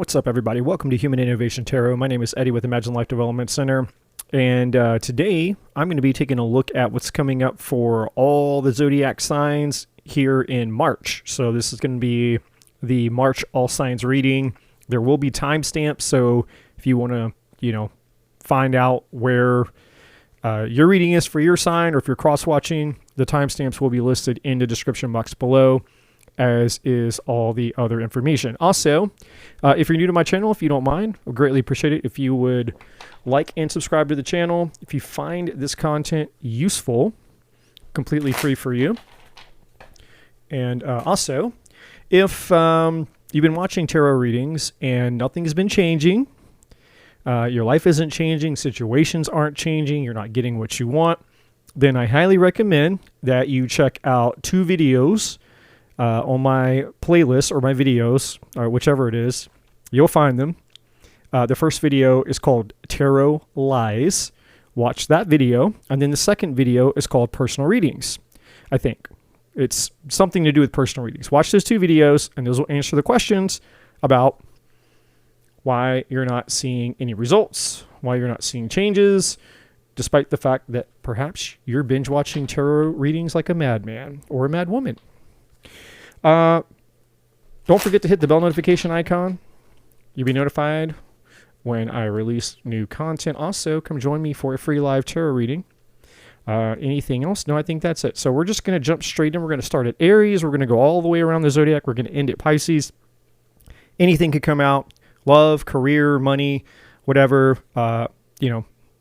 What's up, everybody? Welcome to Human Innovation Tarot. My name is Eddie with Imagine Life Development Center. And today I'm going to be taking a look at what's coming up for all the Zodiac signs here in March. So this is going to be the March all signs reading. There will be timestamps. So if you want to, find out where your reading is for your sign, or if you're cross-watching, the timestamps will be listed in the description box below, as is all the other information. Also, if you're new to my channel, if you don't mind, I'd greatly appreciate it if you would like and subscribe to the channel. If you find this content useful, completely free for you. And also, if you've been watching tarot readings and nothing's been changing, your life isn't changing, situations aren't changing, you're not getting what you want, then I highly recommend that you check out two videos on my playlist or my videos, or whichever it is. You'll find them. The first video is called Tarot Lies. Watch that video. And then the second video is called Personal Readings. I think it's something to do with personal readings. Watch those two videos and those will answer the questions about why you're not seeing any results, why you're not seeing changes, despite the fact that perhaps you're binge watching tarot readings like a madman or a madwoman. Don't forget to hit the bell notification icon. You'll be notified when I release new content. Also, come join me for a free live tarot reading. Anything else? No, I think that's it. So we're just going to jump straight in. We're going to start at Aries. We're going to go all the way around the Zodiac. We're going to end at Pisces. Anything could come out. Love, career, money, whatever. I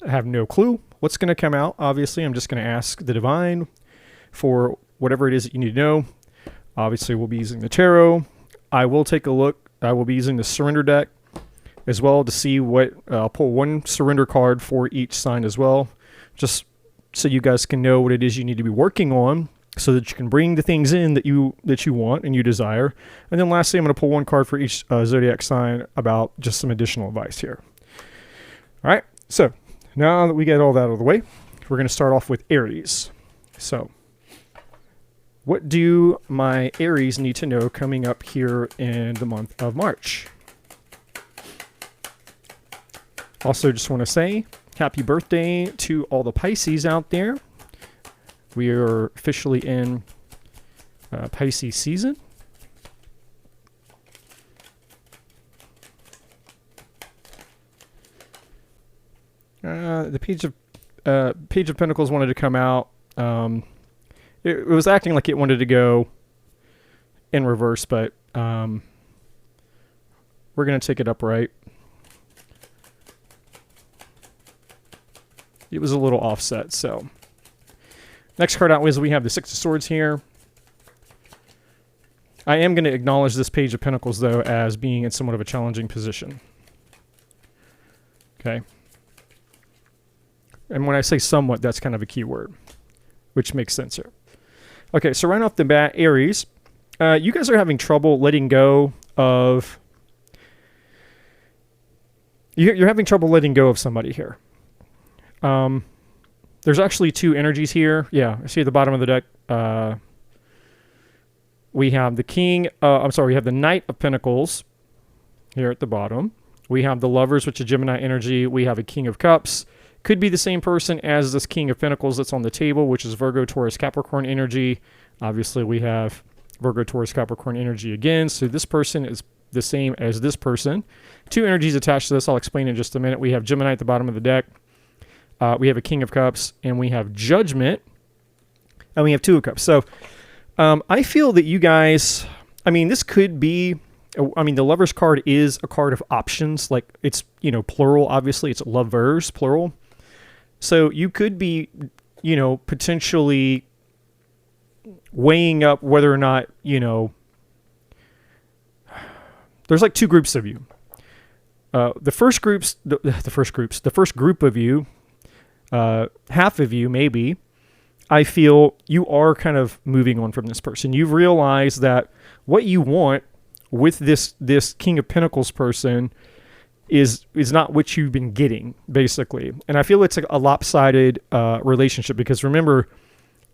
have no clue what's going to come out. Obviously, I'm just going to ask the divine for whatever it is that you need to know. Obviously, we'll be using the tarot. I will take a look. I will be using the surrender deck as well to see what, I'll pull one surrender card for each sign as well, just so you guys can know what it is you need to be working on so that you can bring the things in that you want and you desire. And then lastly, I'm going to pull one card for each Zodiac sign about just some additional advice here. All right, so now that we get all that out of the way, we're going to start off with Aries. So what do my Aries need to know coming up here in the month of March? Also, just want to say happy birthday to all the Pisces out there. We are officially in Pisces season. The Page of Pentacles wanted to come out. It was acting like it wanted to go in reverse, but we're going to take it upright. It was a little offset, so. Next card out is we have the Six of Swords here. I am going to acknowledge this Page of Pentacles, though, as being in somewhat of a challenging position. Okay. And when I say somewhat, that's kind of a key word, which makes sense here. Okay, so right off the bat, Aries, you guys are having trouble letting go of... You're having trouble letting go of somebody here. There's actually two energies here. Yeah, I see at the bottom of the deck, we have the we have the Knight of Pentacles here at the bottom. We have the Lovers, which is Gemini energy. We have a King of Cups. Could be the same person as this King of Pentacles that's on the table, which is Virgo, Taurus, Capricorn energy. Obviously, we have Virgo, Taurus, Capricorn energy again. So this person is the same as this person. Two energies attached to this. I'll explain in just a minute. We have Gemini at the bottom of the deck. We have a King of Cups, and we have Judgment, and we have Two of Cups. So I feel that you guys, this could be, the Lovers card is a card of options. Like, it's, plural, obviously. It's lovers, plural. So you could be, potentially weighing up whether or not, there's like two groups of you. The first group of you, half of you maybe, I feel you are kind of moving on from this person. You've realized that what you want with this King of Pentacles person is not what you've been getting, basically. And I feel it's a lopsided relationship, because remember,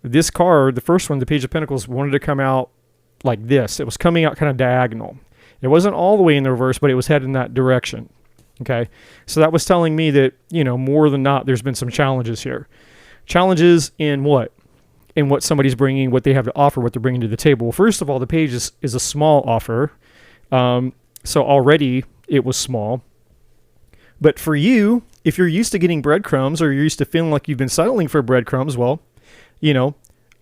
this card, the first one, the Page of Pentacles, wanted to come out like this. It was coming out kind of diagonal. It wasn't all the way in the reverse, but it was headed in that direction. Okay. So that was telling me that, more than not, there's been some challenges here. Challenges in what? In what somebody's bringing, what they have to offer, what they're bringing to the table. Well, first of all, the page is a small offer. So already it was small. But for you, if you're used to getting breadcrumbs or you're used to feeling like you've been settling for breadcrumbs, well,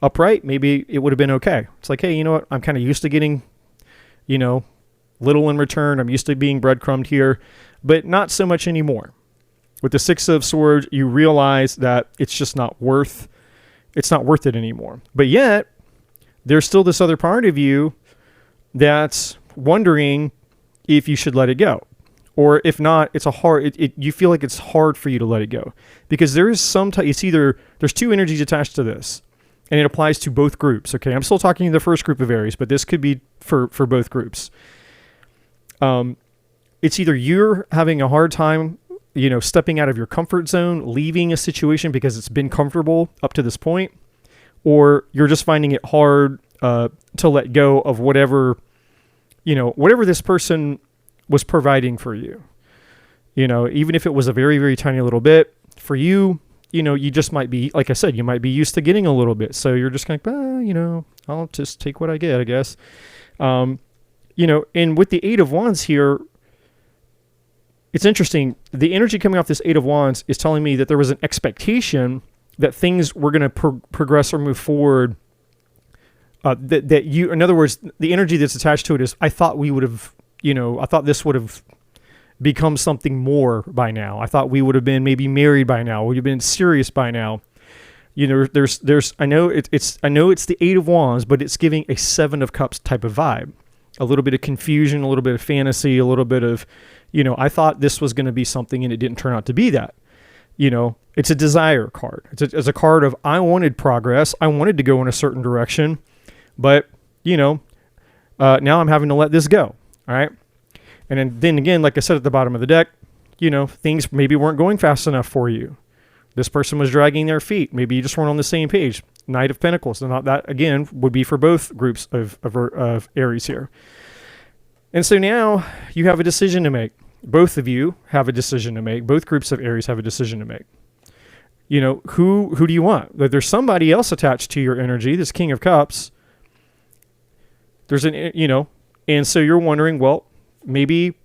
upright, maybe it would have been okay. It's like, hey, you know what? I'm kind of used to getting, little in return. I'm used to being breadcrumbed here, but not so much anymore. With the Six of Swords, you realize that it's just not worth it anymore. But yet, there's still this other part of you that's wondering if you should let it go. Or if not, you feel like it's hard for you to let it go. Because there is there's two energies attached to this. And it applies to both groups. Okay, I'm still talking to the first group of Aries, but this could be for both groups. It's either you're having a hard time, stepping out of your comfort zone, leaving a situation because it's been comfortable up to this point, or you're just finding it hard to let go of whatever this person was providing for you. Even if it was a very, very tiny little bit for you, you just might be, like I said, you might be used to getting a little bit. So you're just kind of, I'll just take what I get, I guess. And with the Eight of Wands here, it's interesting. The energy coming off this Eight of Wands is telling me that there was an expectation that things were going to progress or move forward. In other words, the energy that's attached to it is, I thought we would have, I thought this would have become something more by now. I thought we would have been maybe married by now. We'd have been serious by now. I know it's the Eight of Wands, but it's giving a Seven of Cups type of vibe. A little bit of confusion, a little bit of fantasy, a little bit of, I thought this was going to be something and it didn't turn out to be that. It's a desire card. It's a card of, I wanted progress. I wanted to go in a certain direction, but, now I'm having to let this go. All right. And then again, like I said at the bottom of the deck, things maybe weren't going fast enough for you. This person was dragging their feet. Maybe you just weren't on the same page. Knight of Pentacles. And that, again, would be for both groups of Aries here. And so now you have a decision to make. Both of you have a decision to make. Both groups of Aries have a decision to make. Who do you want? There's somebody else attached to your energy, this King of Cups. And so you're wondering, well, maybe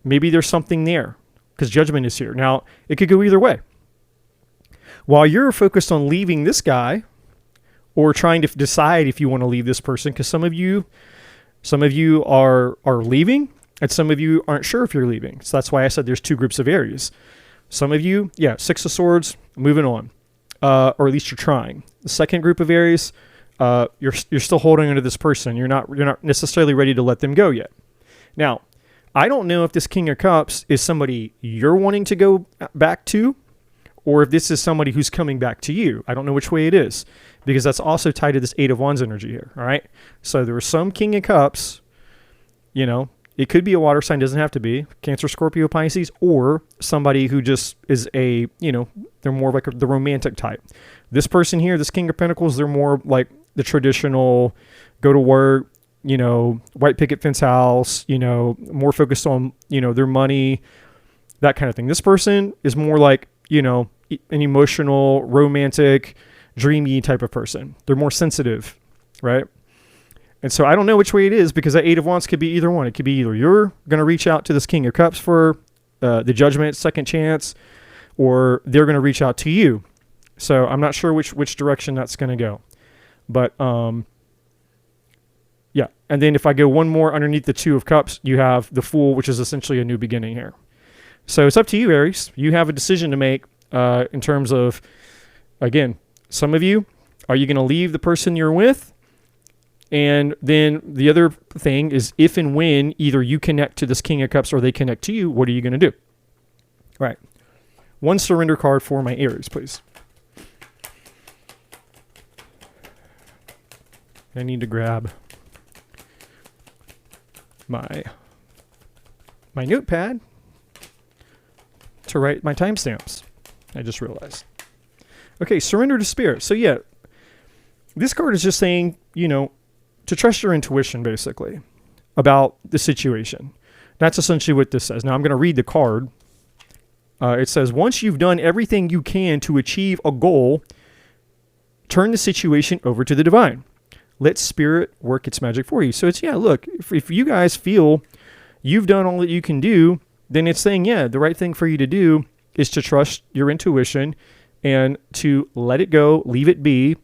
there's something there because Judgment is here. Now, it could go either way. While you're focused on leaving this guy or trying to decide if you want to leave this person, because some of you are leaving and some of you aren't sure if you're leaving. So that's why I said there's two groups of Aries. Some of you, Six of Swords, moving on, or at least you're trying. The second group of Aries, you're still holding onto this person. You're not necessarily ready to let them go yet. Now, I don't know if this King of Cups is somebody you're wanting to go back to, or if this is somebody who's coming back to you. I don't know which way it is, because that's also tied to this Eight of Wands energy here. All right. So there was some King of Cups, it could be a water sign, doesn't have to be Cancer, Scorpio, Pisces, or somebody who just is they're more like the romantic type. This person here, this King of Pentacles, they're more like the traditional go to work, white picket fence house, more focused on, their money, that kind of thing. This person is more like, an emotional, romantic, dreamy type of person. They're more sensitive, right? And so I don't know which way it is, because that Eight of Wands could be either one. It could be either you're going to reach out to this King of Cups for the Judgment, second chance, or they're going to reach out to you. So I'm not sure which direction that's going to go. But, and then if I go one more underneath the Two of Cups, you have the Fool, which is essentially a new beginning here. So it's up to you, Aries. You have a decision to make in terms of, again, some of you, are you going to leave the person you're with? And then the other thing is, if and when either you connect to this King of Cups or they connect to you, what are you going to do? All right. One surrender card for my Aries, please. I need to grab my notepad to write my timestamps. I just realized. Okay, surrender to spirit. So this card is just saying, to trust your intuition, basically. about the situation. That's essentially what this says. Now I'm going to read the card. It says, once you've done everything you can to achieve a goal, turn the situation over to the divine. Let spirit work its magic for you. So it's, yeah, look, if you guys feel you've done all that you can do, then it's saying, yeah, the right thing for you to do is to trust your intuition and to let it go, leave it be.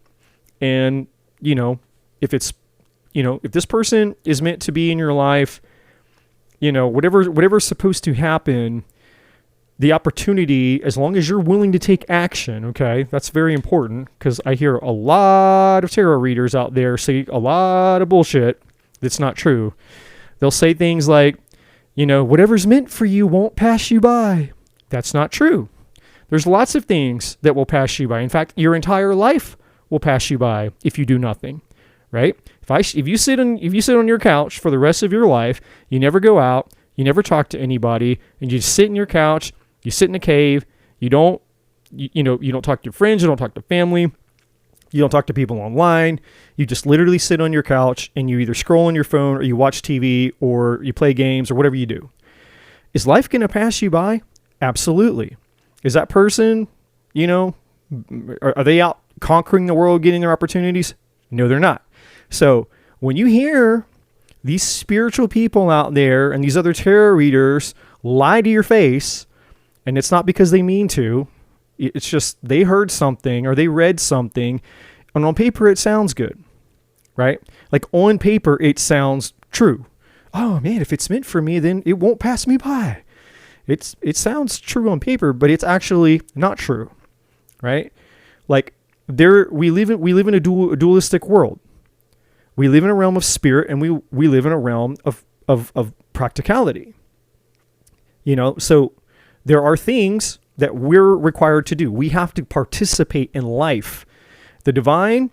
And, you know, if it's, you know, if this person is meant to be in your life, you know, whatever's supposed to happen, the opportunity, as long as you're willing to take action, okay, that's very important, because I hear a lot of tarot readers out there say a lot of bullshit that's not true. They'll say things like, you know, whatever's meant for you won't pass you by. That's not true. There's lots of things that will pass you by. In fact, your entire life will pass you by if you do nothing, right? If you sit on your couch for the rest of your life, you never go out, you never talk to anybody, and you just sit in your couch. You sit in a cave, you don't talk to your friends, you don't talk to family, you don't talk to people online, you just literally sit on your couch and you either scroll on your phone or you watch TV or you play games or whatever you do. Is life going to pass you by? Absolutely. Is that person, you know, are they out conquering the world, getting their opportunities? No, they're not. So when you hear these spiritual people out there and these other tarot readers lie to your face, and it's not because they mean to, it's just they heard something or they read something, and on paper it sounds good, right? Like on paper it sounds true. Oh man, if it's meant for me, then it won't pass me by. It sounds true on paper, but it's actually not true, right? Like we live in a dualistic world. We live in a realm of spirit, and we live in a realm of practicality. You know, so there are things that we're required to do. We have to participate in life. The divine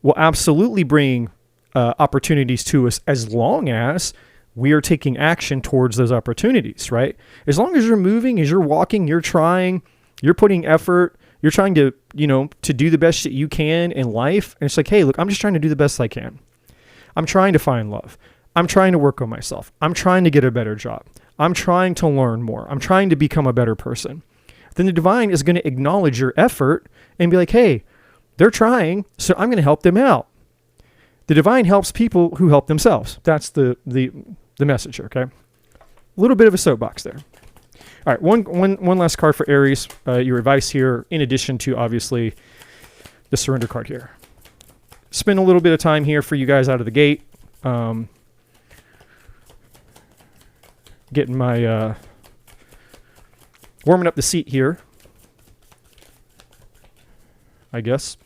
will absolutely bring opportunities to us as long as we are taking action towards those opportunities, right? As long as you're moving, as you're walking, you're trying, you're putting effort, you're trying to, you know, to do the best that you can in life. And it's like, hey, look, I'm just trying to do the best I can. I'm trying to find love. I'm trying to work on myself. I'm trying to get a better job. I'm trying to learn more. I'm trying to become a better person. Then the divine is going to acknowledge your effort and be like, hey, they're trying, so I'm going to help them out. The divine helps people who help themselves. That's the message, okay? A little bit of a soapbox there. All right, one last card for Aries. Your advice here, in addition to, obviously, the surrender card here. Spend a little bit of time here for you guys out of the gate. Getting my warming up the seat here, I guess.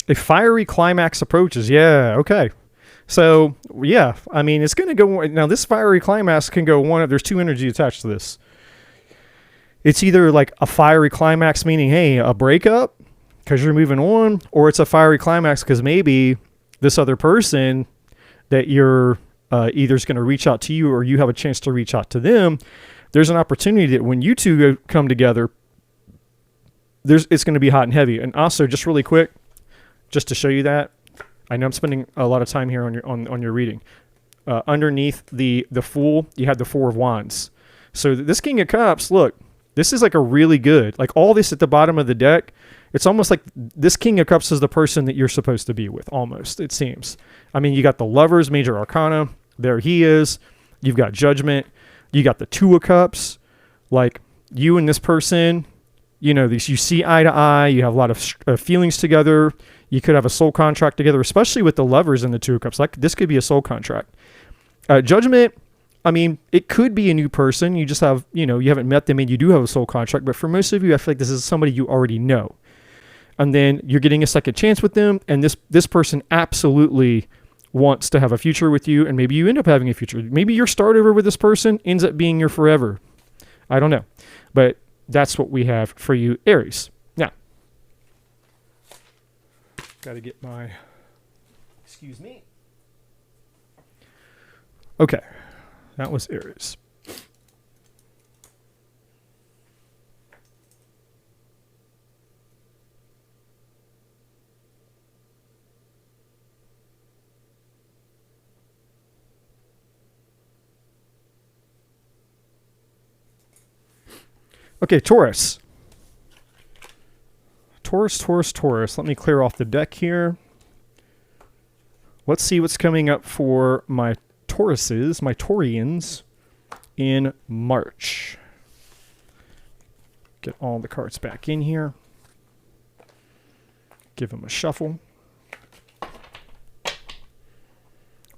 A fiery climax approaches. Yeah, okay. So, yeah, I mean, it's going to go... Now, this fiery climax can go one of... There's two energies attached to this. It's either like a fiery climax, meaning, hey, a breakup, because you're moving on, or it's a fiery climax because maybe this other person that you're either is going to reach out to you or you have a chance to reach out to them. There's an opportunity that when you two come together, it's going to be hot and heavy. And also, just really quick, just to show you that, I know I'm spending a lot of time here on your reading. Underneath the Fool, you have the Four of Wands. So this King of Cups, look, this is like a really good, like all this at the bottom of the deck. It's almost like this King of Cups is the person that you're supposed to be with, almost, it seems. I mean, you got the Lovers, Major Arcana. There he is. You've got Judgment. You got the Two of Cups. Like, you and this person, you know, you see eye to eye. You have a lot of feelings together. You could have a soul contract together, especially with the Lovers and the Two of Cups. Like, this could be a soul contract. Judgment, I mean, it could be a new person. You just have, you know, you haven't met them and you do have a soul contract. But for most of you, I feel like this is somebody you already know. And then you're getting a second chance with them. And this person absolutely wants to have a future with you. And maybe you end up having a future. Maybe your start over with this person ends up being your forever. I don't know. But that's what we have for you, Aries. Now, got to get my, excuse me. Okay. That was Aries. Okay, Taurus. Taurus. Let me clear off the deck here. Let's see what's coming up for my Tauruses, my Taurians, in March. Get all the cards back in here. Give them a shuffle.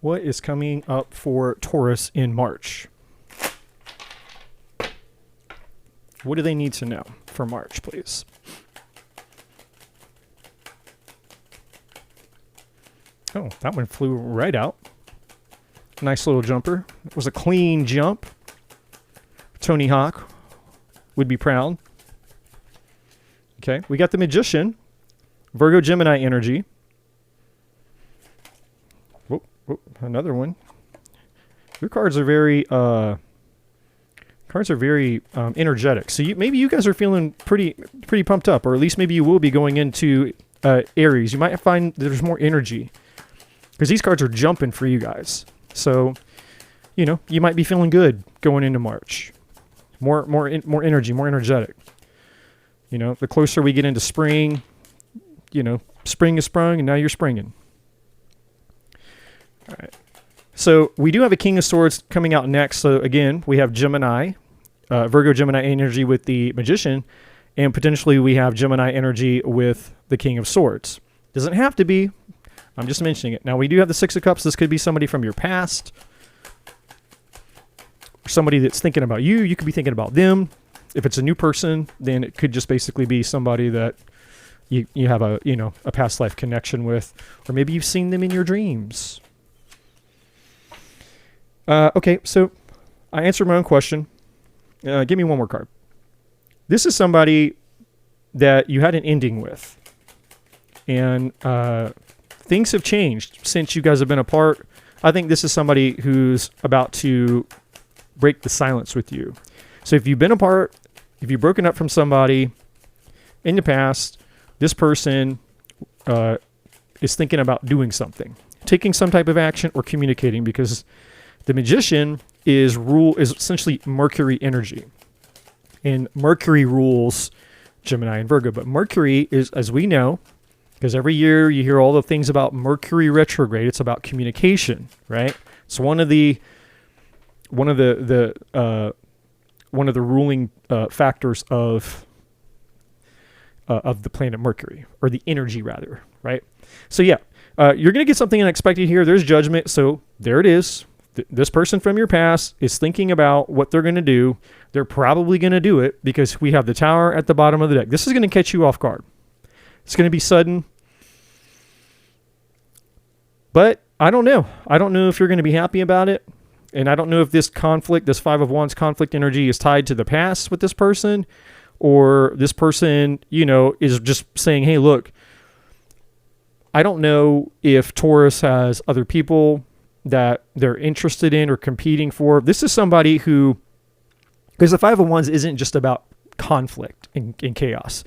What is coming up for Taurus in March? What do they need to know for March, please? Oh, that one flew right out. Nice little jumper. It was a clean jump. Tony Hawk would be proud. Okay, we got the Magician. Virgo Gemini energy. Whoop, another one. Your cards are very energetic. So maybe you guys are feeling pretty pumped up, or at least maybe you will be going into Aries. You might find there's more energy because these cards are jumping for you guys. So, you might be feeling good going into March. More energy, more energetic. The closer we get into spring, spring is sprung, and now you're springing. All right. So we do have a King of Swords coming out next. So again, we have Gemini, Virgo Gemini energy with the Magician, and potentially we have Gemini energy with the King of Swords. Doesn't have to be. I'm just mentioning it. Now we do have the Six of Cups. This could be somebody from your past, or somebody that's thinking about you. You could be thinking about them. If it's a new person, then it could just basically be somebody that you have a past life connection with, or maybe you've seen them in your dreams. Okay, so I answered my own question. Give me one more card. This is somebody that you had an ending with, and things have changed since you guys have been apart. I think this is somebody who's about to break the silence with you. So if you've been apart, if you've broken up from somebody in the past, this person is thinking about doing something, taking some type of action, or communicating, because the Magician is essentially Mercury energy. And Mercury rules Gemini and Virgo. But Mercury is, as we know, because every year you hear all the things about Mercury retrograde, it's about communication, right? It's one of the ruling factors of the planet Mercury, or the energy rather, right? So yeah, you're going to get something unexpected here. There's judgment. So there it is. This person from your past is thinking about what they're going to do. They're probably going to do it because we have the Tower at the bottom of the deck. This is going to catch you off guard. It's going to be sudden. But I don't know. I don't know if you're going to be happy about it. And I don't know if this conflict, this Five of Wands conflict energy, is tied to the past with this person, or this person, is just saying, hey, look, I don't know if Taurus has other people that they're interested in or competing for. This is somebody who, because the Five of Wands isn't just about conflict and chaos.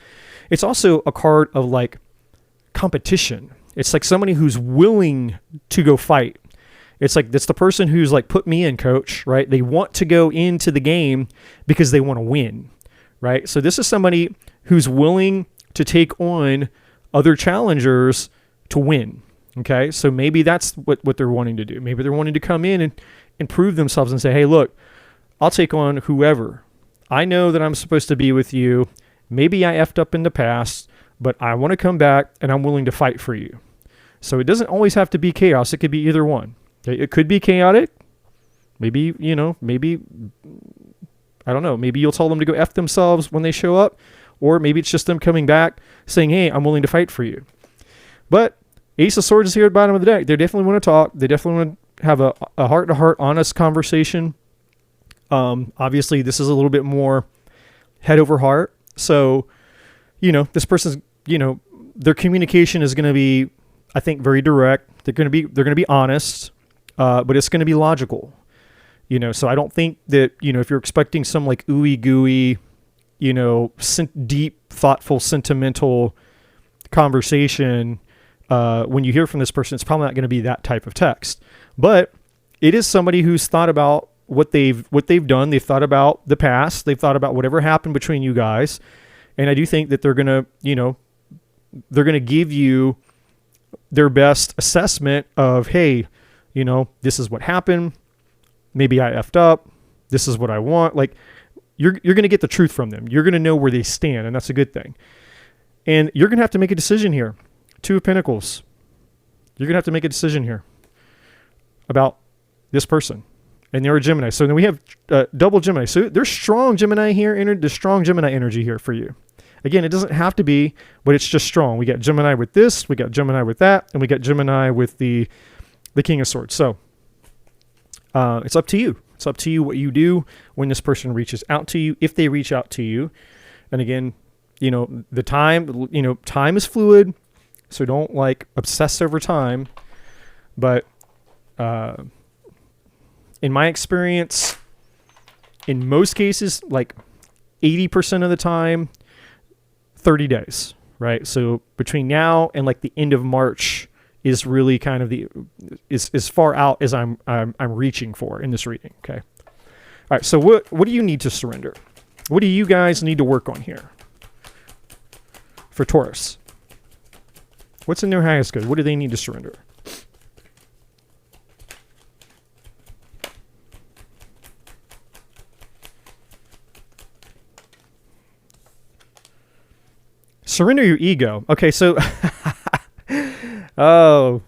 It's also a card of like competition. It's like somebody who's willing to go fight. It's like, that's the person who's like, put me in, coach, right? They want to go into the game because they want to win, right? So this is somebody who's willing to take on other challengers to win. Okay, so maybe that's what they're wanting to do. Maybe they're wanting to come in and prove themselves and say, hey, look, I'll take on whoever. I know that I'm supposed to be with you. Maybe I effed up in the past, but I want to come back and I'm willing to fight for you. So it doesn't always have to be chaos. It could be either one. It could be chaotic. Maybe, maybe, I don't know. Maybe you'll tell them to go F themselves when they show up, or maybe it's just them coming back saying, hey, I'm willing to fight for you. But Ace of Swords is here at the bottom of the deck. They definitely want to talk. They definitely want to have a heart-to-heart, honest conversation. Obviously, this is a little bit more head over heart. So, this person's, their communication is going to be, I think, very direct. They're going to be honest, but it's going to be logical. So I don't think that, if you're expecting some like ooey gooey, deep, thoughtful, sentimental conversation, when you hear from this person, it's probably not going to be that type of text. But it is somebody who's thought about what they've done. They've thought about the past. They've thought about whatever happened between you guys. And I do think that they're going to, they're going to give you their best assessment of, hey, this is what happened. Maybe I effed up. This is what I want. Like, you're going to get the truth from them. You're going to know where they stand, and that's a good thing. And you're going to have to make a decision here. Two of Pentacles. You're going to have to make a decision here about this person. And they're a Gemini. So then we have double Gemini. So there's strong Gemini here. There's strong Gemini energy here for you. Again, it doesn't have to be, but it's just strong. We got Gemini with this, we got Gemini with that, and we got Gemini with the King of Swords. So it's up to you. It's up to you what you do when this person reaches out to you, if they reach out to you. And again, the time, time is fluid, so don't like obsess over time. But in my experience, in most cases, like 80% of the time, 30 days, right? So between now and like the end of March is really kind of is as far out as I'm reaching for in this reading. Okay. All right. So what do you need to surrender? What do you guys need to work on here for Taurus? What's in their highest good? What do they need to surrender? Surrender your ego. Okay, so oh,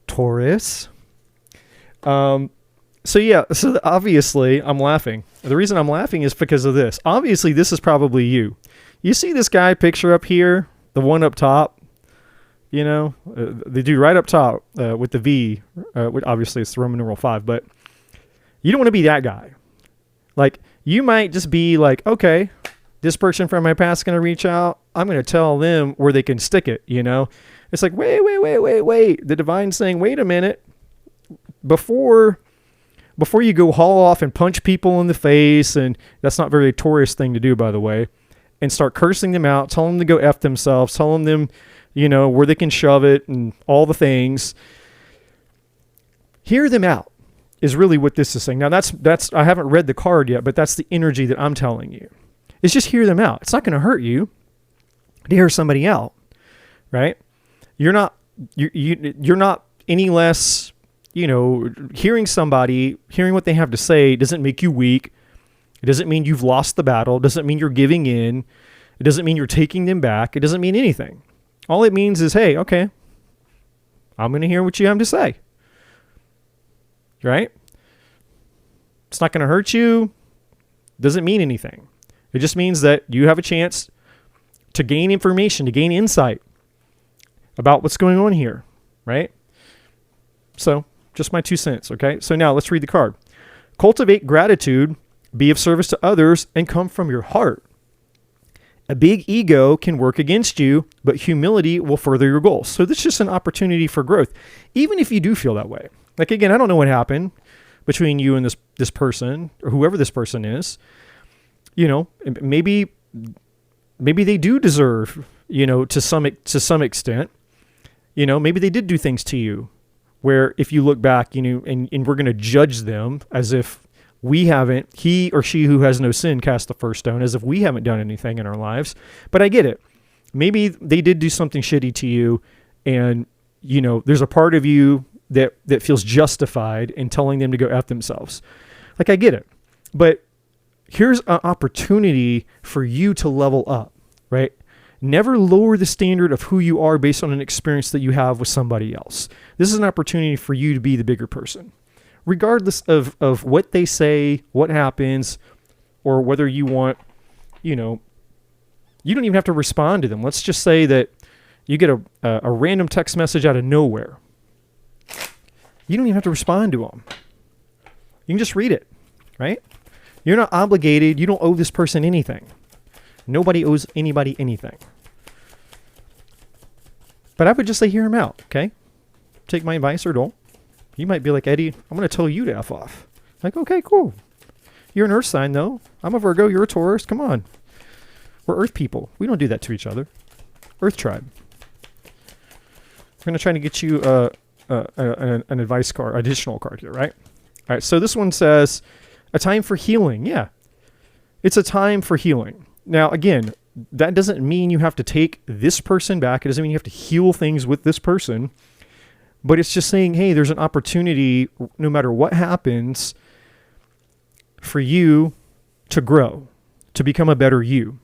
Taurus. So obviously I'm laughing. The reason I'm laughing is because of this. Obviously, this is probably you. You see this guy picture up here, the one up top, the dude right up top with the V. Obviously, it's the Roman numeral 5, but you don't want to be that guy. Like, you might just be like, okay, this person from my past is going to reach out. I'm going to tell them where they can stick it, It's like, wait. The divine's saying, wait a minute. Before you go haul off and punch people in the face, and that's not very Taurus thing to do, by the way, and start cursing them out, tell them to go F themselves, telling them, where they can shove it and all the things. Hear them out is really what this is saying. Now, that's I haven't read the card yet, but that's the energy that I'm telling you. It's just hear them out. It's not going to hurt you to hear somebody out, right? You're not any less, hearing somebody, hearing what they have to say doesn't make you weak. It doesn't mean you've lost the battle. It doesn't mean you're giving in. It doesn't mean you're taking them back. It doesn't mean anything. All it means is, hey, okay, I'm going to hear what you have to say, right? It's not going to hurt you. Doesn't mean anything. It just means that you have a chance to gain information, to gain insight about what's going on here, right? So, just my 2 cents, okay? So now let's read the card. Cultivate gratitude, be of service to others, and come from your heart. A big ego can work against you, but humility will further your goals. So this is just an opportunity for growth, even if you do feel that way. Like, again, I don't know what happened between you and this person, or whoever this person is. Maybe they do deserve, to some extent, maybe they did do things to you where if you look back, and we're going to judge them as if he or she who has no sin cast the first stone, as if we haven't done anything in our lives. But I get it. Maybe they did do something shitty to you, and, there's a part of you that feels justified in telling them to go F themselves. Like, I get it. But here's an opportunity for you to level up, right? Never lower the standard of who you are based on an experience that you have with somebody else. This is an opportunity for you to be the bigger person. Regardless of what they say, what happens, or whether you want, you don't even have to respond to them. Let's just say that you get a random text message out of nowhere. You don't even have to respond to them. You can just read it, right? You're not obligated. You don't owe this person anything. Nobody owes anybody anything. But I would just say hear him out, okay? Take my advice or don't. You might be like, Eddie, I'm going to tell you to F off. Like, okay, cool. You're an earth sign, though. I'm a Virgo. You're a Taurus. Come on. We're earth people. We don't do that to each other. Earth tribe. I'm going to try to get you an advice card, additional card here, right? All right, so this one says, A time for healing. Yeah. It's a time for healing. Now, again, that doesn't mean you have to take this person back. It doesn't mean you have to heal things with this person. But it's just saying, hey, there's an opportunity, no matter what happens, for you to grow, to become a better you.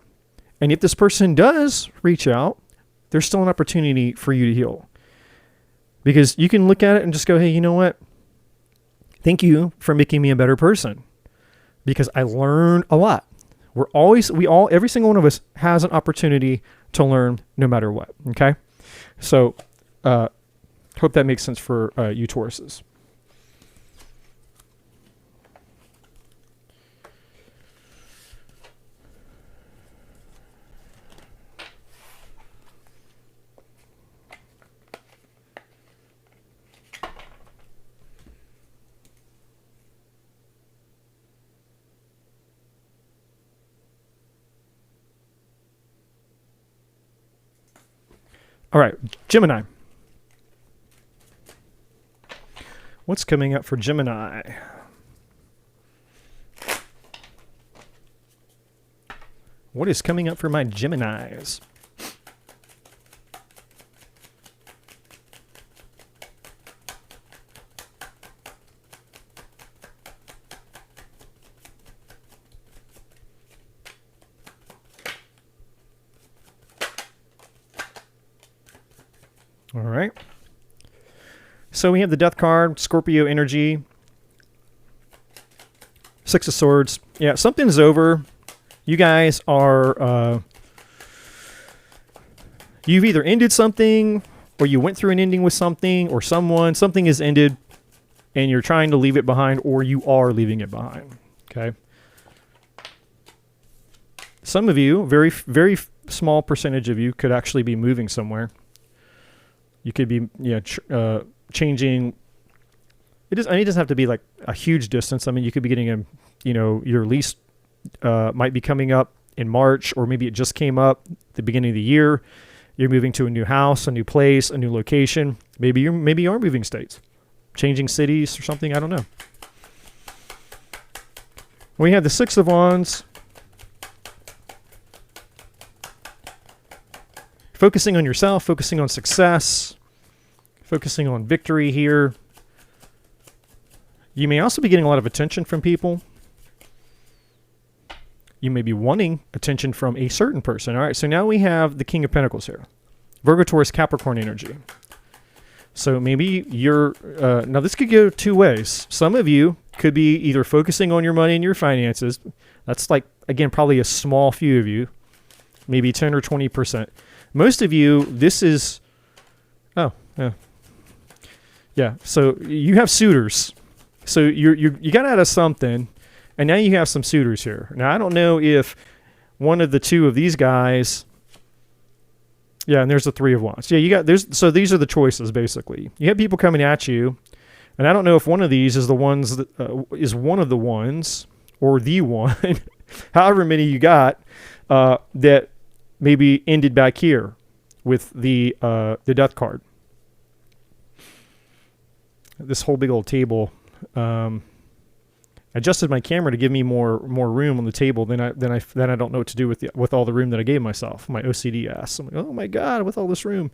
And if this person does reach out, there's still an opportunity for you to heal. Because you can look at it and just go, hey, you know what? Thank you for making me a better person. Because I learned a lot. Every single one of us has an opportunity to learn no matter what. Okay? So, hope that makes sense for you Tauruses. All right, Gemini. What's coming up for Gemini? What is coming up for my Geminis? All right. So we have the Death card, Scorpio energy, Six of Swords. Yeah, something's over. You guys are, you've either ended something or you went through an ending with something or someone. Something is ended and you're trying to leave it behind or you are leaving it behind. Okay. Some of you, very, very small percentage of you could actually be moving somewhere. You could be, changing. It doesn't have to be like a huge distance. I mean, you could be getting your lease might be coming up in March, or maybe it just came up at the beginning of the year. You're moving to a new house, a new place, a new location. Maybe you are moving states, changing cities or something. I don't know. We have the Six of Wands. Focusing on yourself, focusing on success, focusing on victory here. You may also be getting a lot of attention from people. You may be wanting attention from a certain person. All right, so now we have the King of Pentacles here. Virgo, Taurus, Capricorn energy. So maybe you're, now this could go two ways. Some of you could be either focusing on your money and your finances. That's like, again, probably a small few of you, maybe 10 or 20%. Most of you, this is, yeah. So you have suitors. So you got out of something, and now you have some suitors here. Now I don't know if one of the two of these guys. Yeah, and there's the Three of Wands. Yeah, so these are the choices basically. You have people coming at you, and I don't know if one of these is the ones that is one of the ones or the one, however many you got that. Maybe ended back here with the Death card. This whole big old table. Adjusted my camera to give me more room on the table. Then I don't know what to do with all the room that I gave myself. My OCD ass. I'm like, oh my God, with all this room.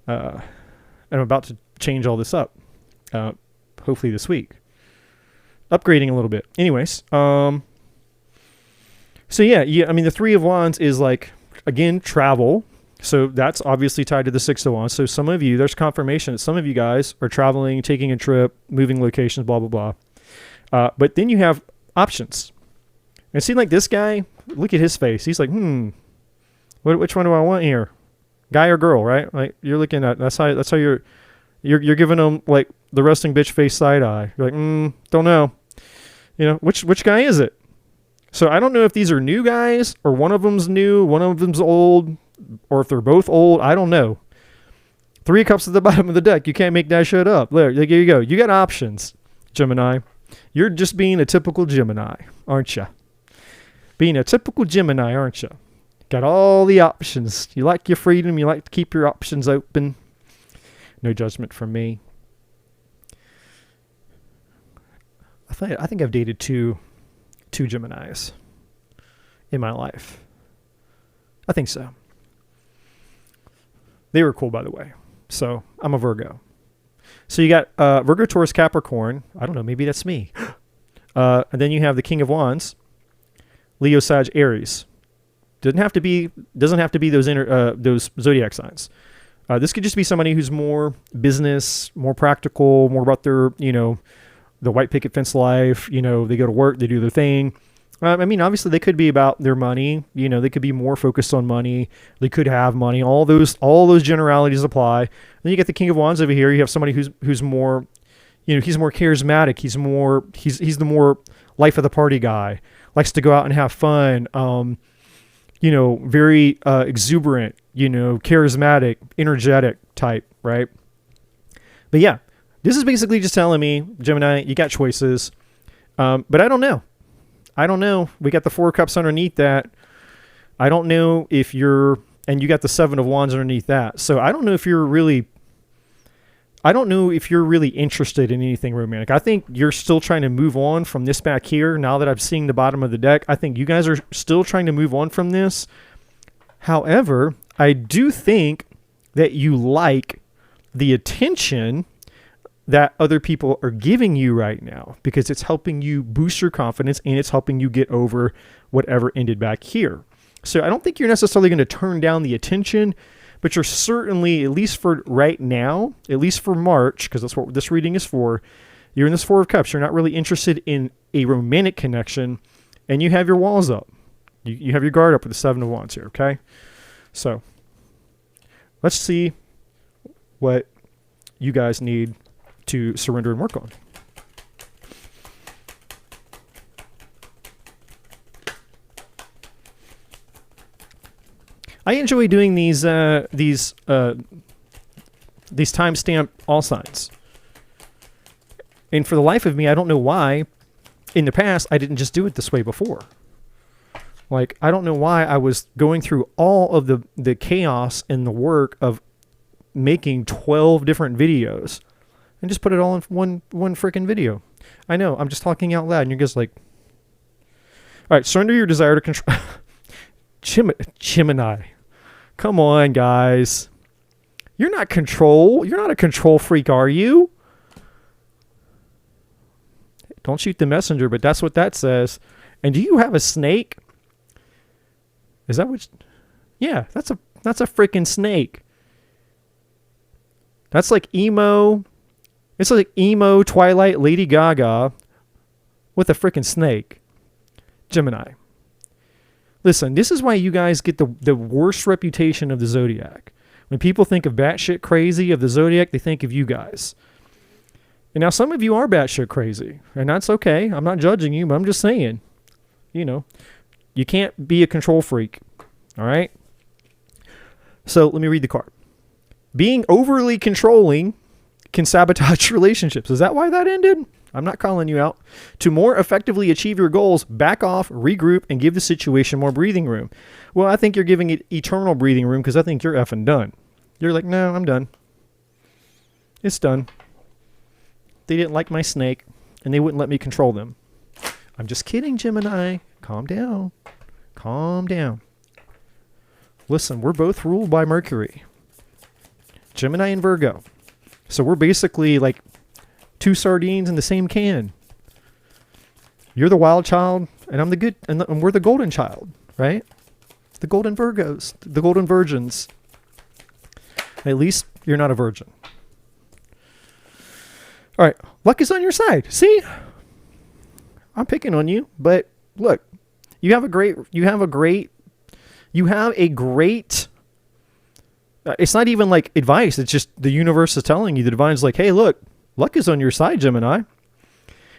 And I'm about to change all this up. Hopefully this week. Upgrading a little bit. Anyways. So yeah, I mean, the Three of Wands is like, again, travel. So that's obviously tied to the Six of Wands. So some of you, there's confirmation that some of you guys are traveling, taking a trip, moving locations, blah, blah, blah. But then you have options. And see, like this guy, look at his face. He's like, which one do I want here? Guy or girl, right? Like you're looking at, that's how you're giving them like the resting bitch face side eye. You're like, don't know. Which guy is it? So I don't know if these are new guys or one of them's new, one of them's old, or if they're both old. I don't know. Three of Cups at the bottom of the deck. You can't make that shit up. There you go. You got options, Gemini. You're just being a typical Gemini, aren't you? Being a typical Gemini, aren't you? Got all the options. You like your freedom. You like to keep your options open. No judgment from me. I think I've dated two Geminis in my life. I think so. They were cool, by the way. So I'm a Virgo. So you got Virgo, Taurus, Capricorn. I don't know. Maybe that's me. And then you have the King of Wands, Leo, Sag, Aries. Doesn't have to be those zodiac signs. This could just be somebody who's more business, more practical, more about their, the white picket fence life. They go to work, they do their thing. I mean, obviously, they could be about their money. They could be more focused on money. They could have money. All those generalities apply. Then you get the King of Wands over here. You have somebody who's more, he's more charismatic. He's the more life of the party guy. Likes to go out and have fun. Very exuberant. Charismatic, energetic type, right? But yeah, this is basically just telling me, Gemini, you got choices. But I don't know. We got the 4 cups underneath that. I don't know if and you got the 7 of wands underneath that. So I don't know if you're really interested in anything romantic. I think you're still trying to move on from this back here. Now that I'm seeing the bottom of the deck, I think you guys are still trying to move on from this. However, I do think that you like the attention that other people are giving you right now, because it's helping you boost your confidence and it's helping you get over whatever ended back here. So I don't think you're necessarily going to turn down the attention, but you're certainly, at least for right now, at least for March, because that's what this reading is for, you're in this 4 of Cups. You're not really interested in a romantic connection, and you have your walls up. You have your guard up with the 7 of Wands here, okay? So let's see what you guys need to surrender and work on. I enjoy doing these timestamp all signs. And for the life of me, I don't know why in the past I didn't just do it this way before. Like, I don't know why I was going through all of the chaos and the work of making 12 different videos and just put it all in one freaking video. I know, I'm just talking out loud and you're just like, all right, surrender your desire to control. Gemini. Come on, guys. You're not a control freak, are you? Don't shoot the messenger, but that's what that says. And do you have a snake? Is that what? Yeah, that's a freaking snake. That's like emo. It's like emo Twilight Lady Gaga with a freaking snake. Gemini. Listen, this is why you guys get the worst reputation of the Zodiac. When people think of batshit crazy of the Zodiac, they think of you guys. And now some of you are batshit crazy, and that's okay. I'm not judging you, but I'm just saying, you can't be a control freak. All right? So let me read the card. Being overly controlling can sabotage relationships. Is that why that ended? I'm not calling you out. To more effectively achieve your goals, back off, regroup, and give the situation more breathing room. Well, I think you're giving it eternal breathing room because I think you're effing done. You're like, no, I'm done. It's done. They didn't like my snake, and they wouldn't let me control them. I'm just kidding, Gemini. Calm down. Calm down. Listen, we're both ruled by Mercury. Gemini and Virgo. So we're basically like 2 sardines in the same can. You're the wild child, and I'm the good, and we're the golden child, right? The golden Virgos, the golden virgins. At least you're not a virgin. All right, luck is on your side. See? I'm picking on you, but look, you have a great, it's not even like advice. It's just the universe is telling you. The divine's like, hey, look, luck is on your side, Gemini.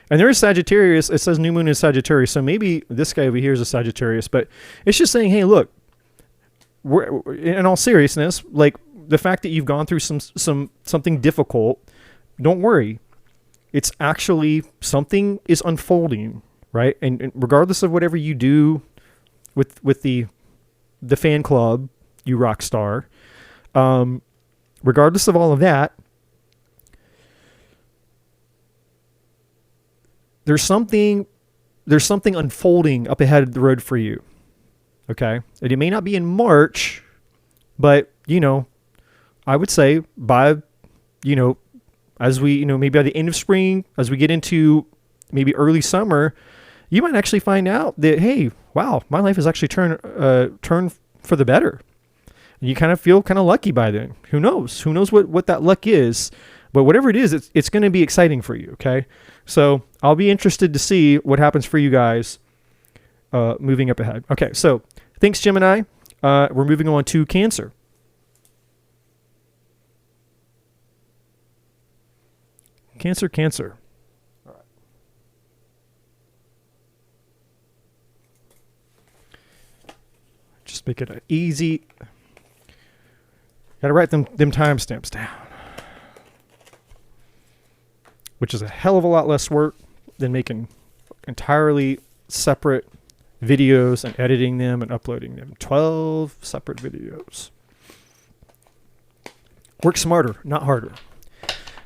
And there is Sagittarius. It says new moon is Sagittarius. So maybe this guy over here is a Sagittarius. But it's just saying, hey, look, we're, in all seriousness, like the fact that you've gone through something difficult, don't worry. It's actually something is unfolding, right? And regardless of whatever you do with the fan club, you rock star, regardless of all of that, there's something unfolding up ahead of the road for you. Okay. And it may not be in March, but I would say by, as we, maybe by the end of spring, as we get into maybe early summer, you might actually find out that, hey, wow, my life has actually turned for the better. And you kind of feel kind of lucky by then. Who knows? Who knows what that luck is? But whatever it is, it's going to be exciting for you. Okay. So I'll be interested to see what happens for you guys moving up ahead. Okay. So thanks, Gemini. We're moving on to Cancer. Cancer. All right. Just make it easy. Got to write them timestamps down, which is a hell of a lot less work than making entirely separate videos and editing them and uploading them. 12 separate videos. Work smarter, not harder.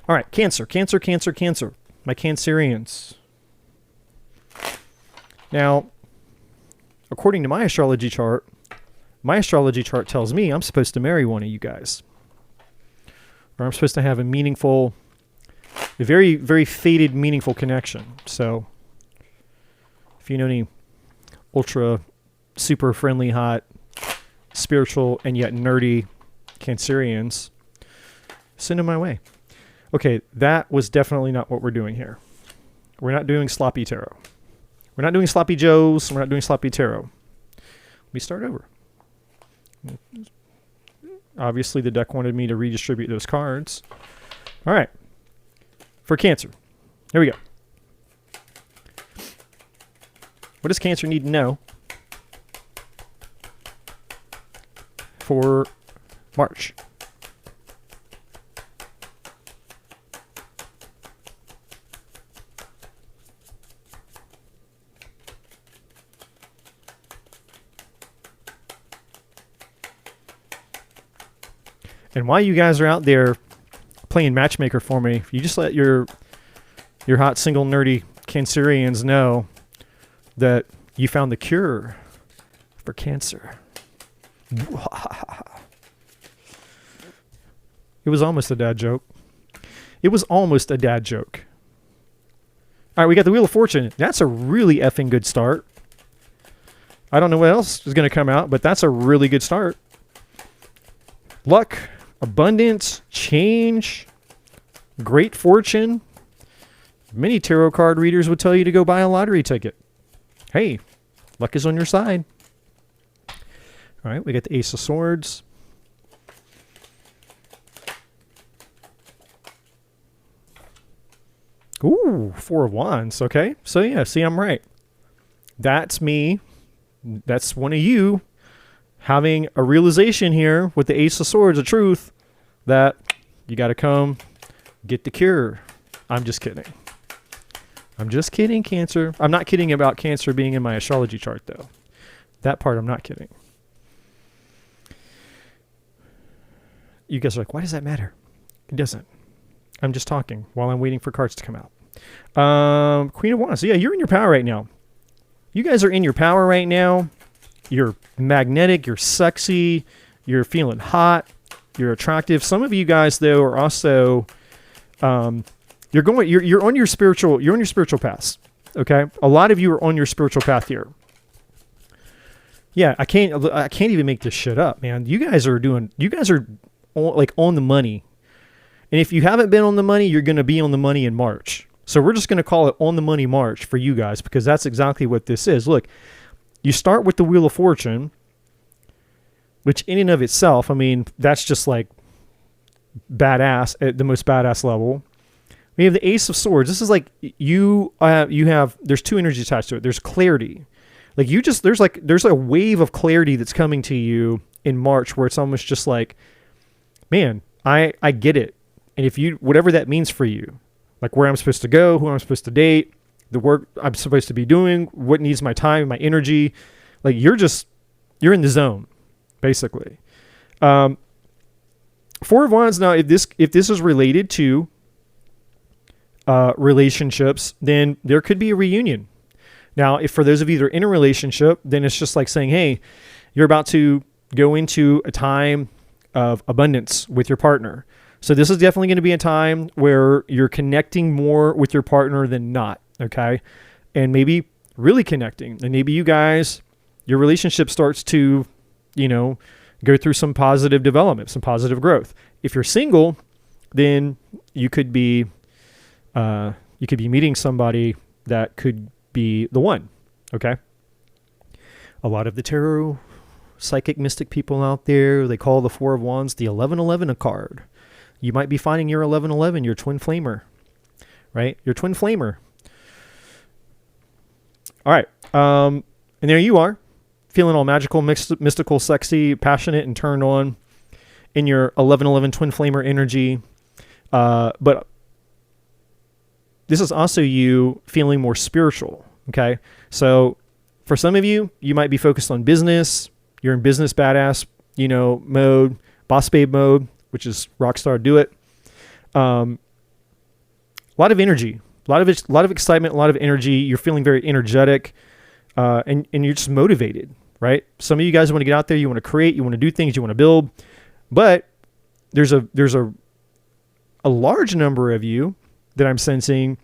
All right, Cancer. My Cancerians. Now, according to my astrology chart tells me I'm supposed to marry one of you guys. Or I'm supposed to have a very, very fated, meaningful connection. So, if you know any ultra, super friendly, hot, spiritual, and yet nerdy Cancerians, send them my way. Okay, that was definitely not what we're doing here. We're not doing sloppy tarot. We're not doing sloppy joes. We're not doing sloppy tarot. Let me start over. Obviously, the deck wanted me to redistribute those cards. All right. For Cancer. Here we go. What does Cancer need to know for March? And while you guys are out there playing matchmaker for me, you just let your hot, single, nerdy Cancerians know that you found the cure for cancer. It was almost a dad joke. All right, we got the Wheel of Fortune. That's a really effing good start. I don't know what else is going to come out, but that's a really good start. Luck, abundance, change, great fortune. Many tarot card readers would tell you to go buy a lottery ticket. Hey, luck is on your side. All right, we got the Ace of Swords. Ooh, Four of Wands. Okay, so yeah, see, I'm right. That's me. That's one of you having a realization here with the Ace of Swords of truth that you got to come get the cure. I'm just kidding. Cancer. I'm not kidding about Cancer being in my astrology chart, though. That part I'm not kidding. You guys are like, why does that matter? It doesn't. I'm just talking while I'm waiting for cards to come out. Queen of Wands. So yeah, you're in your power right now. You guys are in your power right now. You're magnetic. You're sexy. You're feeling hot. You're attractive. Some of you guys, though, are also you're on your spiritual path. Okay, a lot of you are on your spiritual path here. Yeah, I can't even make this shit up, man. You guys are on the money. And if you haven't been on the money, you're going to be on the money in March. So we're just going to call it on the money March for you guys, because that's exactly what this is. Look, you start with the Wheel of Fortune, which in and of itself, I mean, that's just like badass at the most badass level. We have the Ace of Swords. This is like you have, there's two energies attached to it. There's clarity. Like there's a wave of clarity that's coming to you in March where it's almost just like, man, I get it. And if you, whatever that means for you, like where I'm supposed to go, who I'm supposed to date, the work I'm supposed to be doing, what needs my time, my energy, like you're in the zone, basically. Four of Wands. Now, if this is related to relationships, then there could be a reunion. Now, if for those of you that are in a relationship, then it's just like saying, hey, you're about to go into a time of abundance with your partner. So this is definitely going to be a time where you're connecting more with your partner than not, okay? And maybe really connecting. And maybe you guys, your relationship starts to, go through some positive development, some positive growth. If you're single, then you could be meeting somebody that could be the one, okay? A lot of the tarot psychic mystic people out there, they call the Four of Wands the 1111 a card. You might be finding your 1111, your twin flamer, right? Your twin flamer. All right. And there you are, feeling all magical, mystical, sexy, passionate, and turned on in your 1111 twin flamer energy. But this is also you feeling more spiritual, okay? So for some of you, you might be focused on business. You're in business badass, mode, boss babe mode, which is rockstar do it. A lot of energy, a lot of excitement, a lot of energy. You're feeling very energetic, and you're just motivated, right? Some of you guys want to get out there, you want to create, you want to do things, you want to build, but there's a large number of you that I'm sensing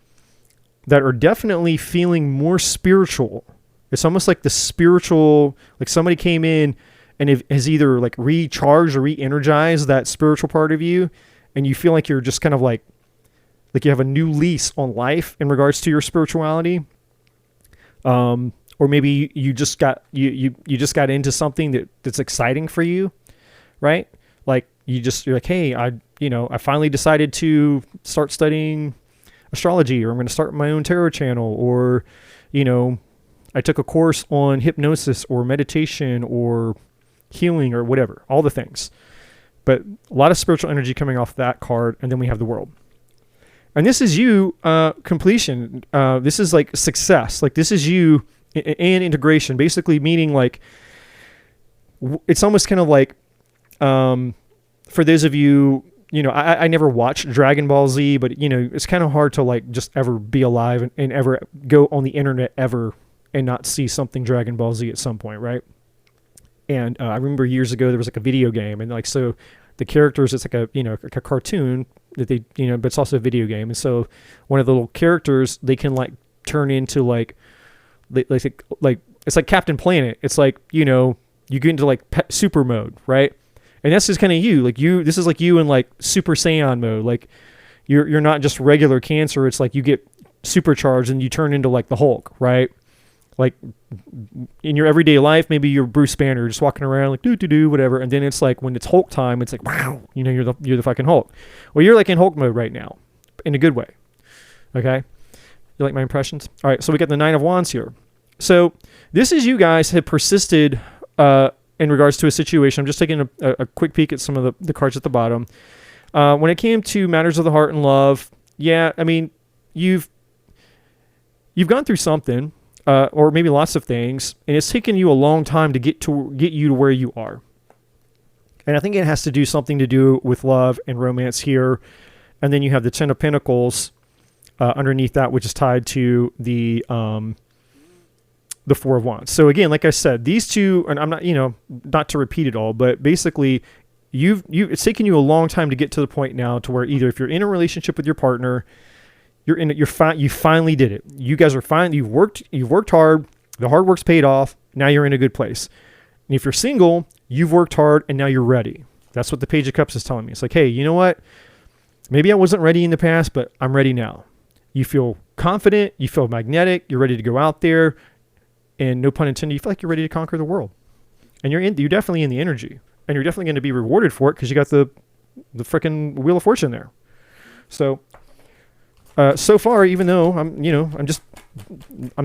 that are definitely feeling more spiritual. It's almost like the spiritual, like somebody came in and has either like recharged or re-energized that spiritual part of you, and you feel like you're just kind of like you have a new lease on life in regards to your spirituality. Or maybe you just got into something that's exciting for you, right? Like you're like, hey, I finally decided to start studying astrology, or I'm going to start my own tarot channel, or I took a course on hypnosis or meditation or healing or whatever, all the things. But a lot of spiritual energy coming off that card. And then we have the World. And this is you, completion. This is like success. Like this is you and integration, basically meaning like, it's almost kind of like, for those of you, I never watched Dragon Ball Z, but it's kind of hard to like just ever be alive and ever go on the internet ever and not see something Dragon Ball Z at some point, right? And I remember years ago there was like a video game, and like so the characters, it's like like a cartoon that they but it's also a video game, and so one of the little characters, they can like turn into like it's like Captain Planet. It's like you get into like super mode, right? And that's just kind of you, like this is like you in like Super Saiyan mode, like you're not just regular Cancer. It's like you get supercharged and you turn into like the Hulk, right? Like in your everyday life, maybe you're Bruce Banner, just walking around like do whatever, and then it's like when it's Hulk time, it's like wow, you're the fucking Hulk. Well, you're like in Hulk mode right now, in a good way. Okay, you like my impressions? All right, so we got the Nine of Wands here. So this is you guys have persisted in regards to a situation. I'm just taking a quick peek at some of the cards at the bottom. When it came to matters of the heart and love, yeah, I mean you've gone through something. Or maybe lots of things, and it's taken you a long time to get you to where you are. And I think it has to do something to do with love and romance here. And then you have the Ten of Pentacles underneath that, which is tied to the Four of Wands. So again, like I said, these two, and I'm not, not to repeat it all, but basically it's taken you a long time to get to the point now to where either if you're in a relationship with your partner, you finally did it. You guys are fine. You've worked hard. The hard work's paid off. Now you're in a good place. And if you're single, you've worked hard and now you're ready. That's what the Page of Cups is telling me. It's like, hey, you know what? Maybe I wasn't ready in the past, but I'm ready now. You feel confident. You feel magnetic. You're ready to go out there. And no pun intended, you feel like you're ready to conquer the world. And you're definitely in the energy. And you're definitely going to be rewarded for it because you got the freaking Wheel of Fortune there. So far, even though I'm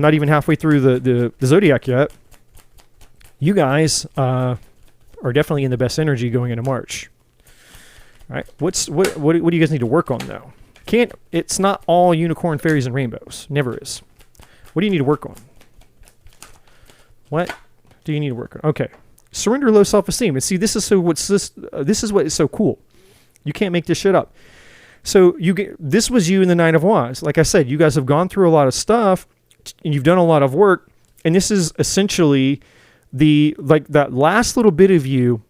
not even halfway through the Zodiac yet, you guys are definitely in the best energy going into March. All right, what do you guys need to work on though? It's not all unicorn, fairies, and rainbows. Never is. What do you need to work on? What do you need to work on? Okay, surrender low self-esteem. And see, this is what is so cool. You can't make this shit up. So this was you in the Nine of Wands. Like I said, you guys have gone through a lot of stuff and you've done a lot of work. And this is essentially that last little bit of you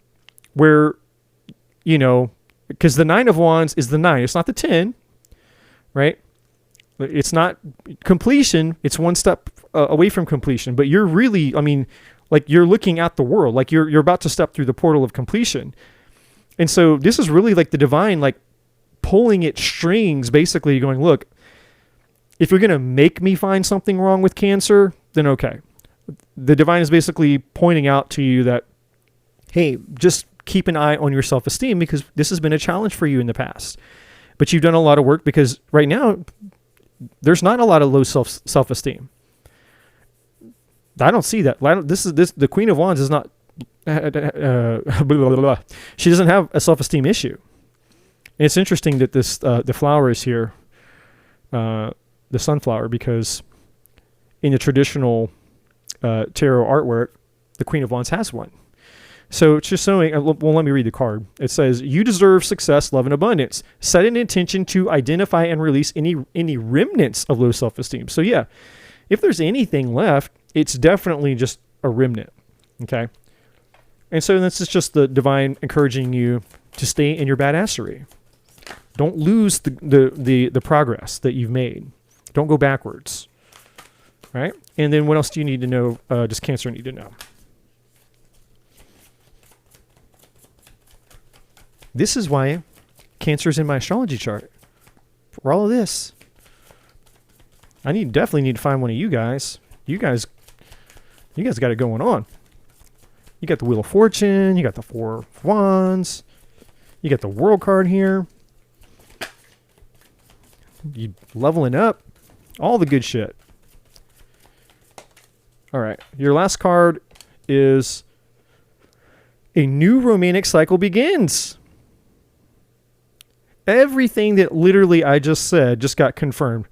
where, because the Nine of Wands is the 9. It's not the 10, right? It's not completion. It's one step away from completion. But you're really, you're looking at the world. Like you're about to step through the portal of completion. And so this is really like the divine, pulling its strings, basically going, look, if you're going to make me find something wrong with Cancer, then okay. The divine is basically pointing out to you that, hey, just keep an eye on your self-esteem because this has been a challenge for you in the past. But you've done a lot of work because right now there's not a lot of low self-esteem. I don't see that. The Queen of Wands is not, she doesn't have a self-esteem issue. And it's interesting that the flower is here, the sunflower, because in the traditional tarot artwork, the Queen of Wands has one. So it's just showing, well, let me read the card. It says, you deserve success, love, and abundance. Set an intention to identify and release any remnants of low self-esteem. So yeah, if there's anything left, it's definitely just a remnant, okay? And so this is just the divine encouraging you to stay in your badassery. Don't lose the progress that you've made. Don't go backwards. All right? And then what else do you need to know? Does Cancer need to know? This is why Cancer's in my astrology chart. For all of this. I definitely need to find one of you guys. You guys got it going on. You got the Wheel of Fortune. You got the Four of Wands. You got the World card here. You leveling up. All the good shit. All right. Your last card is a new romantic cycle begins. Everything that literally I just said just got confirmed.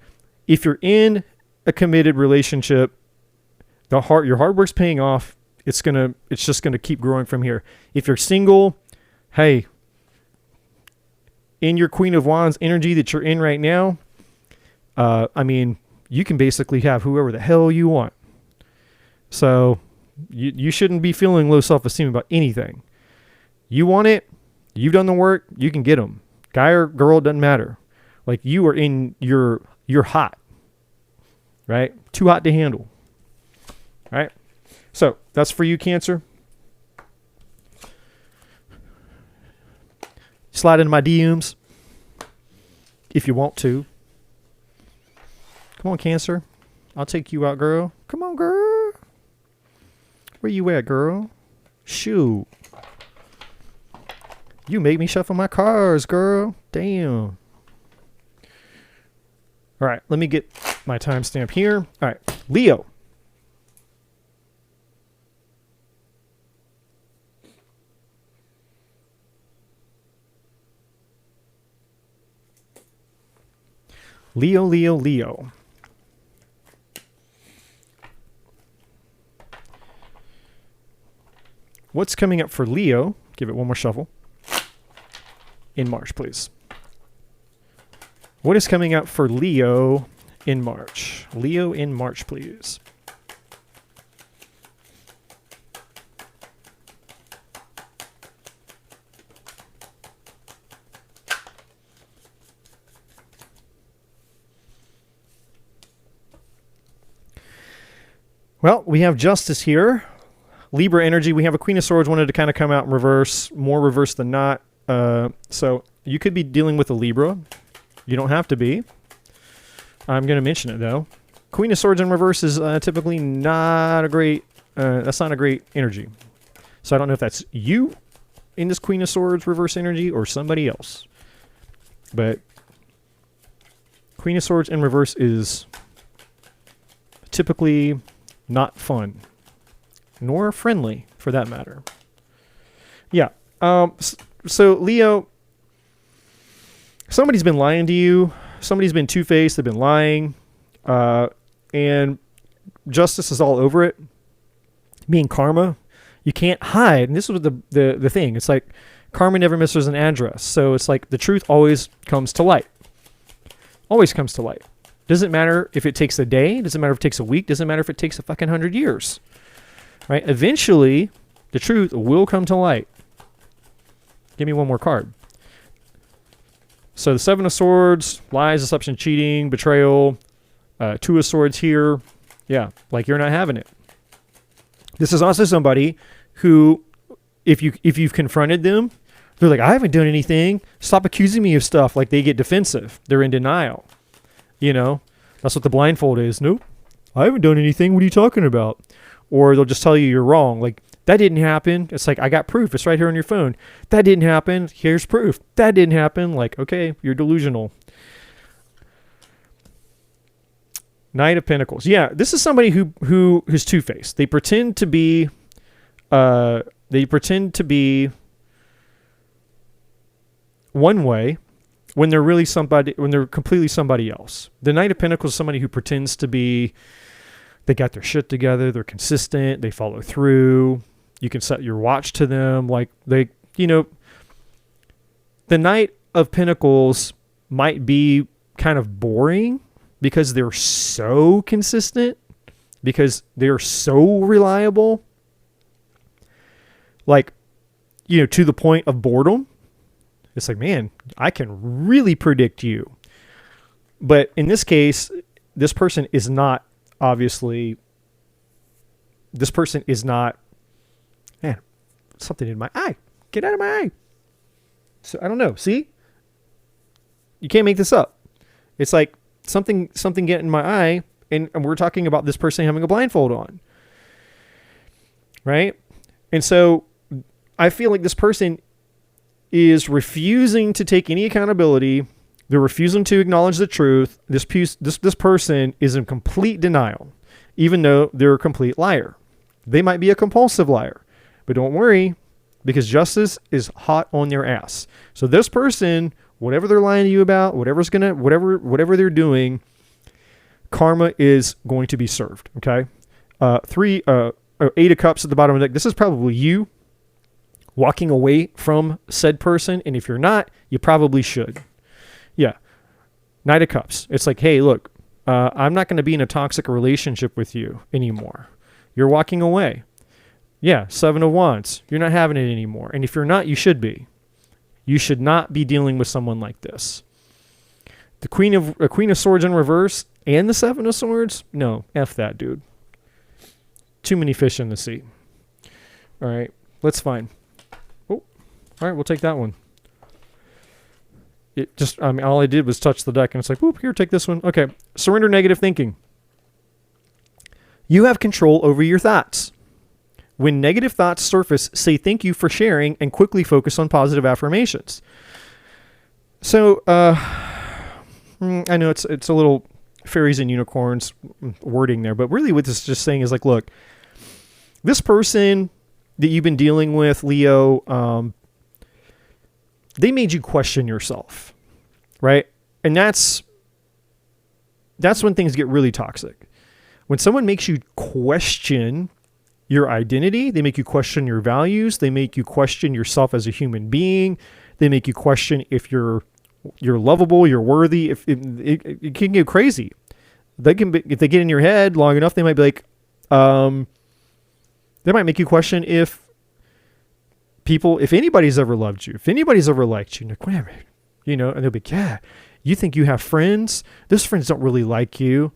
If you're in a committed relationship, your hard work's paying off. It's just gonna keep growing from here. If you're single, hey, in your Queen of Wands energy that you're in right now, you can basically have whoever the hell you want. So you shouldn't be feeling low self-esteem about anything. You want it, you've done the work, you can get them. Guy or girl, doesn't matter. Like you are you're hot, right? Too hot to handle. All right. So that's for you, Cancer. Slide into my DMs if you want to. Come on, Cancer. I'll take you out, girl. Come on, girl. Where you at, girl? Shoot. You make me shuffle my cards, girl. Damn. All right, let me get my timestamp here. All right, Leo. Leo, Leo, Leo. What's coming up for Leo? Give it one more shuffle. In March, please. What is coming up for Leo in March? Leo in March, please. Well, we have Justice here. Libra energy. We have a Queen of Swords wanted to kind of come out in reverse, more reverse than not. So you could be dealing with a Libra. You don't have to be. I'm going to mention it though. Queen of Swords in reverse is typically not a great, that's not a great energy. So I don't know if that's you in this Queen of Swords reverse energy or somebody else. But Queen of Swords in reverse is typically not fun. Nor friendly, for that matter. Yeah. So, Leo, somebody's been lying to you. Somebody's been two-faced. They've been lying. And justice is all over it. Being karma, you can't hide. And this was the thing. It's like Karma never misses an address. So it's like the truth always comes to light. Always comes to light. Doesn't matter if it takes a day. Doesn't matter if it takes a week. Doesn't matter if it takes a fucking 100 years. Right? Eventually, the truth will come to light. Give me one more card. So the Seven of Swords, lies, deception, cheating, betrayal. Two of Swords here. Yeah, like you're not having it. This is also somebody who, if you've confronted them, they're like, I haven't done anything. Stop accusing me of stuff. Like they get defensive. They're in denial. You know, that's what the blindfold is. Nope, I haven't done anything. What are you talking about? Or they'll just tell you you're wrong. Like, that didn't happen. It's like, I got proof. It's right here on your phone. That didn't happen. Here's proof. That didn't happen. Like, okay, you're delusional. Knight of Pentacles. Yeah, this is somebody who is two-faced. They pretend to be one way when they're really somebody, when they're completely somebody else. The Knight of Pentacles is somebody who pretends to be, they got their shit together, they're consistent, they follow through. You can set your watch to them. Like they, you know, the Knight of Pentacles might be kind of boring because they're so consistent, because they're so reliable. Like, you know, to the point of boredom. It's like, man, I can really predict you. But in this case, this person is not, obviously, this person is not, man, something in my eye. Get out of my eye. So I don't know. See? You can't make this up. It's like something get in my eye, and we're talking about this person having a blindfold on. Right? And so I feel like this person is refusing to take any accountability. They're refusing to acknowledge the truth. This person is in complete denial, even though they're a complete liar. They might be a compulsive liar, but don't worry, because justice is hot on their ass. So this person, whatever they're lying to you about, whatever they're doing, karma is going to be served. Okay, 8 of Cups at the bottom of the deck. This is probably you walking away from said person, and if you're not, you probably should. Yeah. Knight of Cups. It's like, hey, look, I'm not going to be in a toxic relationship with you anymore. You're walking away. Yeah. 7 of Wands. You're not having it anymore. And if you're not, you should be. You should not be dealing with someone like this. The Queen of Swords in reverse and the 7 of Swords? No, F that, dude. Too many fish in the sea. All right. Let's find. Oh, all right. We'll take that one. It just, I mean, all I did was touch the deck and it's like, whoop, here, take this one. Okay. Surrender negative thinking. You have control over your thoughts. When negative thoughts surface, say thank you for sharing and quickly focus on positive affirmations. So, I know it's a little fairies and unicorns wording there, but really what this is just saying is like, look, this person that you've been dealing with, Leo, they made you question yourself, right? And that's when things get really toxic. When someone makes you question your identity, they make you question your values, they make you question yourself as a human being, they make you question if you're lovable, you're worthy. If it can get crazy. If they get in your head long enough, they might be like, they might make you question if anybody's ever loved you, if anybody's ever liked you, you know, and they'll be like, yeah, you think you have friends? Those friends don't really like you.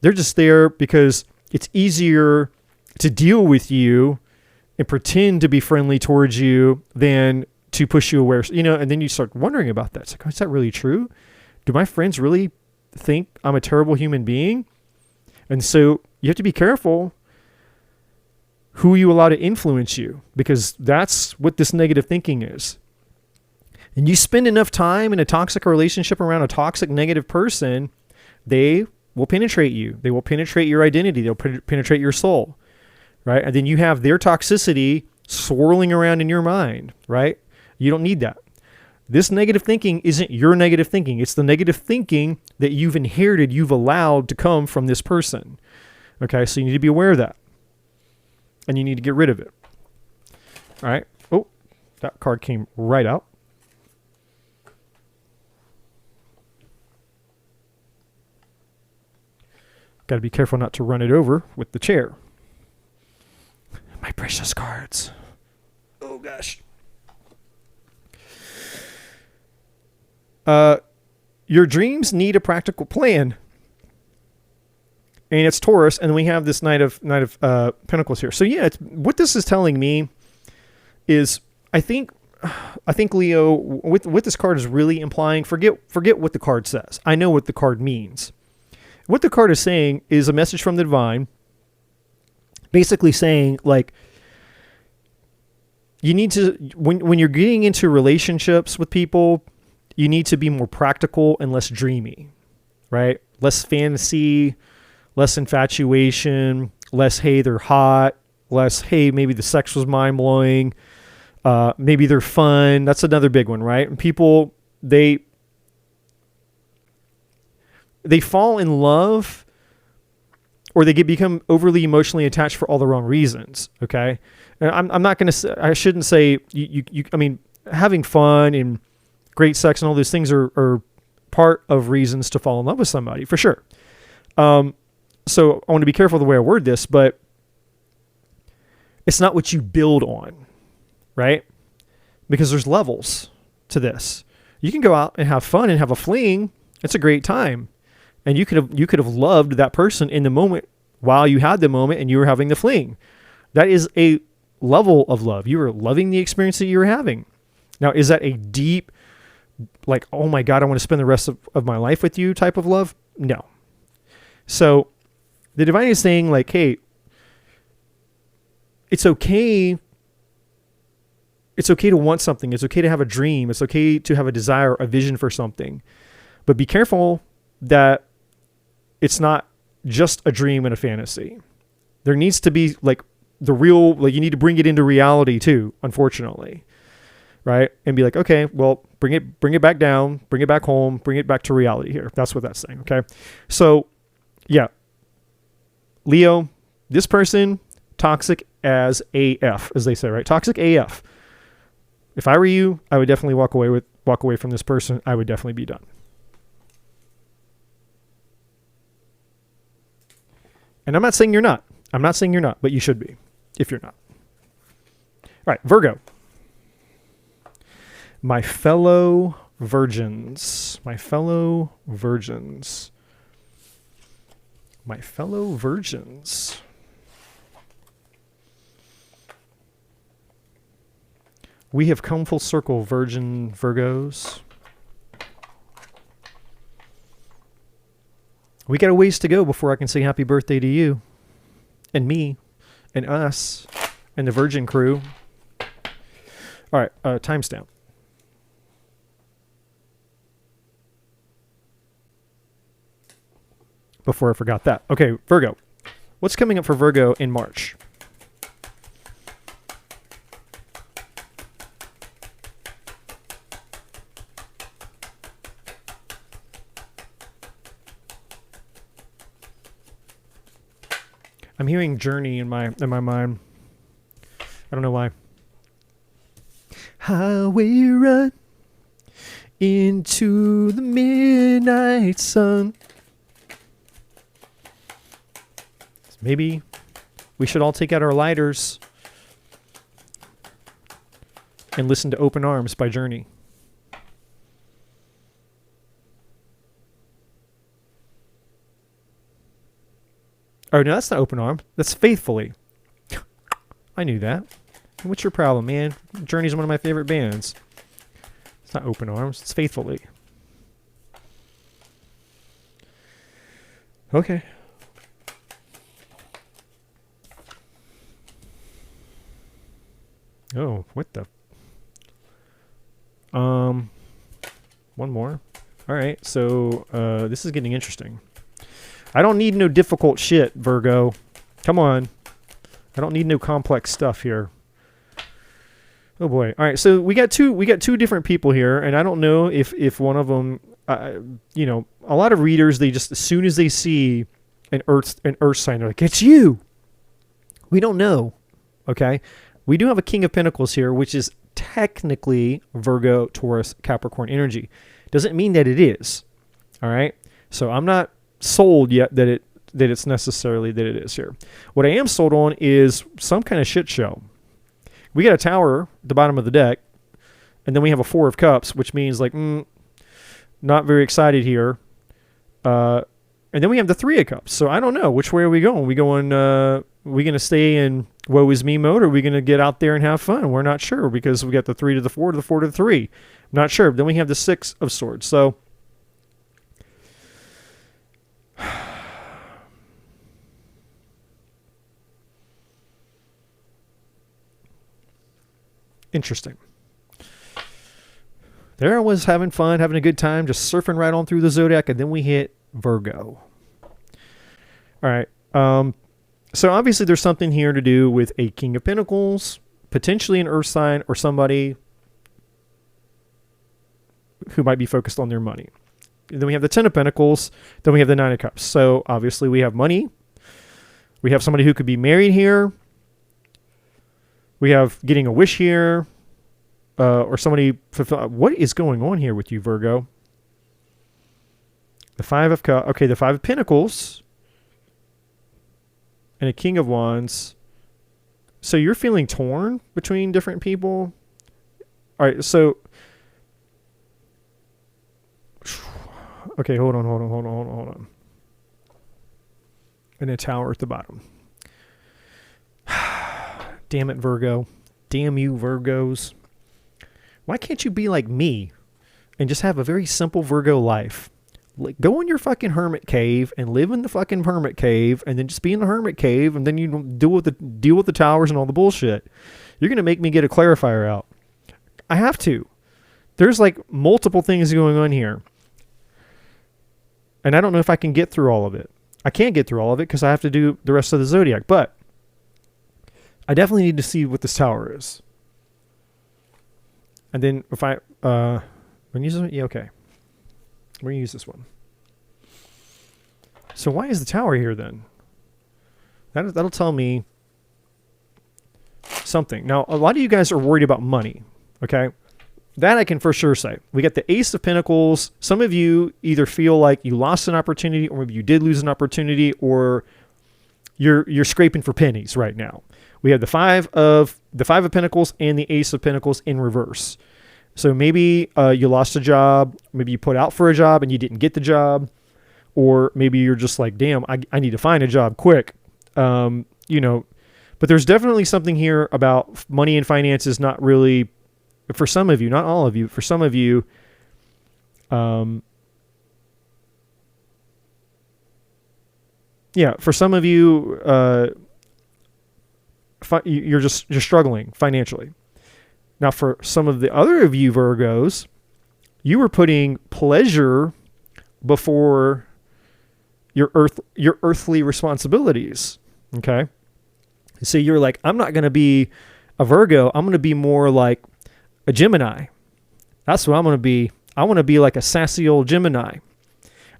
They're just there because it's easier to deal with you and pretend to be friendly towards you than to push you away, you know, and then you start wondering about that. It's like, oh, is that really true? Do my friends really think I'm a terrible human being? And so you have to be careful who you allow to influence you, because that's what this negative thinking is. And you spend enough time in a toxic relationship around a toxic negative person, they will penetrate you. They will penetrate your identity. They'll penetrate your soul, right? And then you have their toxicity swirling around in your mind, right? You don't need that. This negative thinking isn't your negative thinking. It's the negative thinking that you've inherited, you've allowed to come from this person. Okay, so you need to be aware of that. And you need to get rid of it. All right. Oh, that card came right up. Got to be careful not to run it over with the chair. My precious cards. Oh, gosh. Your dreams need a practical plan. And it's Taurus, and we have this Knight of Pentacles here. So yeah, what this is telling me is, I think Leo, what this card is really implying, forget what the card says. I know what the card means. What the card is saying is a message from the divine, basically saying, like, you need to, when you're getting into relationships with people, you need to be more practical and less dreamy, right? Less fantasy, less infatuation, less, hey, they're hot, less, hey, maybe the sex was mind-blowing, maybe they're fun. That's another big one, right? And people, they fall in love, or they become overly emotionally attached for all the wrong reasons, okay? And I'm not going to say, I shouldn't say, I mean, having fun and great sex and all those things are part of reasons to fall in love with somebody, for sure. So I want to be careful the way I word this, but it's not what you build on, right? Because there's levels to this. You can go out and have fun and have a fling. It's a great time. And you could have loved that person in the moment while you had the moment and you were having the fling. That is a level of love. You were loving the experience that you were having. Now, is that a deep, like, oh my God, I want to spend the rest of my life with you type of love? No. So the divine is saying, like, hey, it's okay. It's okay to want something. It's okay to have a dream. It's okay to have a desire, a vision for something. But be careful that it's not just a dream and a fantasy. There needs to be, like, the real, like, you need to bring it into reality too, unfortunately. Right? And be like, okay, well, bring it back down, bring it back home, bring it back to reality here. That's what that's saying. Okay. So yeah, Leo, this person, toxic as AF, as they say, right? Toxic AF. If I were you, I would definitely walk away from this person. I would definitely be done. And I'm not saying you're not. I'm not saying you're not, but you should be if you're not. All right, Virgo. My fellow virgins. My fellow virgins. My fellow virgins. We have come full circle, Virgin Virgos. We got a ways to go before I can say happy birthday to you and me and us and the Virgin crew. All right, timestamp. Before I forgot that. Okay, Virgo. What's coming up for Virgo in March? I'm hearing Journey in my mind. I don't know why. Highway run into the midnight sun. Maybe we should all take out our lighters and listen to Open Arms by Journey. Oh, no, that's not Open Arms. That's Faithfully. I knew that. What's your problem, man? Journey's one of my favorite bands. It's not Open Arms. It's Faithfully. Okay. Oh, what the? One more. All right, so this is getting interesting. I don't need no difficult shit, Virgo. Come on. I don't need no complex stuff here. Oh boy. All right, so we got two different people here, and I don't know if one of them, you know, a lot of readers, they just, as soon as they see an earth sign, they're like, it's you. We don't know. Okay. We do have a King of Pentacles here, which is technically Virgo, Taurus, Capricorn energy. Doesn't mean that it is. All right. So I'm not sold yet that it's necessarily that it is here. What I am sold on is some kind of shit show. We got a tower at the bottom of the deck, and then we have a 4 of cups, which means like, not very excited here. And then we have the 3 of cups. So I don't know. Which way are we going? We going, we going to stay in woe is me mode, or are we going to get out there and have fun? We're not sure, because we got the 3 to the 4 to the 4 to the 3. Not sure. Then we have the 6 of swords. So interesting. There I was having fun, having a good time, just surfing right on through the Zodiac, and then we hit Virgo. All right. So obviously there's something here to do with a King of Pentacles, potentially an Earth sign, or somebody who might be focused on their money. And then we have the 10 of Pentacles. Then we have the 9 of Cups. So obviously we have money. We have somebody who could be married here. We have getting a wish here. Or somebody fulfill. What is going on here with you, Virgo? The 5 of Cups. Okay, the 5 of Pentacles. And a King of Wands. So you're feeling torn between different people. All right, so. Okay, hold on. And a tower at the bottom. Damn it, Virgo. Damn you, Virgos. Why can't you be like me and just have a very simple Virgo life? Like, go in your fucking hermit cave and live in the fucking hermit cave, and then just be in the hermit cave, and then you deal with the towers and all the bullshit. You're going to make me get a clarifier out. I have to. There's like multiple things going on here. And I don't know if I can get through all of it. I can't get through all of it because I have to do the rest of the Zodiac. But I definitely need to see what this tower is. And then if I... when use it? Yeah, okay. We're going to use this one. So why is the tower here then? That'll tell me something. Now, a lot of you guys are worried about money. Okay? That I can for sure say. We got the Ace of Pentacles. Some of you either feel like you lost an opportunity, or maybe you did lose an opportunity, or you're scraping for pennies right now. We have the 5 of Pentacles and the Ace of Pentacles in reverse. So maybe you lost a job, maybe you put out for a job and you didn't get the job, or maybe you're just like, damn, I need to find a job quick. But there's definitely something here about money and finances not really. For some of you, not all of you, for some of you, for some of you, you're struggling financially. Now, for some of the other of you Virgos, you were putting pleasure before your earthly responsibilities. Okay, so you're like, I'm not going to be a Virgo. I'm going to be more like a Gemini. That's what I'm going to be. I want to be like a sassy old Gemini.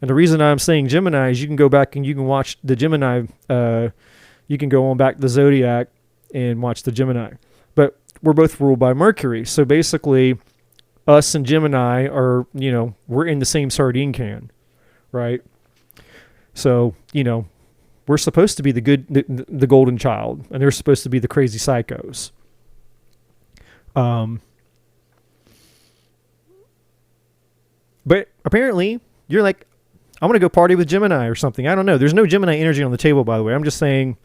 And the reason I'm saying Gemini is you can go back and you can watch the Gemini. You can go on back to the Zodiac and watch the Gemini. But we're both ruled by Mercury. So basically, us and Gemini are, we're in the same sardine can, right? So, we're supposed to be the golden child, and they're supposed to be the crazy psychos. But apparently, you're like, I'm going to go party with Gemini or something. I don't know. There's no Gemini energy on the table, by the way. I'm just saying,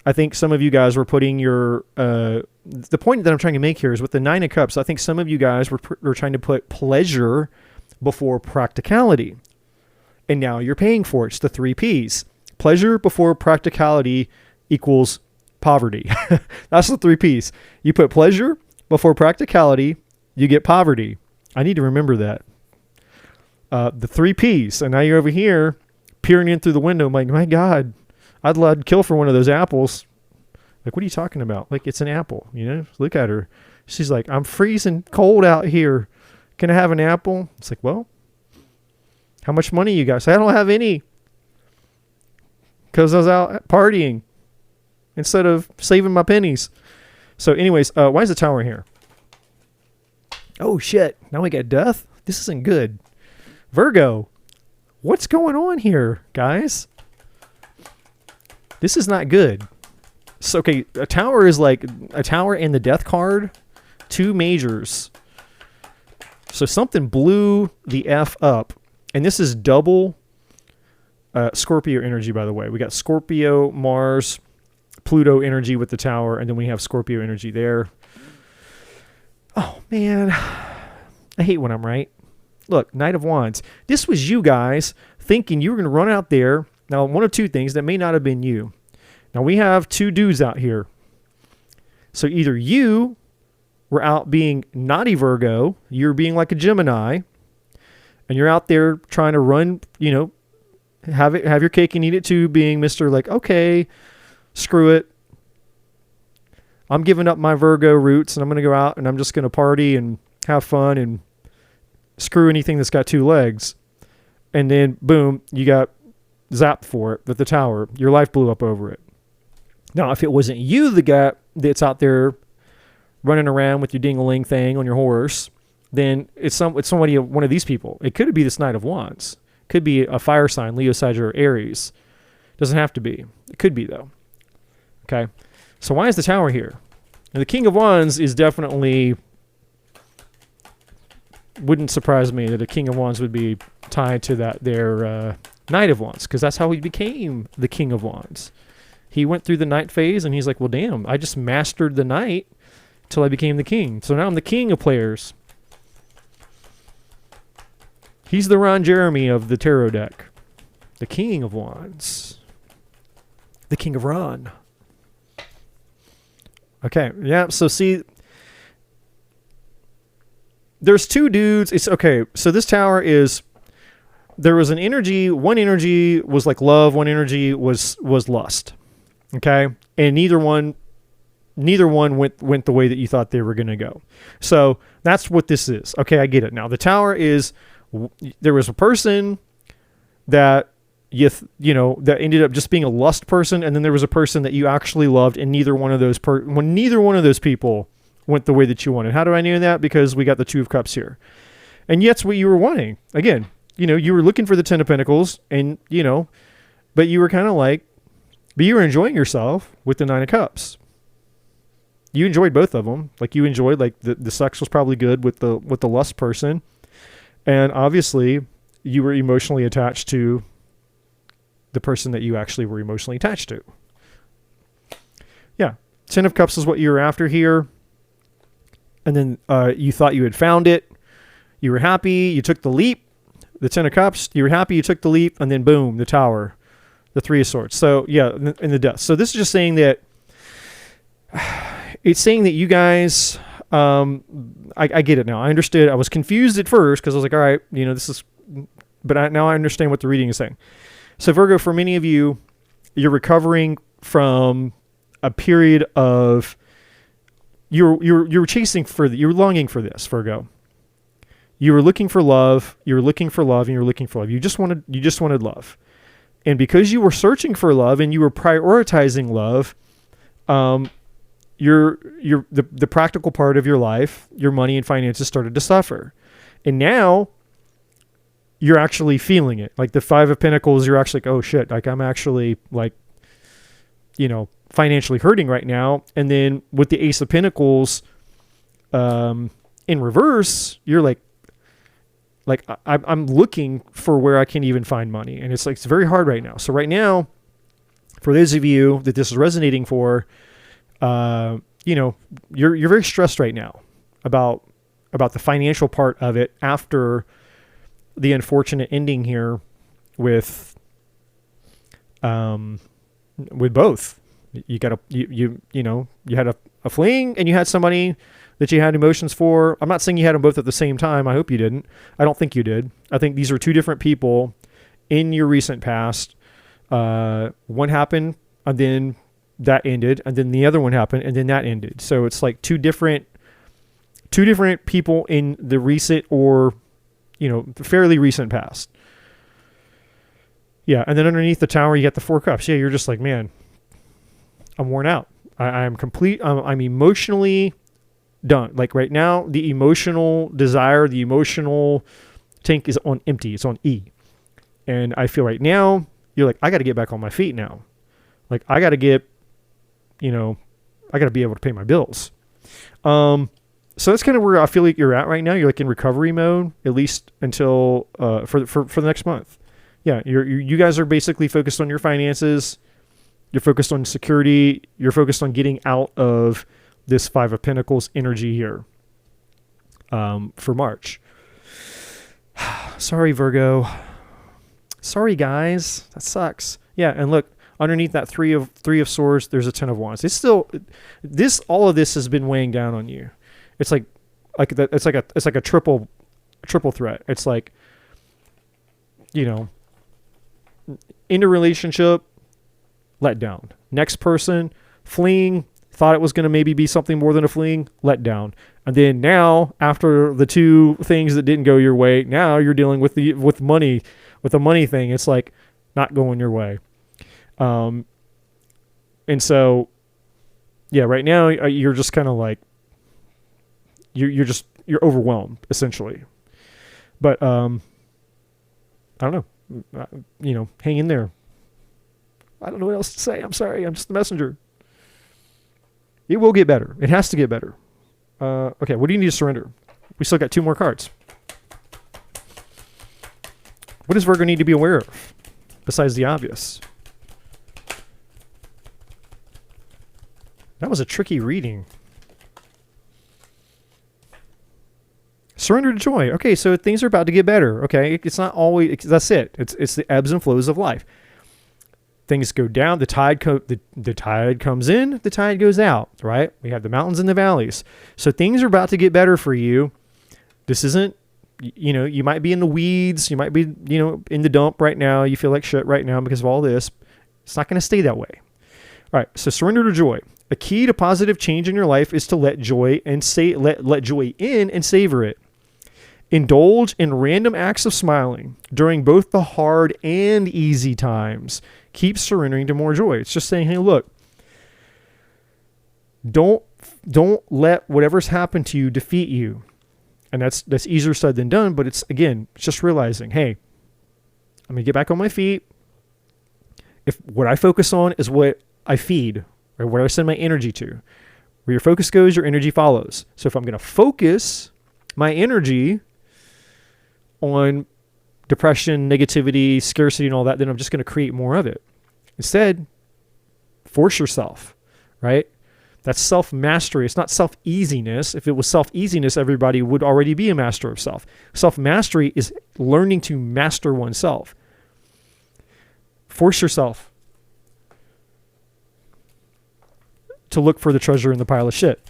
I think some of you guys were putting your... the point that I'm trying to make here is with the 9 of Cups, I think some of you guys were trying to put pleasure before practicality. And now you're paying for it. It's the 3 Ps. Pleasure before practicality equals poverty. That's the 3 Ps. You put pleasure before practicality, you get poverty. I need to remember that. The 3 Ps. And now you're over here peering in through the window. I'm like, my God, I'd kill for one of those apples. Like, what are you talking about? Like, it's an apple, Look at her. She's like, I'm freezing cold out here. Can I have an apple? It's like, well, how much money you got? So I don't have any. Because I was out partying instead of saving my pennies. So anyways, why is the tower here? Oh shit, now we got death? This isn't good. Virgo, what's going on here, guys? This is not good. So, okay, a tower is like a tower and the death card, two majors. So something blew the F up. And this is double Scorpio energy, by the way. We got Scorpio, Mars, Pluto energy with the tower, and then we have Scorpio energy there. Oh, man. I hate when I'm right. Look, Knight of Wands. This was you guys thinking you were going to run out there. Now, one of two things. That may not have been you. Now, we have two dudes out here. So either you were out being naughty Virgo, you're being like a Gemini, and you're out there trying to run, you know, have your cake and eat it too, being Mr. like, okay, screw it. I'm giving up my Virgo roots and I'm going to go out and I'm just going to party and have fun and screw anything that's got two legs. And then, boom, you got zapped for it with the tower. Your life blew up over it. Now, if it wasn't you, the guy that's out there running around with your ding-a-ling thing on your horse, then it's somebody, one of these people. It could be this Knight of Wands. Could be a fire sign, Leo, Sagittarius, or Aries. Doesn't have to be. It could be, though. Okay? So why is the tower here? And the King of Wands is definitely... Wouldn't surprise me that a King of Wands would be tied to that their Knight of Wands, because that's how he became the King of Wands. He went through the Knight phase, and he's like, well, damn, I just mastered the Knight till I became the King. So now I'm the King of players. He's the Ron Jeremy of the tarot deck. The King of Wands. The King of Ron. Okay, yeah, so see... There's two dudes. It's okay. So this tower is, there was an energy. One energy was like love. One energy was lust. Okay. And neither one went the way that you thought they were going to go. So that's what this is. Okay. I get it. Now the tower is, there was a person that that ended up just being a lust person. And then there was a person that you actually loved, and neither one of those people went the way that you wanted. How do I know that? Because we got the Two of Cups here. And that's what you were wanting. Again, you were looking for the Ten of Pentacles, and, but you were kind of like, but you were enjoying yourself with the Nine of Cups. You enjoyed both of them. Like, you enjoyed, like, the sex was probably good with the lust person. And obviously, you were emotionally attached to the person that you actually were emotionally attached to. Yeah. Ten of Cups is what you were after here. And then you thought you had found it. You were happy. You took the leap. The Ten of Cups. You were happy. You took the leap. And then boom, the Tower. The Three of Swords. So yeah, in the death. So this is just saying that... It's saying that you guys... I get it now. I understood. I was confused at first because I was like, all right, this is... But now I understand what the reading is saying. So Virgo, for many of you, you're recovering from a period of... You're chasing for you're longing for this, Virgo. You were looking for love, and you were looking for love. You just wanted love. And because you were searching for love and you were prioritizing love, the practical part of your life, your money and finances started to suffer. And now you're actually feeling it. Like the Five of Pentacles, you're actually like, oh shit, like I'm actually like, financially hurting right now. And then with the Ace of Pentacles in reverse, you're like I'm looking for where I can even find money. And it's very hard right now. So right now, for those of you that this is resonating for, you're very stressed right now about the financial part of it after the unfortunate ending here with both. You got you had a fling, and you had somebody that you had emotions for. I'm not saying you had them both at the same time. I hope you didn't. I don't think you did. I think these are two different people in your recent past. One happened, and then that ended, and then the other one happened, and then that ended. So it's like two different people in the recent or fairly recent past. Yeah, and then underneath the Tower, you got the Four Cups. Yeah, you're just like, man, I'm worn out. I'm complete. I'm emotionally done. Like right now, the emotional desire, the emotional tank is on empty. It's on E. And I feel right now, you're like, I got to get back on my feet now. Like I got to get, I got to be able to pay my bills. So that's kind of where I feel like you're at right now. You're like in recovery mode, at least until, for the next month. Yeah. You guys are basically focused on your finances. You're focused on security. You're focused on getting out of this Five of Pentacles energy here, for March. Sorry, Virgo. Sorry, guys. That sucks. Yeah. And look, underneath that three of swords, there's a 10 of wands. It's still all of this has been weighing down on you. It's like that. It's like a triple threat. It's like, in a relationship, let down. Next person, fleeing, thought it was going to maybe be something more than a fleeing, let down. And then now, after the two things that didn't go your way, now you're dealing with the money thing. It's like not going your way. And so, yeah, right now you're just kind of like, you're overwhelmed essentially, but, I don't know, hang in there. I don't know what else to say. I'm sorry. I'm just the messenger. It will get better. It has to get better. Okay. What do you need to surrender? We still got 2 more cards. What does Virgo need to be aware of besides the obvious? That was a tricky reading. Surrender to joy. Okay, so things are about to get better. Okay, it's not always. That's it. It's the ebbs and flows of life. Things go down. The tide comes in. The tide goes out. Right. We have the mountains and the valleys. So things are about to get better for you. This isn't. You might be in the weeds. You might be in the dump right now. You feel like shit right now because of all this. It's not going to stay that way. All right. So surrender to joy. A key to positive change in your life is to let joy let joy in and savor it. Indulge in random acts of smiling during both the hard and easy times. Keep surrendering to more joy. It's just saying, hey, look, don't let whatever's happened to you defeat you. And that's easier said than done, but it's just realizing, hey, I'm going to get back on my feet. If what I focus on is what I feed, or where I send my energy to. Where your focus goes, your energy follows. So if I'm going to focus my energy on depression, negativity, scarcity, and all that, then I'm just going to create more of it. Instead, force yourself, right? That's self-mastery. It's not self-easiness. If it was self-easiness, everybody would already be a master of self. Self-mastery is learning to master oneself. Force yourself to look for the treasure in the pile of shit.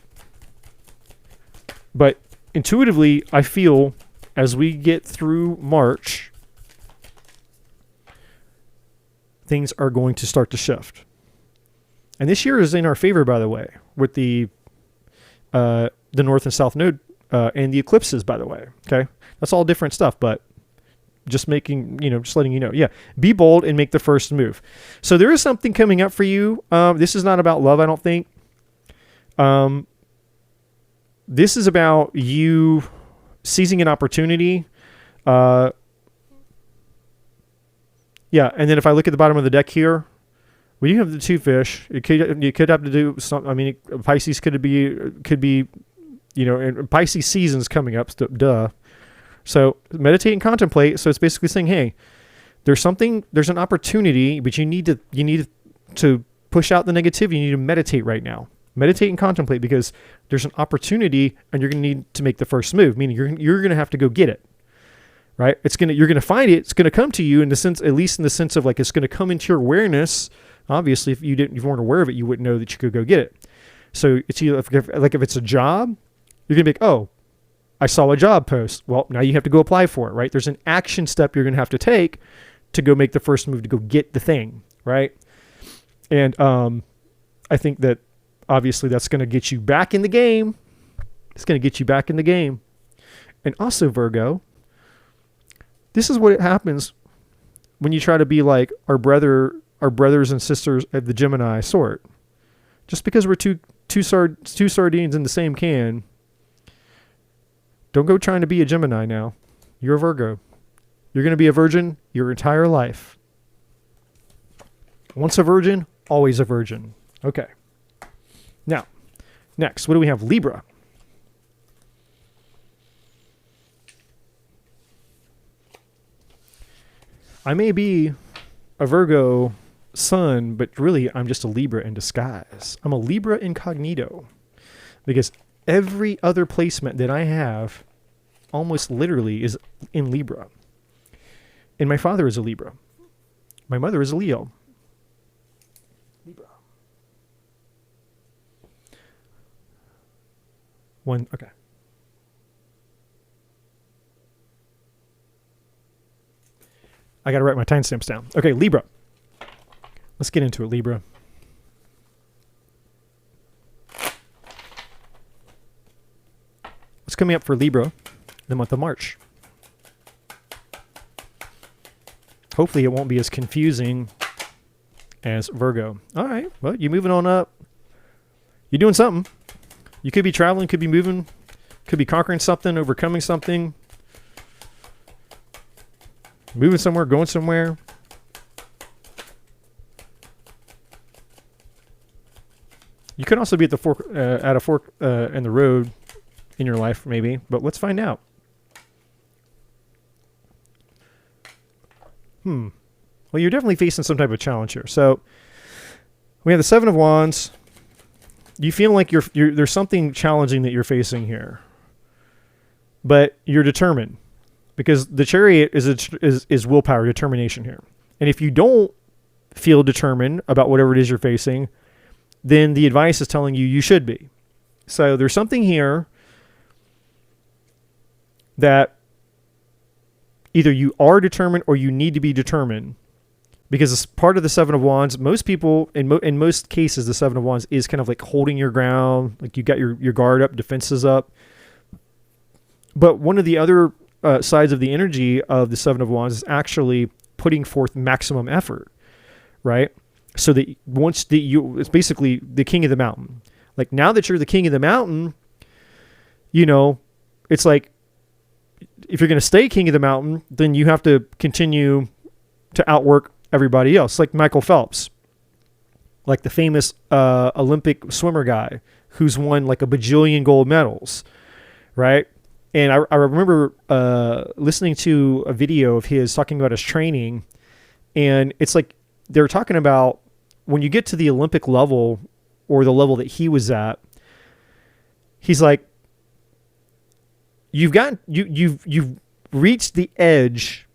But intuitively, I feel as we get through March, things are going to start to shift. And this year is in our favor, by the way, with the North and South Node and the eclipses, by the way. Okay, that's all different stuff, but just letting you know. Yeah, be bold and make the first move. So there is something coming up for you. This is not about love, I don't think. This is about you seizing an opportunity. Yeah, and then if I look at the bottom of the deck here, we do have the 2 fish. You could have to do something. I mean, Pisces could be, and Pisces season's coming up. Duh. So meditate and contemplate. So it's basically saying, hey, there's an opportunity, but you need to push out the negativity. You need to meditate right now. Meditate and contemplate because there's an opportunity, and you're going to need to make the first move. Meaning you're going to have to go get it. Right? You're going to find it. It's going to come to you in the sense, at least in the sense of like it's going to come into your awareness. Obviously, if you weren't aware of it, you wouldn't know that you could go get it. So it's either if it's a job, you're going to be like, oh, I saw a job post. Well, now you have to go apply for it, right? There's an action step you're going to have to take to go make the first move to go get the thing, right? And I think that obviously that's going to get you back in the game. It's going to get you back in the game. And also, Virgo, this is what happens when you try to be like our brothers and sisters of the Gemini sort. Just because we're two sardines in the same can Don't go trying to be a Gemini now. You're a Virgo. You're going to be a virgin your entire life. Once a virgin, always a virgin. Okay. Now, next, what do we have? Libra. I may be a Virgo sun, but really I'm just a Libra in disguise. I'm a Libra incognito because every other placement that I have almost literally is in Libra. And my father is a Libra. My mother is a Leo. Libra. Okay. I got to write my timestamps down. Okay, Libra. Let's get into it, Libra. What's coming up for Libra in the month of March? Hopefully it won't be as confusing as Virgo. All right, well, you're moving on up. You're doing something. You could be traveling, could be moving, could be conquering something, overcoming something. Moving somewhere, going somewhere. You could also be at the fork, at a fork in the road in your life, maybe. But let's find out. Well, you're definitely facing some type of challenge here. So we have the Seven of Wands. You feel like there's something challenging that you're facing here, but you're determined. Because the Chariot is willpower, determination here. And if you don't feel determined about whatever it is you're facing, then the advice is telling you should be. So there's something here that either you are determined or you need to be determined. Because it's part of the Seven of Wands. Most people, in most cases, the Seven of Wands is kind of like holding your ground. Like you got your guard up, defenses up. But one of the other sides of the energy of the Seven of Wands is actually putting forth maximum effort, right? So that it's basically the king of the mountain. Like now that you're the king of the mountain, it's like if you're going to stay king of the mountain, then you have to continue to outwork everybody else. Like Michael Phelps, like the famous Olympic swimmer guy who's won like a bajillion gold medals, right? And I remember listening to a video of his talking about his training, and it's like they're talking about when you get to the Olympic level or the level that he was at, he's like, you've reached the edge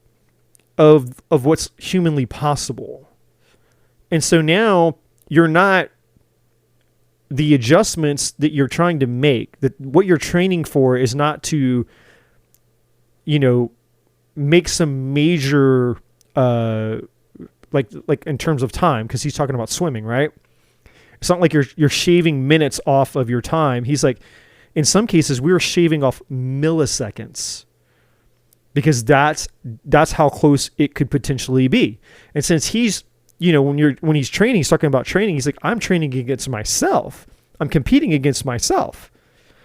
of what's humanly possible. And so now you're not the adjustments that you're trying to make, that what you're training for is not to, make some major, like in terms of time, because he's talking about swimming, right? It's not like you're shaving minutes off of your time. He's like, in some cases, we were shaving off milliseconds because that's how close it could potentially be. And since he's, when he's training, he's talking about training. He's like, I'm training against myself. I'm competing against myself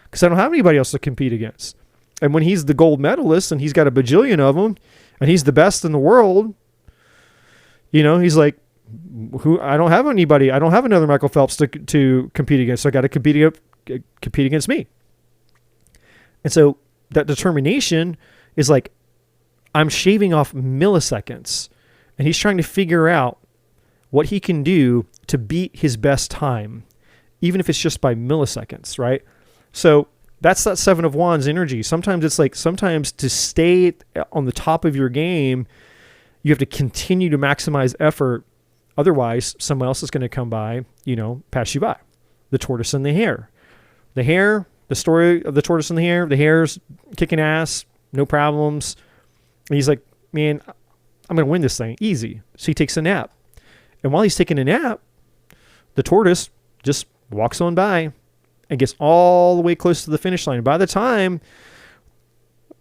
because I don't have anybody else to compete against. And when he's the gold medalist and he's got a bajillion of them and he's the best in the world, he's like, I don't have anybody. I don't have another Michael Phelps to compete against. So I got to compete against me. And so that determination is like, I'm shaving off milliseconds, and he's trying to figure out what he can do to beat his best time, even if it's just by milliseconds, right? So that's that Seven of Wands energy. Sometimes it's like, sometimes to stay on the top of your game, you have to continue to maximize effort. Otherwise, someone else is going to come by, pass you by. The tortoise and the hare. The story of the tortoise and the hare's kicking ass, no problems. And he's like, man, I'm going to win this thing. Easy. So he takes a nap. And while he's taking a nap, the tortoise just walks on by and gets all the way close to the finish line. And by the time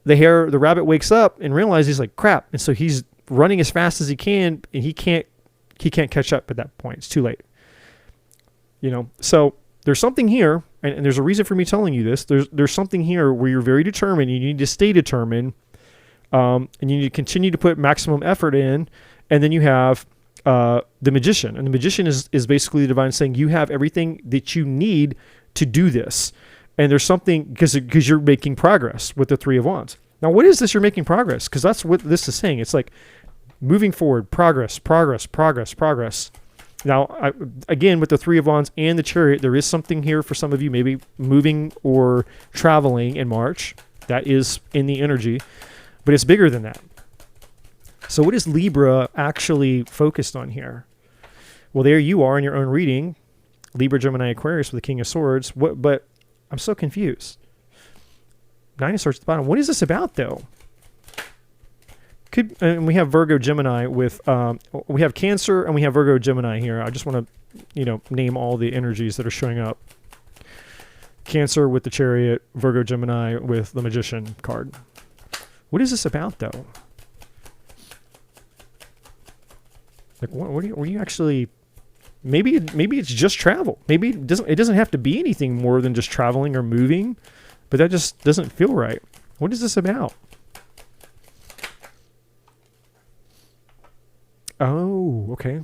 the rabbit wakes up and realizes, he's like, crap. And so he's running as fast as he can, and he can't catch up at that point. It's too late. So there's something here, and there's a reason for me telling you this. There's something here where you're very determined. You need to stay determined, and you need to continue to put maximum effort in. And then you have the Magician, and the Magician is basically the divine saying you have everything that you need to do this. And there's something because you're making progress with the Three of Wands. Now, what is this? You're making progress, because that's what this is saying. It's like moving forward, progress. Now, again, with the Three of Wands and the Chariot, there is something here for some of you, maybe moving or traveling in March. That is in the energy, but it's bigger than that. So what is Libra actually focused on here? Well, there you are in your own reading, Libra, Gemini, Aquarius with the King of Swords. But I'm so confused. Nine of Swords at the bottom. What is this about, though? And we have Virgo, Gemini with, we have Cancer and we have Virgo, Gemini here. I just want to, name all the energies that are showing up. Cancer with the Chariot, Virgo, Gemini with the Magician card. What is this about, though? Like, what are you actually? Maybe it's just travel. Maybe it doesn't have to be anything more than just traveling or moving, but that just doesn't feel right. What is this about? Oh, okay.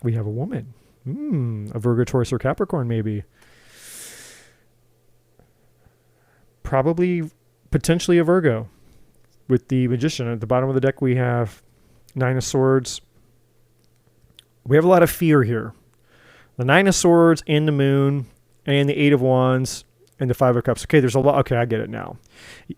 We have a woman. A Virgo, Taurus, or Capricorn, maybe. Probably, potentially a Virgo with the Magician. At the bottom of the deck, we have Nine of Swords. We have a lot of fear here. The Nine of Swords and the Moon and the Eight of Wands and the Five of Cups. Okay, there's a lot. Okay, I get it now.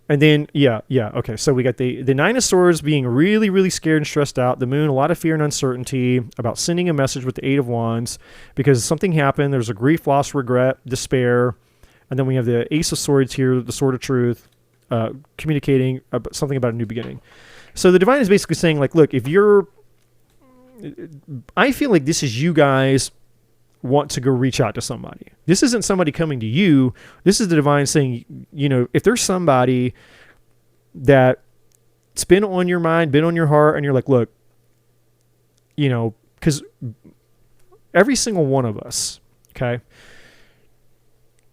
And then, yeah. Okay, so we got the Nine of Swords being really, really scared and stressed out. The Moon, a lot of fear and uncertainty about sending a message with the Eight of Wands because something happened. There's a grief, loss, regret, despair. And then we have the Ace of Swords here, the Sword of Truth, communicating something about a new beginning. So the Divine is basically saying, like, look, I feel like this is you guys want to go reach out to somebody. This isn't somebody coming to you. This is the Divine saying, if there's somebody that's been on your mind, been on your heart, and you're like, look, because every single one of us, okay,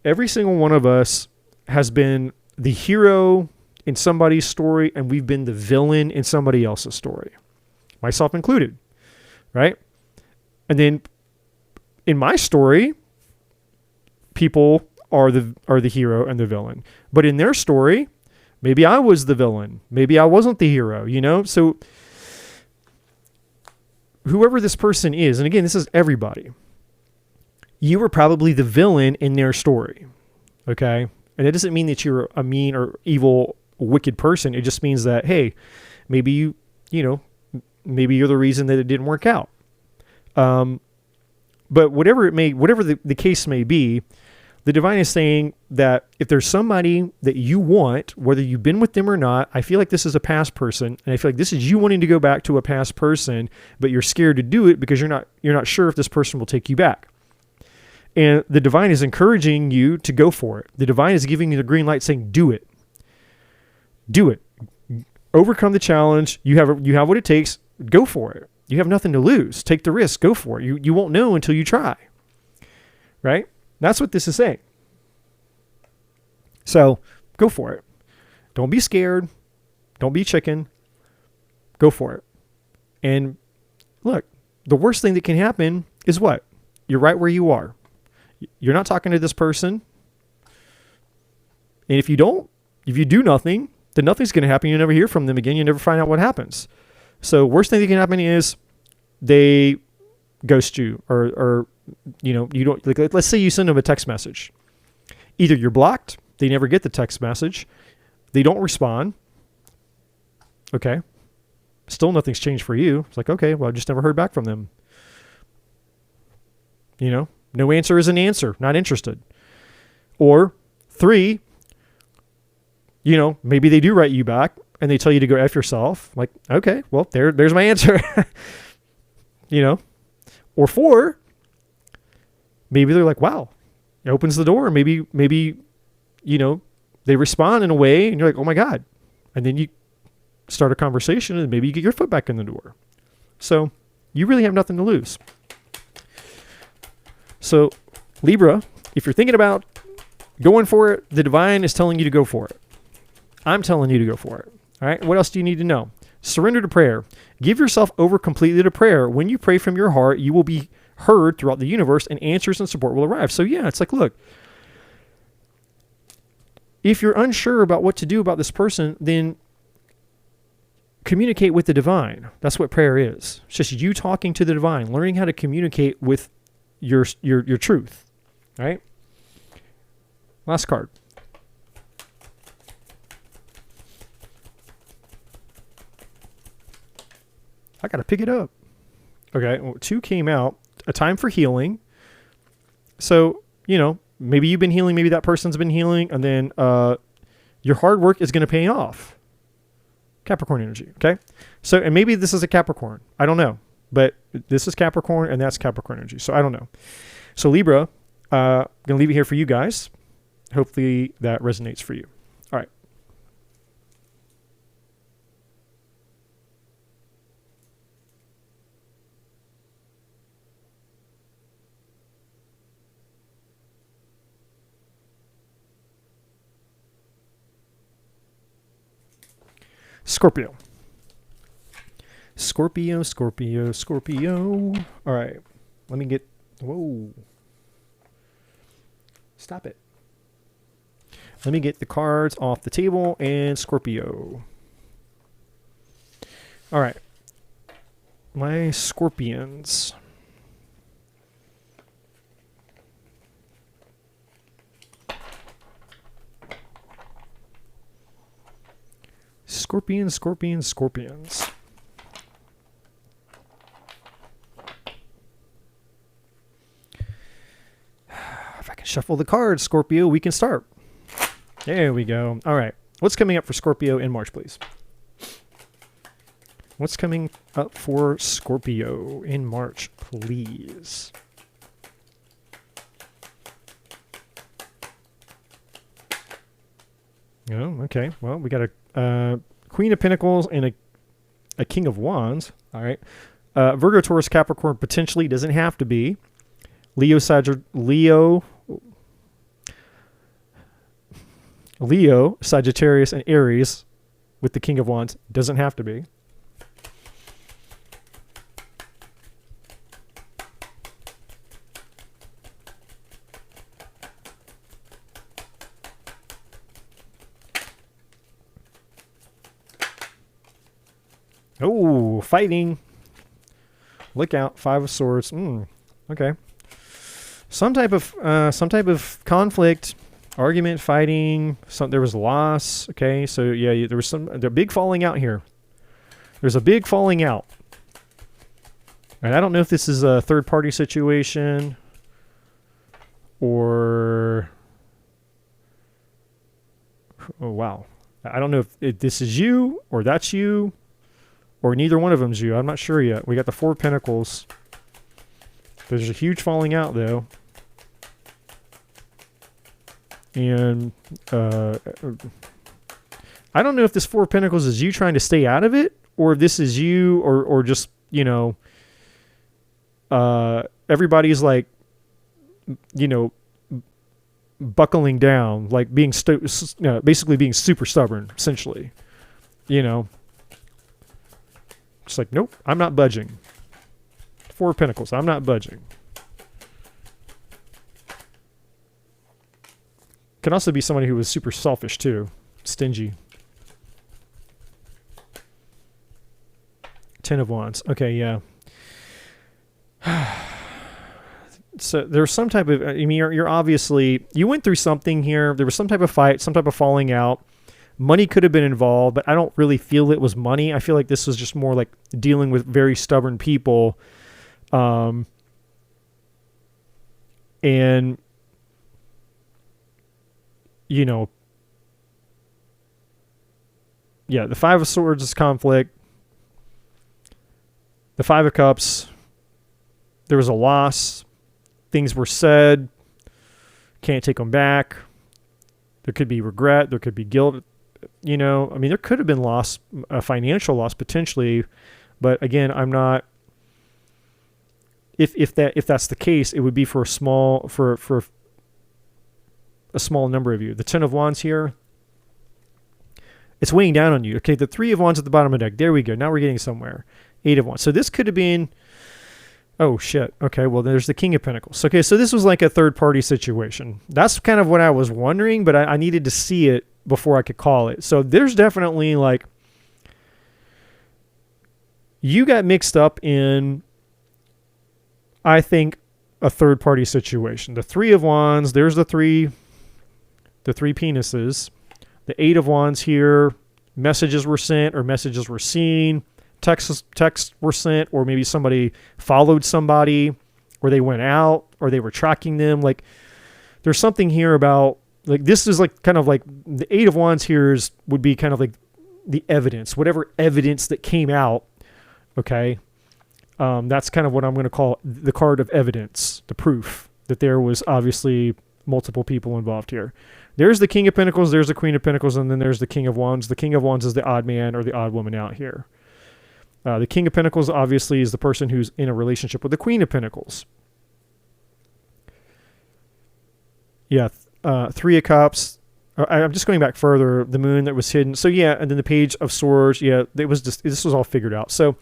every single one of us has been the hero in somebody's story, and we've been the villain in somebody else's story, myself included, right? And then in my story, people are the hero and the villain. But in their story, maybe I was the villain. Maybe I wasn't the hero, So whoever this person is, and again, this is everybody, you were probably the villain in their story, okay? And it doesn't mean that you're a mean or evil, wicked person. It just means that, hey, maybe maybe you're the reason that it didn't work out. But whatever the case may be, the Divine is saying that if there's somebody that you want, whether you've been with them or not, I feel like this is a past person, and I feel like this is you wanting to go back to a past person, but you're scared to do it because you're not sure if this person will take you back. And the Divine is encouraging you to go for it. The Divine is giving you the green light saying, do it. Do it. Overcome the challenge. You have what it takes. Go for it. You have nothing to lose. Take the risk. Go for it. You won't know until you try. Right? That's what this is saying. So go for it. Don't be scared. Don't be chicken. Go for it. And look, the worst thing that can happen is what? You're right where you are. You're not talking to this person. And if you do nothing, then nothing's going to happen. You never hear from them again. You never find out what happens. So worst thing that can happen is they ghost you or you don't, like, let's say you send them a text message. Either you're blocked, they never get the text message, they don't respond. Okay. Still nothing's changed for you. It's like, okay, well, I just never heard back from them. No answer is an answer. Not interested. Or 3, maybe they do write you back and they tell you to go F yourself. Like, okay, well, there's my answer. Or 4, maybe they're like, wow, it opens the door. Maybe, they respond in a way and you're like, oh my God. And then you start a conversation and maybe you get your foot back in the door. So you really have nothing to lose. So Libra, if you're thinking about going for it, the divine is telling you to go for it. I'm telling you to go for it. All right. What else do you need to know? Surrender to prayer. Give yourself over completely to prayer. When you pray from your heart, you will be heard throughout the universe and answers and support will arrive. So yeah, it's like, look, if you're unsure about what to do about this person, then communicate with the divine. That's what prayer is. It's just you talking to the divine, learning how to communicate with your truth. All right. Last card. I got to pick it up. Okay. Well, 2 came out. A time for healing. So, maybe you've been healing. Maybe that person's been healing. And then your hard work is going to pay off. Capricorn energy. Okay. So, and maybe this is a Capricorn. I don't know. But this is Capricorn and that's Capricorn energy. So I don't know. So Libra, going to leave it here for you guys. Hopefully that resonates for you. All right. Scorpio. Scorpio, Scorpio, Scorpio. All right. Let me get... Whoa. Stop it. Let me get the cards off the table and Scorpio. All right. My Scorpions. Scorpions, Scorpions, Scorpions. If I can shuffle the cards, Scorpio, we can start. There we go. All right. What's coming up for Scorpio in March, please? What's coming up for Scorpio in March, please? Oh, okay. Well, we got a Queen of Pentacles and a King of Wands. All right. Virgo, Taurus, Capricorn potentially doesn't have to be. Leo, Sagittarius, and Aries with the King of Wands doesn't have to be. Oh, fighting. Look out. 5 of Swords. Okay. Some type of conflict, argument, fighting. There was loss. Okay. So yeah, there was a big falling out here. There's a big falling out. And I don't know if this is a third party situation or, oh wow. I don't know if this is you or that's you. Or neither one of them's you. I'm not sure yet. We got the 4 of Pentacles. There's a huge falling out, though. And I don't know if this 4 of Pentacles is you trying to stay out of it, or if this is you, or just, everybody's like, buckling down, like being basically being super stubborn, essentially. It's like, nope, I'm not budging. 4 of Pentacles, I'm not budging. Can also be somebody who was super selfish too, stingy. 10 of Wands. Okay, yeah. So there's some type of, you're obviously, you went through something here. There was some type of fight, some type of falling out. Money could have been involved, but I don't really feel it was money. I feel like this was just more like dealing with very stubborn people. And yeah, the 5 of Swords is conflict. The 5 of Cups, there was a loss. Things were said. Can't take them back. There could be regret. There could be guilt. There could have been loss, a financial loss potentially, but again, I'm not. If that's the case, it would be for a small, for a small number of you. The 10 of Wands here, it's weighing down on you. Okay, the 3 of Wands at the bottom of the deck. There we go. Now we're getting somewhere. 8 of Wands. So this could have been, oh shit. Okay, well there's the King of Pentacles. Okay, so this was like a third party situation. That's kind of what I was wondering, but I needed to see it before I could call it. So there's definitely like, you got mixed up in, I think, a third party situation. The 3 of Wands, there's the three penises. The 8 of Wands here, messages were sent or messages were seen, texts were sent, or maybe somebody followed somebody, or they went out, or they were tracking them. Like, there's something here about, like, this is like kind of like the 8 of Wands here would be kind of like the evidence, whatever evidence that came out. Okay. That's kind of what I'm going to call the card of evidence, the proof that there was obviously multiple people involved here. There's the King of Pentacles, there's the Queen of Pentacles, and then there's the King of Wands. The King of Wands is the odd man or the odd woman out here. The King of Pentacles obviously is the person who's in a relationship with the Queen of Pentacles. Yeah, 3 of Cups. I'm just going back further. The Moon that was hidden. So yeah, and then the Page of Swords. Yeah, this was all figured out. So,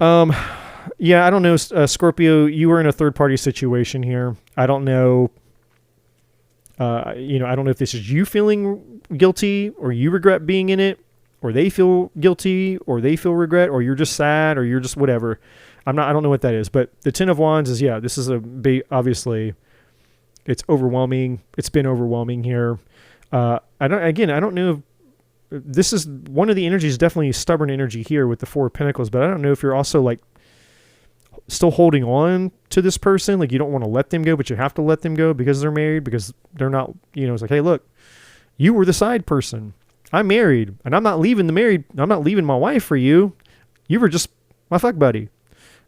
yeah, I don't know, Scorpio. You were in a third party situation here. I don't know. I don't know if this is you feeling guilty, or you regret being in it, or they feel guilty, or they feel regret, or you're just sad, or you're just whatever. I don't know what that is, but the 10 of Wands is, yeah, this is obviously it's overwhelming. It's been overwhelming here. I don't know if this is one of the energies, definitely stubborn energy here with the 4 of Pentacles, but I don't know if you're also like still holding on to this person. Like, you don't want to let them go, but you have to let them go because they're married, because they're not, it's like, hey, look, you were the side person. I'm married, and I'm not leaving my wife for you. You were just my fuck buddy,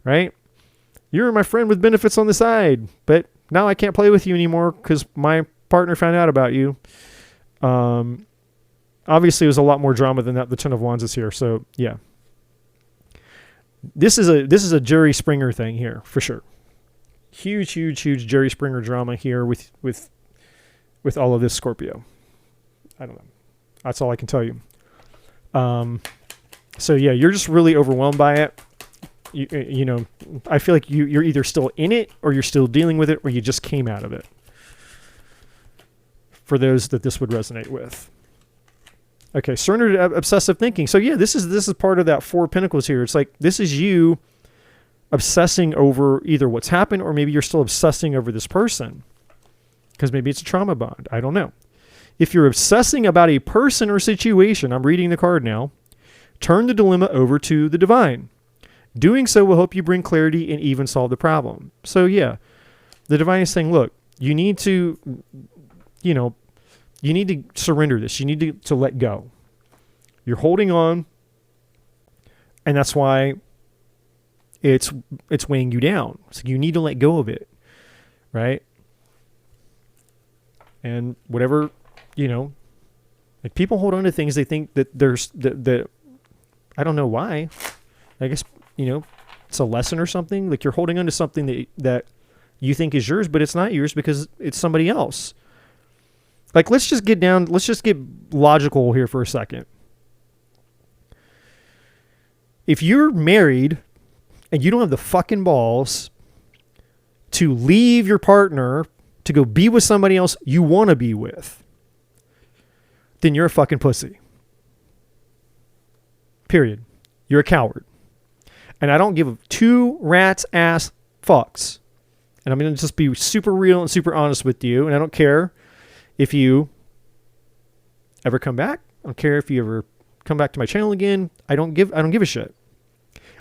right? You're my friend with benefits on the side, but now I can't play with you anymore because my partner found out about you. Obviously, it was a lot more drama than that. The 10 of Wands is here, so yeah. This is a Jerry Springer thing here for sure. Huge Jerry Springer drama here with all of this Scorpio. I don't know. That's all I can tell you. So yeah, you're just really overwhelmed by it. I feel like you're either still in it, or you're still dealing with it, or you just came out of it. For those that this would resonate with. Okay, surrender to obsessive thinking. So yeah, this is part of that 4 of Pentacles here. It's like, this is you obsessing over either what's happened, or maybe you're still obsessing over this person, because maybe it's a trauma bond. I don't know. If you're obsessing about a person or situation, I'm reading the card now, turn the dilemma over to the divine. Doing so will help you bring clarity and even solve the problem. So yeah, the divine is saying, look, you need to, you need to surrender this. You need to let go. You're holding on, and that's why it's weighing you down. So you need to let go of it, right? And whatever, like, people hold on to things they think that there's that I don't know why. I guess it's a lesson or something. Like, you're holding on to something that you think is yours, but it's not yours because it's somebody else. Like, let's just get logical here for a second. If you're married and you don't have the fucking balls to leave your partner to go be with somebody else you want to be with, then you're a fucking pussy. Period. You're a coward. And I don't give 2 rat's ass fucks. And I'm going to just be super real and super honest with you. And I don't care if you ever come back. I don't care if you ever come back to my channel again. I don't give a shit.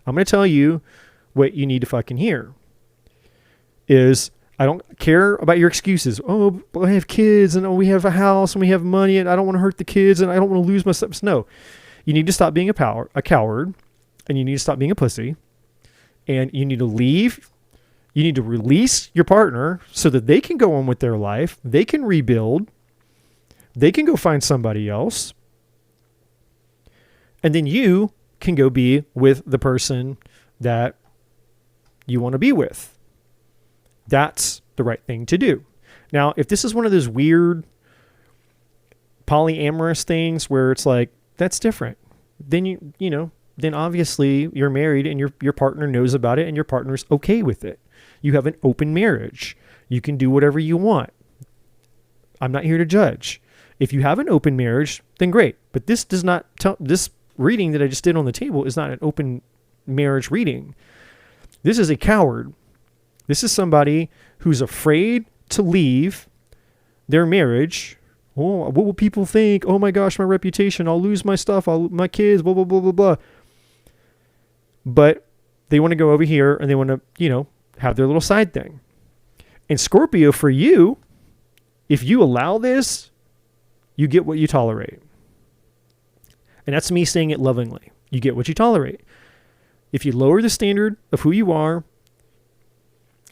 I'm going to tell you what you need to fucking hear. Is I don't care about your excuses. Oh, I have kids, and we have a house, and we have money, and I don't want to hurt the kids, and I don't want to lose myself. No. You need to stop being a coward, and you need to stop being a pussy, and you need to leave. You need to release your partner so that they can go on with their life. They can rebuild. They can go find somebody else. And then you can go be with the person that you want to be with. That's the right thing to do. Now, if this is one of those weird polyamorous things where it's like, that's different, then then obviously you're married and your partner knows about it and your partner's okay with it. You have an open marriage. You can do whatever you want. I'm not here to judge. If you have an open marriage, then great. But this does not this reading that I just did on the table is not an open marriage reading. This is a coward. This is somebody who's afraid to leave their marriage. Oh, what will people think? Oh my gosh, my reputation. I'll lose my stuff. My kids, blah, blah, blah, blah, blah. But they want to go over here and they want to, have their little side thing. And Scorpio, for you, if you allow this, you get what you tolerate. And that's me saying it lovingly. You get what you tolerate. If you lower the standard of who you are,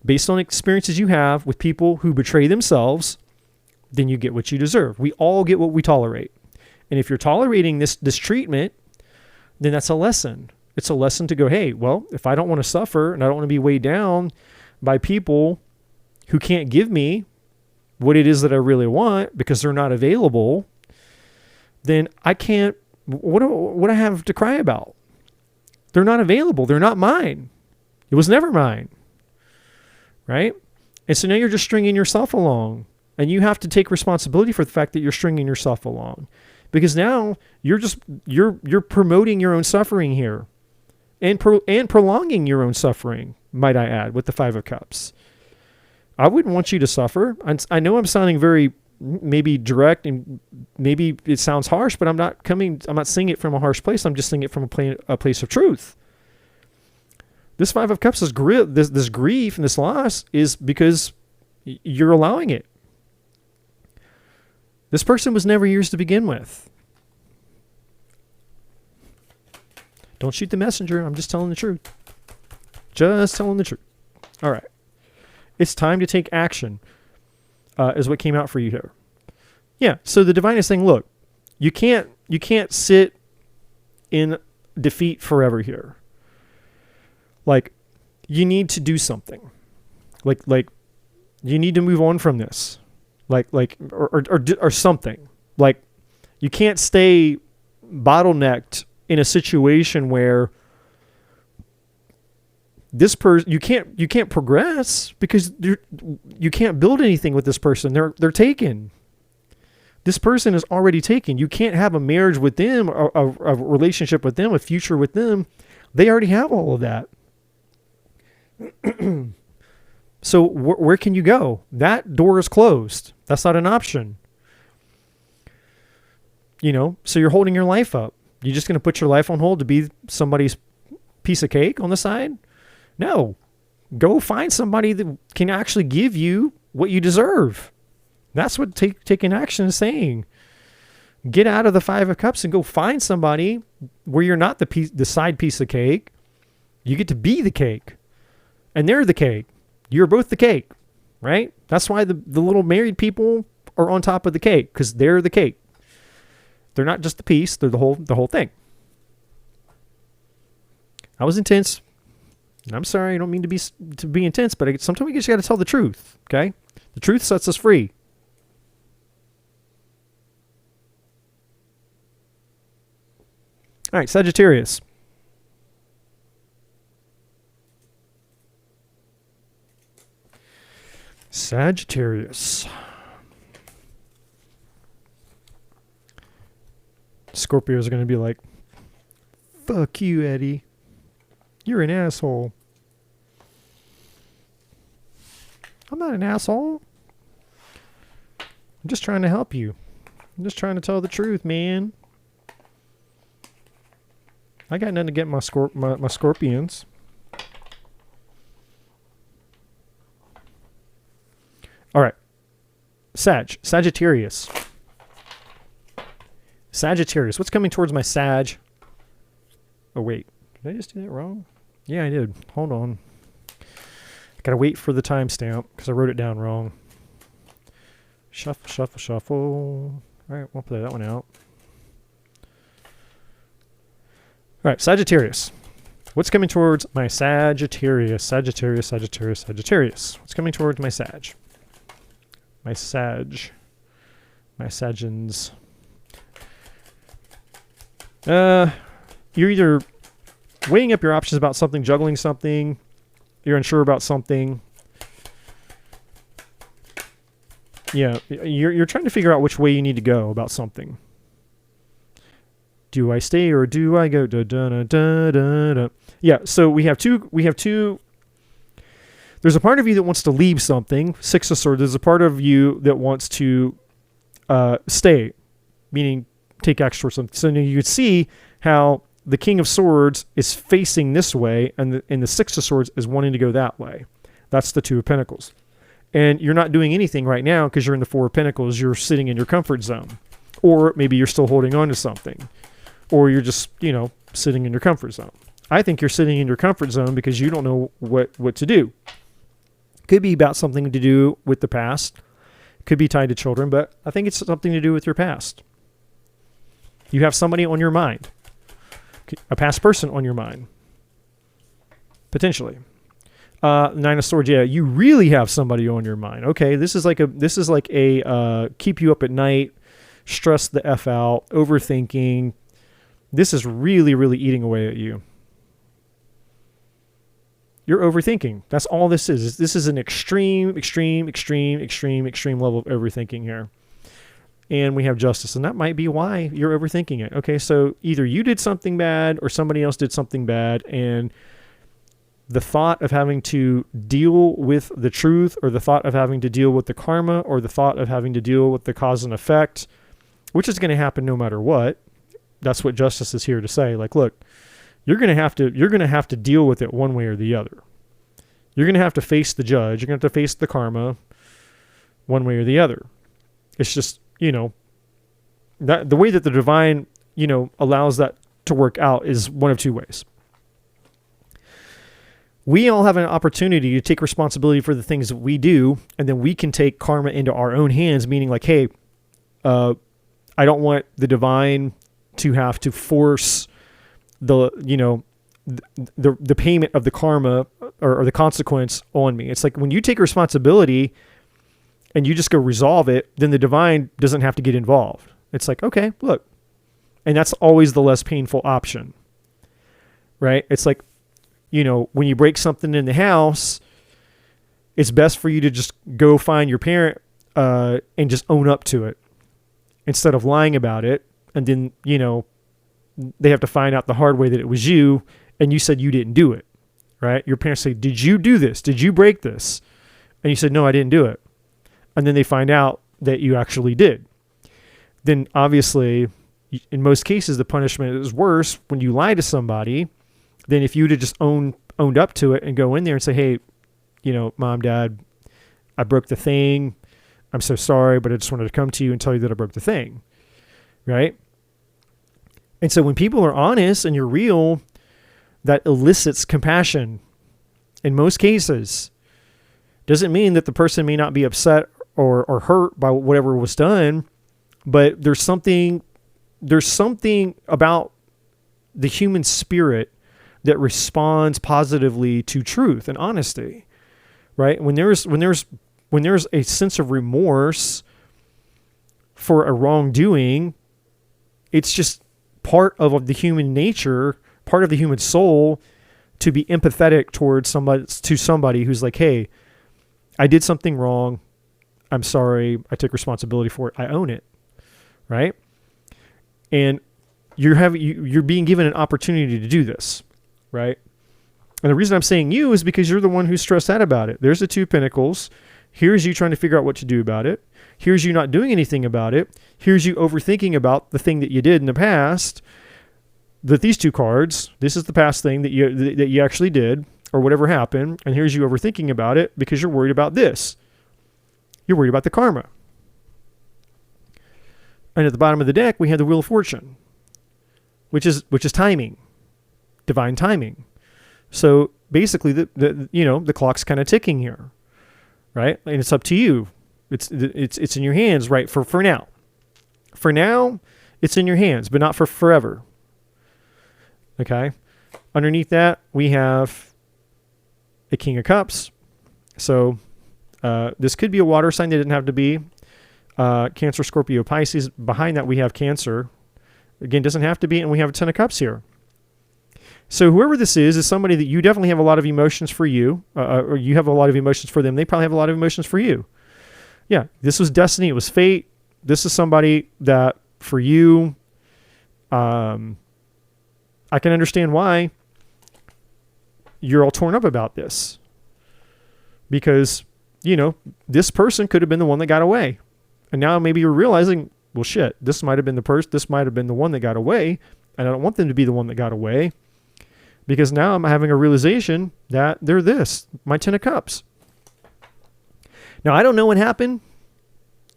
based on experiences you have with people who betray themselves, then you get what you deserve. We all get what we tolerate. And if you're tolerating this treatment, then that's a lesson. It's a lesson to go, hey, well, if I don't want to suffer and I don't want to be weighed down by people who can't give me what it is that I really want because they're not available, then I can't, what do I have to cry about? They're not available. They're not mine. It was never mine. Right? And so now you're just stringing yourself along, and you have to take responsibility for the fact that you're stringing yourself along, because now you're promoting your own suffering here and prolonging your own suffering, might I add, with the Five of Cups. I wouldn't want you to suffer. I know I'm sounding very maybe direct and maybe it sounds harsh, but I'm not saying it from a harsh place. I'm just saying it from a place of truth. This Five of Cups, this grief and this loss is because you're allowing it. This person was never yours to begin with. Don't shoot the messenger. I'm just telling the truth. Just telling the truth. All right. It's time to take action, is what came out for you here. Yeah, so the divine is saying, look, you can't sit in defeat forever here. Like, you need to do something. Like you need to move on from this. Or something. Like, you can't stay bottlenecked in a situation where this person, you can't progress because you can't build anything with this person. They're taken. This person is already taken. You can't have a marriage with them, a relationship with them, a future with them. They already have all of that. So where can you go? That door is closed. That's not an option. So you're holding your life up. You're just going to put your life on hold to be somebody's piece of cake on the side? No. Go find somebody that can actually give you what you deserve. That's what taking action is saying. Get out of the Five of Cups and go find somebody where you're not the side piece of cake. You get to be the cake. And they're the cake. You're both the cake, right? That's why the little married people are on top of the cake, because they're the cake. They're not just the piece, they're the whole thing. I was intense. And I'm sorry, I don't mean to be intense, but sometimes we just got to tell the truth, okay? The truth sets us free. All right, Sagittarius. Sagittarius. Scorpios are going to be like, fuck you, Eddie. You're an asshole. I'm not an asshole. I'm just trying to help you. I'm just trying to tell the truth, man. I got nothing to get my scorpions. All right. Sagittarius. Sagittarius. What's coming towards my Sag? Oh, wait. Did I just do that wrong? Yeah, I did. Hold on. Gotta wait for the timestamp because I wrote it down wrong. Shuffle, shuffle, shuffle. All right, we'll play that one out. All right, Sagittarius. What's coming towards my Sagittarius? Sagittarius, Sagittarius, Sagittarius. What's coming towards my Sag? My Sagins. You're either weighing up your options about something, juggling something, you're unsure about something. Yeah, you're trying to figure out which way you need to go about something. Do I stay or do I go? Da, da, da, da, da, da. Yeah, so we have two. There's a part of you that wants to leave something, Six of Swords. There's a part of you that wants to stay, meaning take action or something. So you can see how the King of Swords is facing this way, and the Six of Swords is wanting to go that way. That's the Two of Pentacles. And you're not doing anything right now because you're in the Four of Pentacles. You're sitting in your comfort zone. Or maybe you're still holding on to something. Or you're just, sitting in your comfort zone. I think you're sitting in your comfort zone because you don't know what to do. Could be about something to do with the past. Could be tied to children, but I think it's something to do with your past. You have somebody on your mind. A past person on your mind. Potentially. Nine of Swords, yeah, you really have somebody on your mind. Okay, this is like a keep you up at night, stress the F out, overthinking. This is really, really eating away at you. You're overthinking. That's all this is. This is an extreme level of overthinking here. And we have Justice, and that might be why you're overthinking it. Okay, so either you did something bad or somebody else did something bad, and the thought of having to deal with the truth, or the thought of having to deal with the karma, or the thought of having to deal with the cause and effect, which is going to happen no matter what. That's what Justice is here to say. Like, look, you're going to have to deal with it one way or the other. You're going to have to face the judge. You're going to have to face the karma one way or the other. It's just, that the way that the divine, allows that to work out is one of two ways. We all have an opportunity to take responsibility for the things that we do, and then we can take karma into our own hands, meaning like, hey, I don't want the divine to have to force the payment of the karma or the consequence on me. It's like when you take responsibility and you just go resolve it, then the divine doesn't have to get involved. It's like, okay, look. And that's always the less painful option, right? It's like, when you break something in the house, it's best for you to just go find your parent and just own up to it instead of lying about it. And then, they have to find out the hard way that it was you, and you said you didn't do it, right? Your parents say, did you do this? Did you break this? And you said, no, I didn't do it. And then they find out that you actually did. Then obviously, in most cases, the punishment is worse when you lie to somebody than if you'd have just owned up to it and go in there and say, hey, Mom, Dad, I broke the thing. I'm so sorry, but I just wanted to come to you and tell you that I broke the thing, right? And so when people are honest and you're real, that elicits compassion in most cases. Doesn't mean that the person may not be upset or hurt by whatever was done, but there's something about the human spirit that responds positively to truth and honesty, right? When there's a sense of remorse for a wrongdoing, it's just part of the human nature, part of the human soul, to be empathetic towards somebody who's like, hey, I did something wrong. I'm sorry. I took responsibility for it. I own it, right? And you're being given an opportunity to do this, right? And the reason I'm saying you is because you're the one who's stressed out about it. There's the Two of Pentacles. Here's you trying to figure out what to do about it. Here's you not doing anything about it. Here's you overthinking about the thing that you did in the past. That these two cards, this is the past thing that you actually did or whatever happened. And here's you overthinking about it because you're worried about this. You're worried about the karma. And at the bottom of the deck, we have the Wheel of Fortune, which is timing, divine timing. So basically, the clock's kind of ticking here, right? And it's up to you. It's in your hands, right? For now. For now, it's in your hands, but not for forever. Okay. Underneath that, we have a King of Cups. So This could be a water sign. They didn't have to be. Cancer, Scorpio, Pisces. Behind that, we have Cancer. Again, doesn't have to be, and we have a Ten of Cups here. So whoever this is somebody that you definitely have a lot of emotions for you, or you have a lot of emotions for them. They probably have a lot of emotions for you. Yeah, this was destiny. It was fate. This is somebody that for you, I can understand why you're all torn up about this. Because, you know, this person could have been the one that got away. And now maybe you're realizing, well, shit, this might have been the person, this might have been the one that got away. And I don't want them to be the one that got away. Because now I'm having a realization that they're this, my Ten of Cups. Now, I don't know what happened.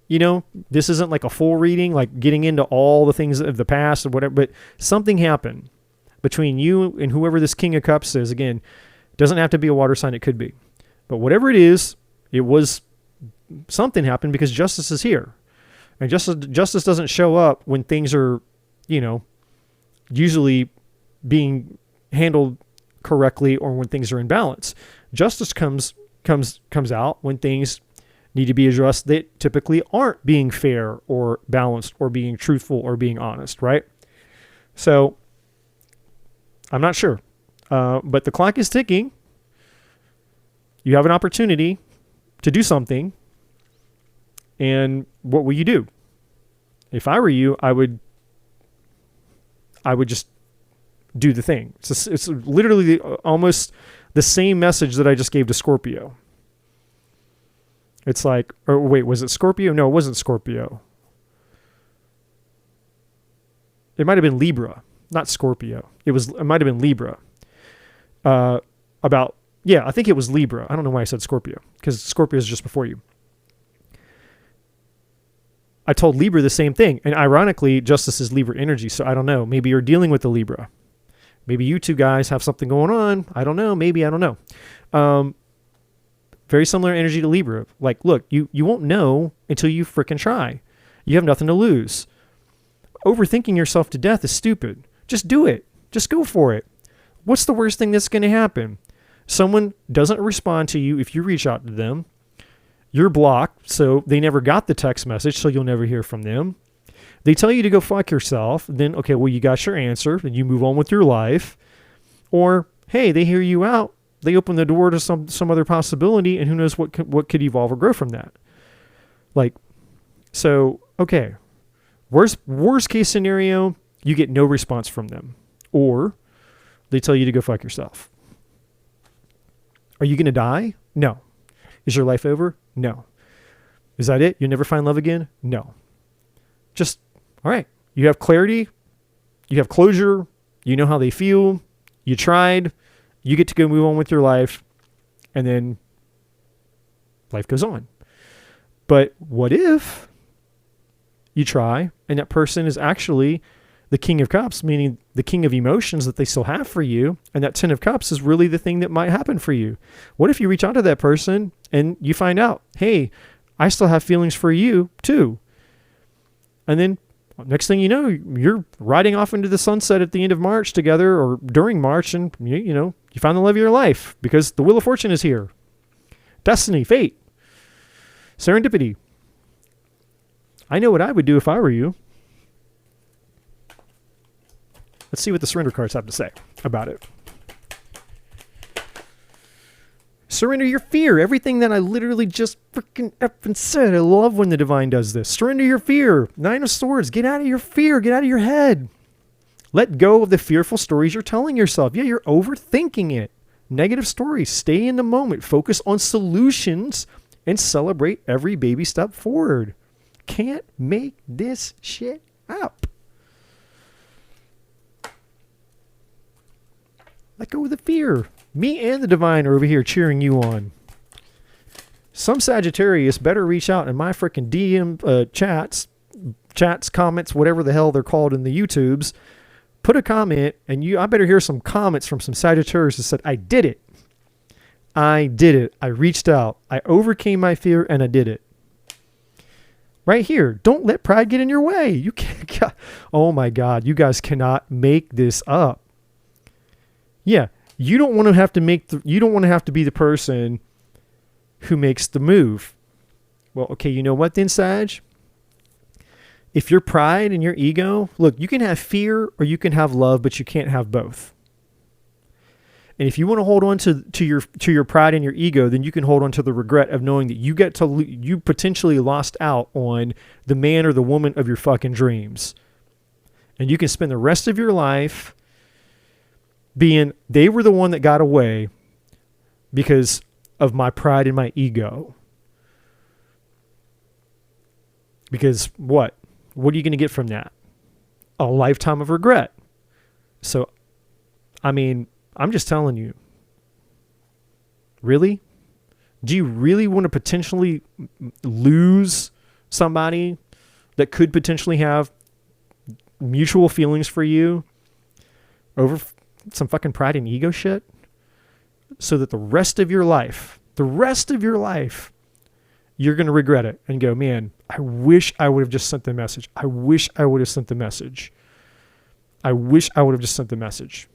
You know, this isn't like a full reading, like getting into all the things of the past or whatever, but something happened between you and whoever this King of Cups is. Again, doesn't have to be a water sign, it could be. But whatever it is, it was something happened because justice is here. And justice doesn't show up when things are, you know, usually being handled correctly or when things are in balance. Justice comes out when things need to be addressed that typically aren't being fair or balanced or being truthful or being honest, right? So I'm not sure. But the clock is ticking. You have an opportunity to do something. And what will you do? If I were you, I would just do the thing. It's literally almost the same message that I just gave to Scorpio. It's like, or wait, was it Scorpio? No, it wasn't Scorpio. It might have been Libra, not Scorpio. It might have been Libra. I think it was Libra. I don't know why I said Scorpio, because Scorpio is just before you. I told Libra the same thing. And ironically, Justice is Libra energy. So I don't know. Maybe you're dealing with the Libra. Maybe you two guys have something going on. I don't know. Maybe, I don't know. Very similar energy to Libra. Like, look, you won't know until you frickin' try. You have nothing to lose. Overthinking yourself to death is stupid. Just do it. Just go for it. What's the worst thing that's going to happen? Someone doesn't respond to you if you reach out to them. You're blocked, so they never got the text message, so you'll never hear from them. They tell you to go fuck yourself. Then, okay, well, you got your answer, and you move on with your life. Or, hey, they hear you out. They open the door to some other possibility, and who knows what could evolve or grow from that. Like, so, okay. Worst case scenario, you get no response from them. Or they tell you to go fuck yourself. Are you going to die? No. Is your life over? No. Is that it? You'll never find love again? No. Just, all right. You have clarity. You have closure. You know how they feel. You tried. You get to go move on with your life. And then life goes on. But what if you try and that person is actually the King of Cups, meaning the king of emotions that they still have for you, and that Ten of Cups is really the thing that might happen for you? What if you reach out to that person and you find out, hey, I still have feelings for you too? And then next thing you know, you're riding off into the sunset at the end of March together or during March, and you found the love of your life because the Wheel of Fortune is here. Destiny, fate, serendipity. I know what I would do if I were you. Let's see what the surrender cards have to say about it. Surrender your fear. Everything that I literally just freaking effing said. I love when the divine does this. Surrender your fear. Nine of Swords. Get out of your fear. Get out of your head. Let go of the fearful stories you're telling yourself. Yeah, you're overthinking it. Negative stories. Stay in the moment. Focus on solutions and celebrate every baby step forward. Can't make this shit up. Let go of the fear. Me and the divine are over here cheering you on. Some Sagittarius better reach out in my freaking DM chats, comments, whatever the hell they're called in the YouTubes. Put a comment, and I better hear some comments from some Sagittarius that said, I did it. I did it. I reached out. I overcame my fear, and I did it. Right here. Don't let pride get in your way. You can't. Oh my God. You guys cannot make this up. Yeah. You don't want to have to be the person who makes the move. Well, okay, you know what then, Sag? If your pride and your ego, look, you can have fear or you can have love, but you can't have both. And if you want to hold on to your pride and your ego, then you can hold on to the regret of knowing that you potentially lost out on the man or the woman of your fucking dreams. And you can spend the rest of your life being, they were the one that got away because of my pride and my ego. Because what? What are you going to get from that? A lifetime of regret. So, I mean, I'm just telling you. Really? Do you really want to potentially lose somebody that could potentially have mutual feelings for you over some fucking pride and ego shit? So that the rest of your life, you're going to regret it and go, man, I wish I would have just sent the message. I wish I would have sent the message. I wish I would have just sent the message.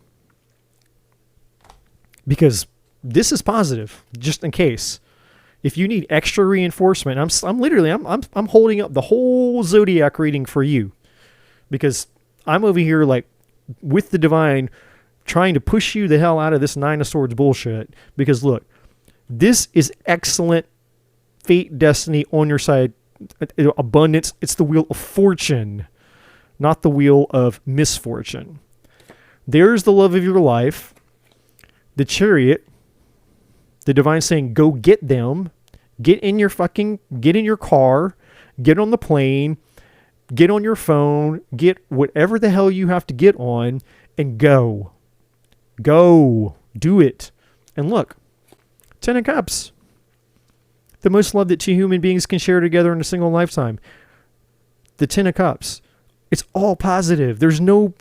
Because this is positive, just in case. If you need extra reinforcement, I'm holding up the whole Zodiac reading for you. Because I'm over here like with the divine trying to push you the hell out of this Nine of Swords bullshit. Because look, this is excellent fate, destiny on your side, abundance. It's the wheel of fortune, not the wheel of misfortune. There's the love of your life, the Chariot, the divine saying, go get them, get in your car, get on the plane, get on your phone, get whatever the hell you have to get on and go, do it. And look, 10 of Cups. The most love that two human beings can share together in a single lifetime. The 10 of Cups. It's all positive. There's no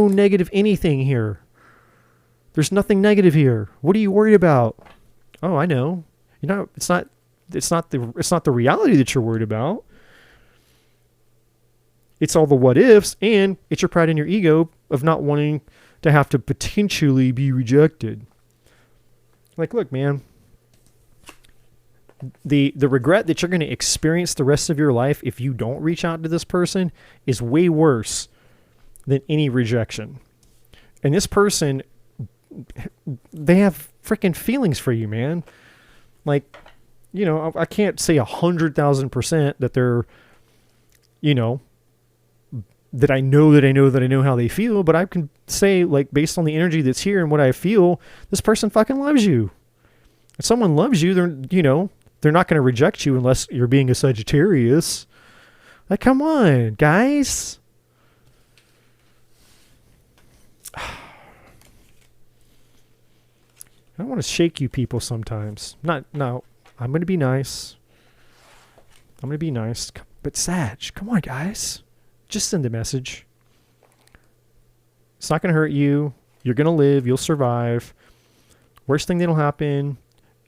negative anything here. There's nothing negative here. What are you worried about? Oh, I know. You know, it's not the reality that you're worried about. It's all the what ifs, and it's your pride and your ego of not wanting to have to potentially be rejected. Like, look, man. The regret that you're going to experience the rest of your life if you don't reach out to this person is way worse than any rejection. And this person, they have freaking feelings for you, man. Like, you know, I can't say 100,000% that they're, you know, that I know how they feel, but I can say, like, based on the energy that's here and what I feel, this person fucking loves you. If someone loves you, they're not going to reject you unless you're being a Sagittarius. Like, come on, guys. I want to shake you people sometimes. No, I'm going to be nice. But Sag, come on, guys. Just send a message. It's not going to hurt you. You're going to live. You'll survive. Worst thing that'll happen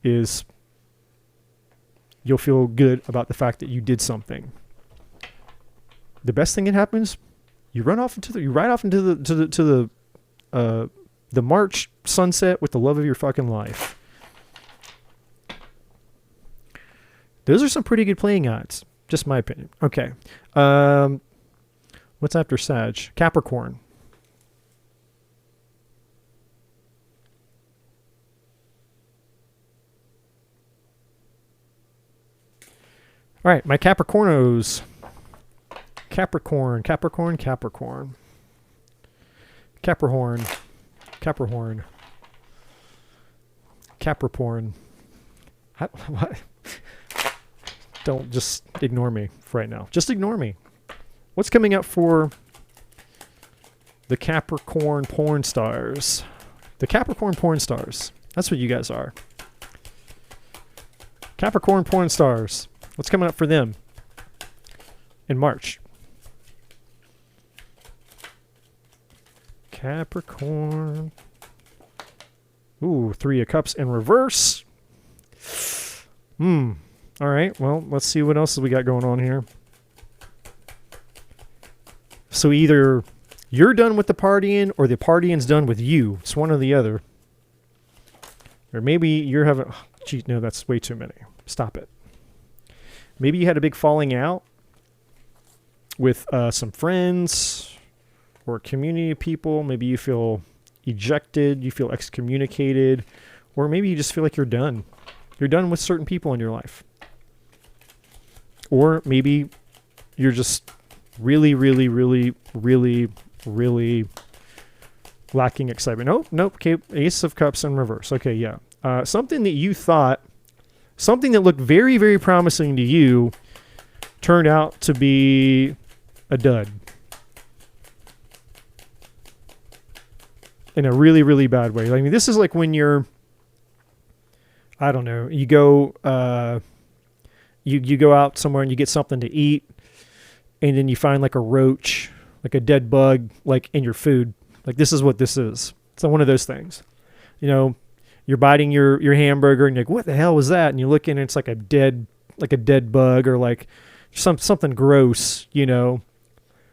is you'll feel good about the fact that you did something. The best thing that happens, you ride off into the March sunset with the love of your fucking life. Those are some pretty good playing odds. Just my opinion. Okay. What's after Sag? Capricorn. All right, my Capricornos. Capricorn. What? Don't just ignore me for right now. Just ignore me. What's coming up for the Capricorn porn stars? The Capricorn porn stars. That's what you guys are. Capricorn porn stars. What's coming up for them in March? Capricorn. Ooh, 3 of Cups in reverse. All right, well, let's see what else we got going on here. So either you're done with the partying or the partying's done with you. It's one or the other. Or maybe you're having... Oh, gee, no, that's way too many. Stop it. Maybe you had a big falling out with some friends or a community of people. Maybe you feel ejected, you feel excommunicated, or maybe you just feel like you're done. You're done with certain people in your life. Or maybe you're just really, really, really, really, really lacking excitement. Nope. Okay, Ace of Cups in reverse. Okay, yeah. Something that you thought, something that looked very, very promising to you turned out to be a dud. In a really, really bad way. I mean, this is like when you're, I don't know, you go, you go out somewhere and you get something to eat, and then you find like a roach, like a dead bug, like in your food. Like, this is what this is. It's one of those things. You know, you're biting your hamburger and you're like, what the hell was that? And you look in and it's like a dead bug, or like something gross, you know,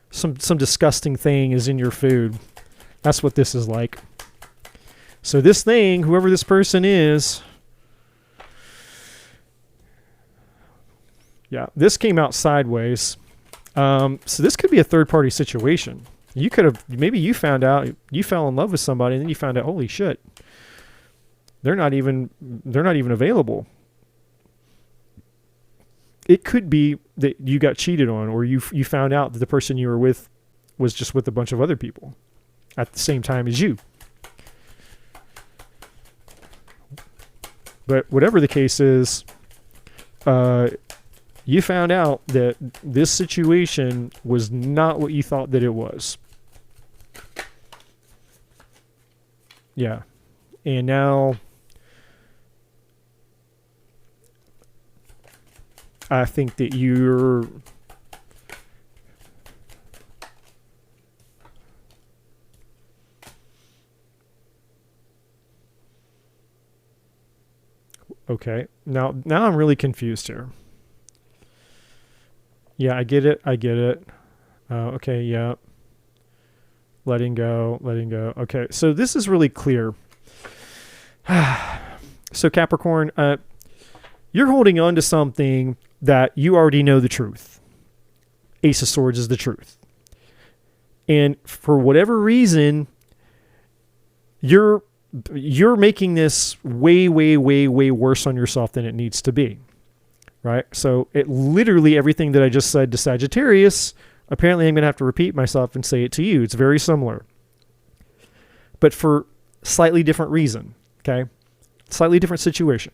some disgusting thing is in your food. That's what this is like. So this thing, whoever this person is, yeah, this came out sideways. So this could be a third-party situation. You could have, maybe you found out, you fell in love with somebody, and then you found out, holy shit, they're not even available. It could be that you got cheated on, or you found out that the person you were with was just with a bunch of other people at the same time as you. But whatever the case is, you found out that this situation was not what you thought that it was. Yeah. And now I think that you're okay. Now I'm really confused here. Yeah, I get it. Okay, yeah. Letting go. Okay, so this is really clear. So Capricorn, you're holding on to something that you already know the truth. Ace of Swords is the truth. And for whatever reason, you're making this way, way, way, way worse on yourself than it needs to be. Right? So it literally, everything that I just said to Sagittarius, apparently I'm going to have to repeat myself and say it to you. It's very similar. But for slightly different reason. Okay? Slightly different situation.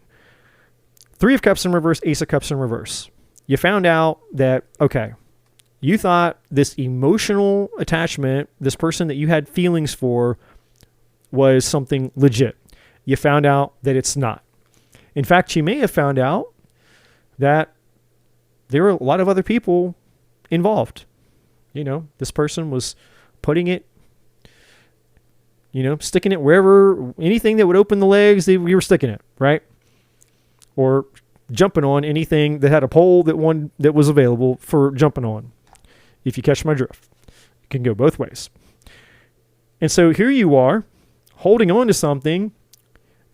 3 of Cups in reverse, Ace of Cups in reverse. You found out that, okay, you thought this emotional attachment, this person that you had feelings for, was something legit. You found out that it's not. In fact, you may have found out that there were a lot of other people involved. You know, this person was putting it, you know, sticking it wherever, anything that would open the legs, we were sticking it, right? Or jumping on anything that had a pole that was available for jumping on. If you catch my drift, it can go both ways. And so here you are holding on to something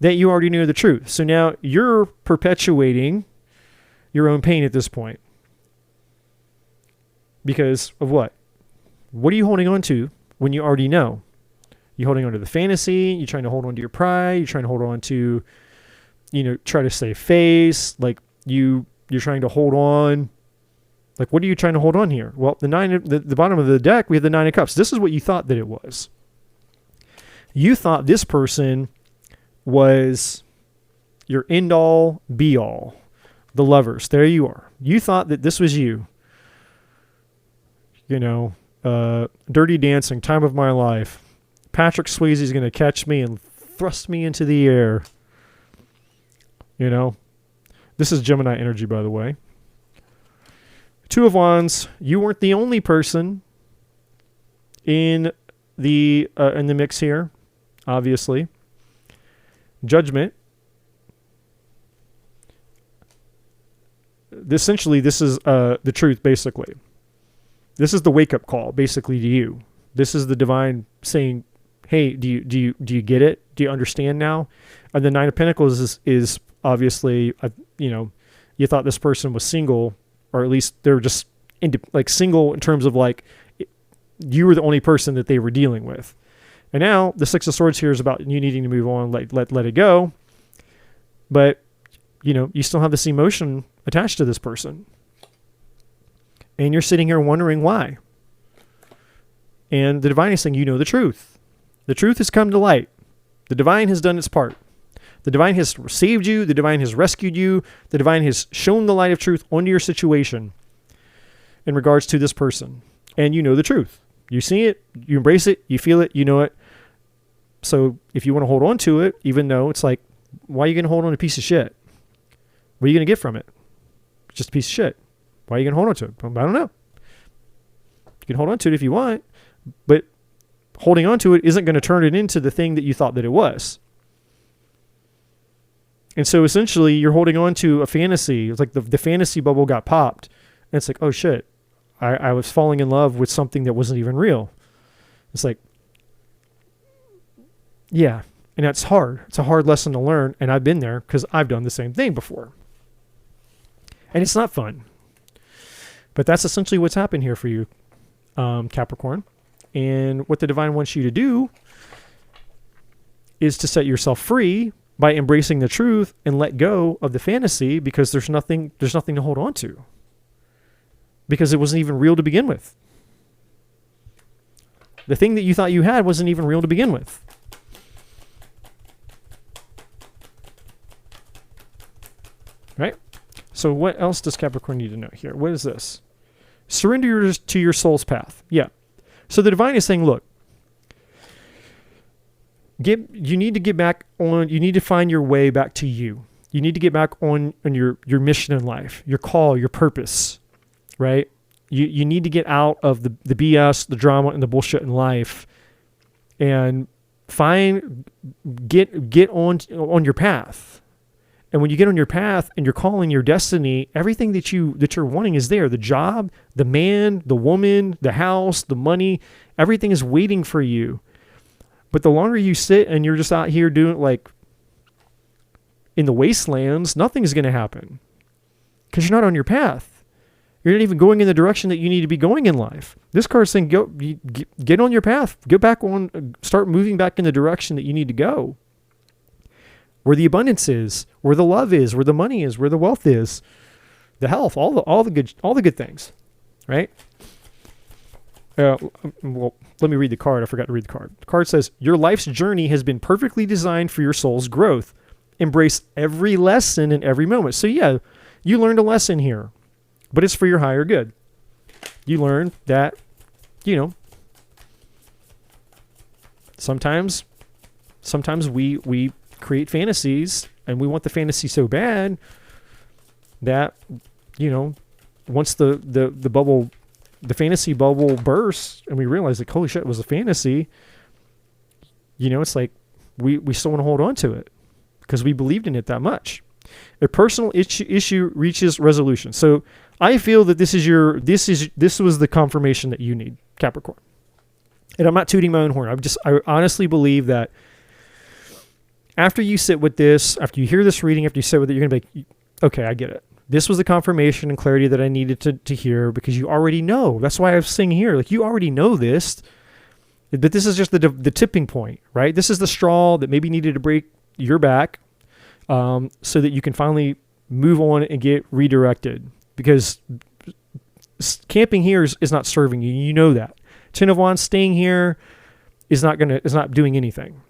that you already knew the truth. So now you're perpetuating your own pain at this point. Because of what? What are you holding on to when you already know? You're holding on to the fantasy. You're trying to hold on to your pride. You're trying to hold on to, you know, try to save face. Like you're trying to hold on. Like, what are you trying to hold on here? Well, the bottom of the deck, we have the 9 of Cups. This is what you thought that it was. You thought this person was your end all be all. The Lovers. There you are. You thought that this was you. You know, Dirty Dancing, time of my life. Patrick Swayze is going to catch me and thrust me into the air. You know, this is Gemini energy, by the way. 2 of Wands. You weren't the only person in the mix here, obviously. Judgment. Essentially, this is the truth, basically. This is the wake-up call, basically, to you. This is the divine saying, hey, do you get it? Do you understand now? And the 9 of Pentacles is obviously, you know, you thought this person was single, or at least they were just like single in terms of like you were the only person that they were dealing with. And now the Six of Swords here is about you needing to move on, let it go. But, you know, you still have this emotion attached to this person. And you're sitting here wondering why. And the divine is saying, you know the truth. The truth has come to light. The divine has done its part. The divine has saved you. The divine has rescued you. The divine has shown the light of truth onto your situation in regards to this person. And you know the truth. You see it, you embrace it, you feel it, you know it. So if you want to hold on to it, even though it's like, why are you going to hold on to a piece of shit? What are you going to get from it? It's just a piece of shit. Why are you going to hold on to it? I don't know. You can hold on to it if you want, but holding on to it isn't going to turn it into the thing that you thought that it was. And so essentially you're holding on to a fantasy. It's like the fantasy bubble got popped. And it's like, oh shit, I was falling in love with something that wasn't even real. It's like, yeah. And that's hard. It's a hard lesson to learn. And I've been there because I've done the same thing before. And it's not fun. But that's essentially what's happened here for you, Capricorn. And what the divine wants you to do is to set yourself free by embracing the truth and let go of the fantasy, because there's nothing to hold on to. Because it wasn't even real to begin with. The thing that you thought you had wasn't even real to begin with. Right? So what else does Capricorn need to know here? What is this? Surrender to your soul's path. Yeah. So the divine is saying, look, you need to get back on, you need to find your way back to you. You need to get back on your mission in life, your call, your purpose, right? You need to get out of the BS, the drama, and the bullshit in life, and get on your path. And when you get on your path and you're calling your destiny, everything that you're wanting is there. The job, the man, the woman, the house, the money, everything is waiting for you. But the longer you sit and you're just out here doing like in the wastelands, nothing's going to happen because you're not on your path. You're not even going in the direction that you need to be going in life. This card's saying, get on your path, get back on, start moving back in the direction that you need to go. Where the abundance is, where the love is, where the money is, where the wealth is, the health, all the good things, right? Well, let me read the card. I forgot to read the card. The card says, your life's journey has been perfectly designed for your soul's growth. Embrace every lesson in every moment. So yeah, you learned a lesson here, but it's for your higher good. You learned that, sometimes we create fantasies and we want the fantasy so bad that, once the bubble, the fantasy bubble bursts and we realize like, holy shit, it was a fantasy. It's like we still want to hold on to it because we believed in it that much. A personal issue reaches resolution. So I feel that this was the confirmation that you need, Capricorn. And I'm not tooting my own horn. I honestly believe that after you sit with this, after you hear this reading, after you sit with it, you're going to be like, okay, I get it. This was the confirmation and clarity that I needed to hear because you already know. That's why I was saying here, like you already know this, but this is just the tipping point, right? This is the straw that maybe needed to break your back so that you can finally move on and get redirected, because camping here is not serving you. You know that. Ten of Wands staying here is not doing anything,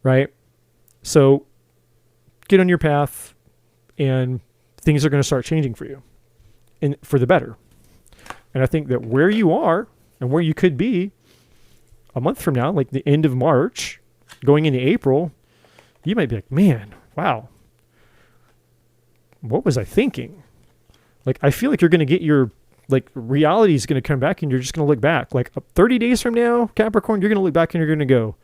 right? So get on your path and things are going to start changing for you and for the better. And I think that where you are and where you could be a month from now, like the end of March, going into April, you might be like, man, wow, what was I thinking? Like, I feel like you're going to get your, like, reality is going to come back and you're just going to look back. Like 30 days from now, Capricorn, you're going to look back and you're going to go,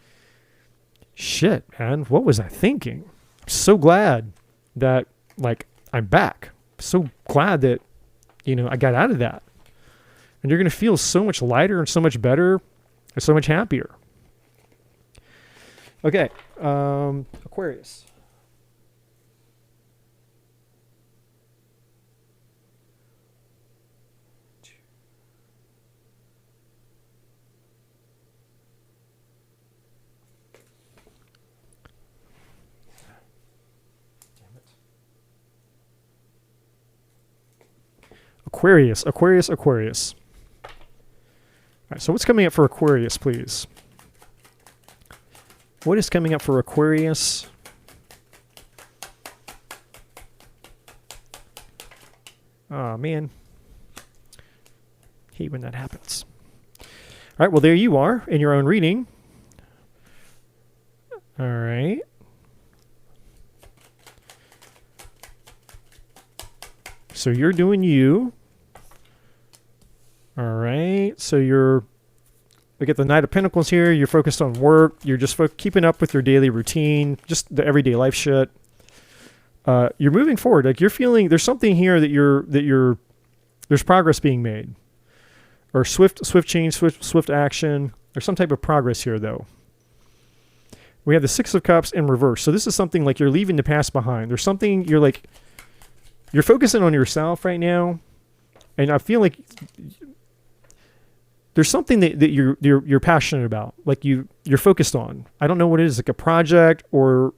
shit, man, what was I thinking? I'm so glad that, like, I'm back. So glad that, I got out of that. And you're going to feel so much lighter and so much better and so much happier. Okay. Aquarius. Aquarius. Aquarius. All right, so what's coming up for Aquarius, please? What is coming up for Aquarius? Oh, man. Hate when that happens. All right, well, there you are in your own reading. All right. So you're doing you. All right. So we get the Knight of Pentacles here. You're focused on work. You're just keeping up with your daily routine, just the everyday life shit. You're moving forward. Like you're feeling there's something here that there's progress being made, or swift change, swift action. There's some type of progress here, though. We have the Six of Cups in reverse. So this is something like you're leaving the past behind. There's something you're focusing on yourself right now, and I feel like there's something that you're passionate about, like you're focused on. I don't know what it is, like a project, or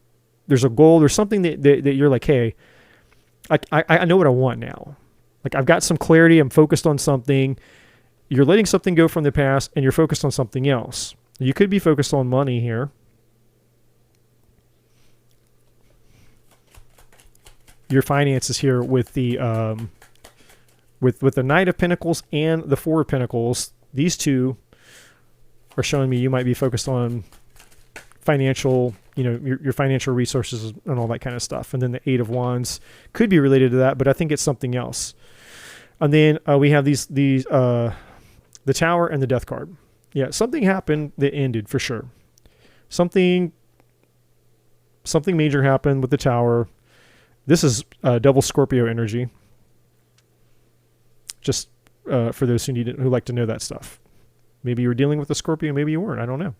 there's a goal. There's something that you're like, hey, I know what I want now. Like I've got some clarity. I'm focused on something. You're letting something go from the past, and you're focused on something else. You could be focused on money here. Your finances here with the with the Knight of Pentacles and the Four of Pentacles. These two are showing me you might be focused on financial, your financial resources and all that kind of stuff. And then the Eight of Wands could be related to that, but I think it's something else. And then we have the Tower and the Death card. Yeah, something happened that ended for sure. Something major happened with the Tower. This is double Scorpio energy. Just for those who like to know that stuff. Maybe you were dealing with a Scorpio, maybe you weren't. I don't know.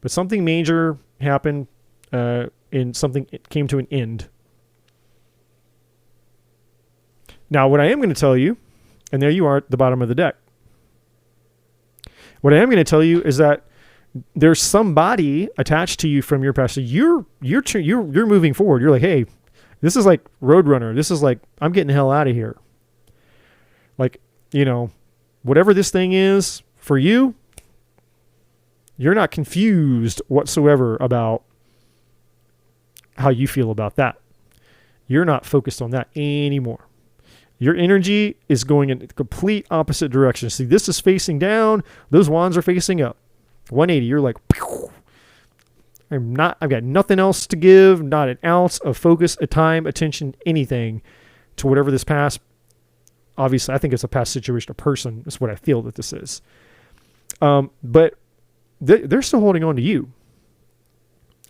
But something major happened, and something came to an end. Now, what I am going to tell you, and there you are at the bottom of the deck. What I am going to tell you is that there's somebody attached to you from your past. So you're moving forward. You're like, hey, this is like Roadrunner. This is like, I'm getting the hell out of here. Like, whatever this thing is for you, you're not confused whatsoever about how you feel about that. You're not focused on that anymore. Your energy is going in the complete opposite direction. See, this is facing down. Those wands are facing up. 180. You're like, pew. I've got nothing else to give, not an ounce of focus, a time, attention, anything to whatever this past. Obviously, I think it's a past situation, a person. That's what I feel that this is. But they're still holding on to you.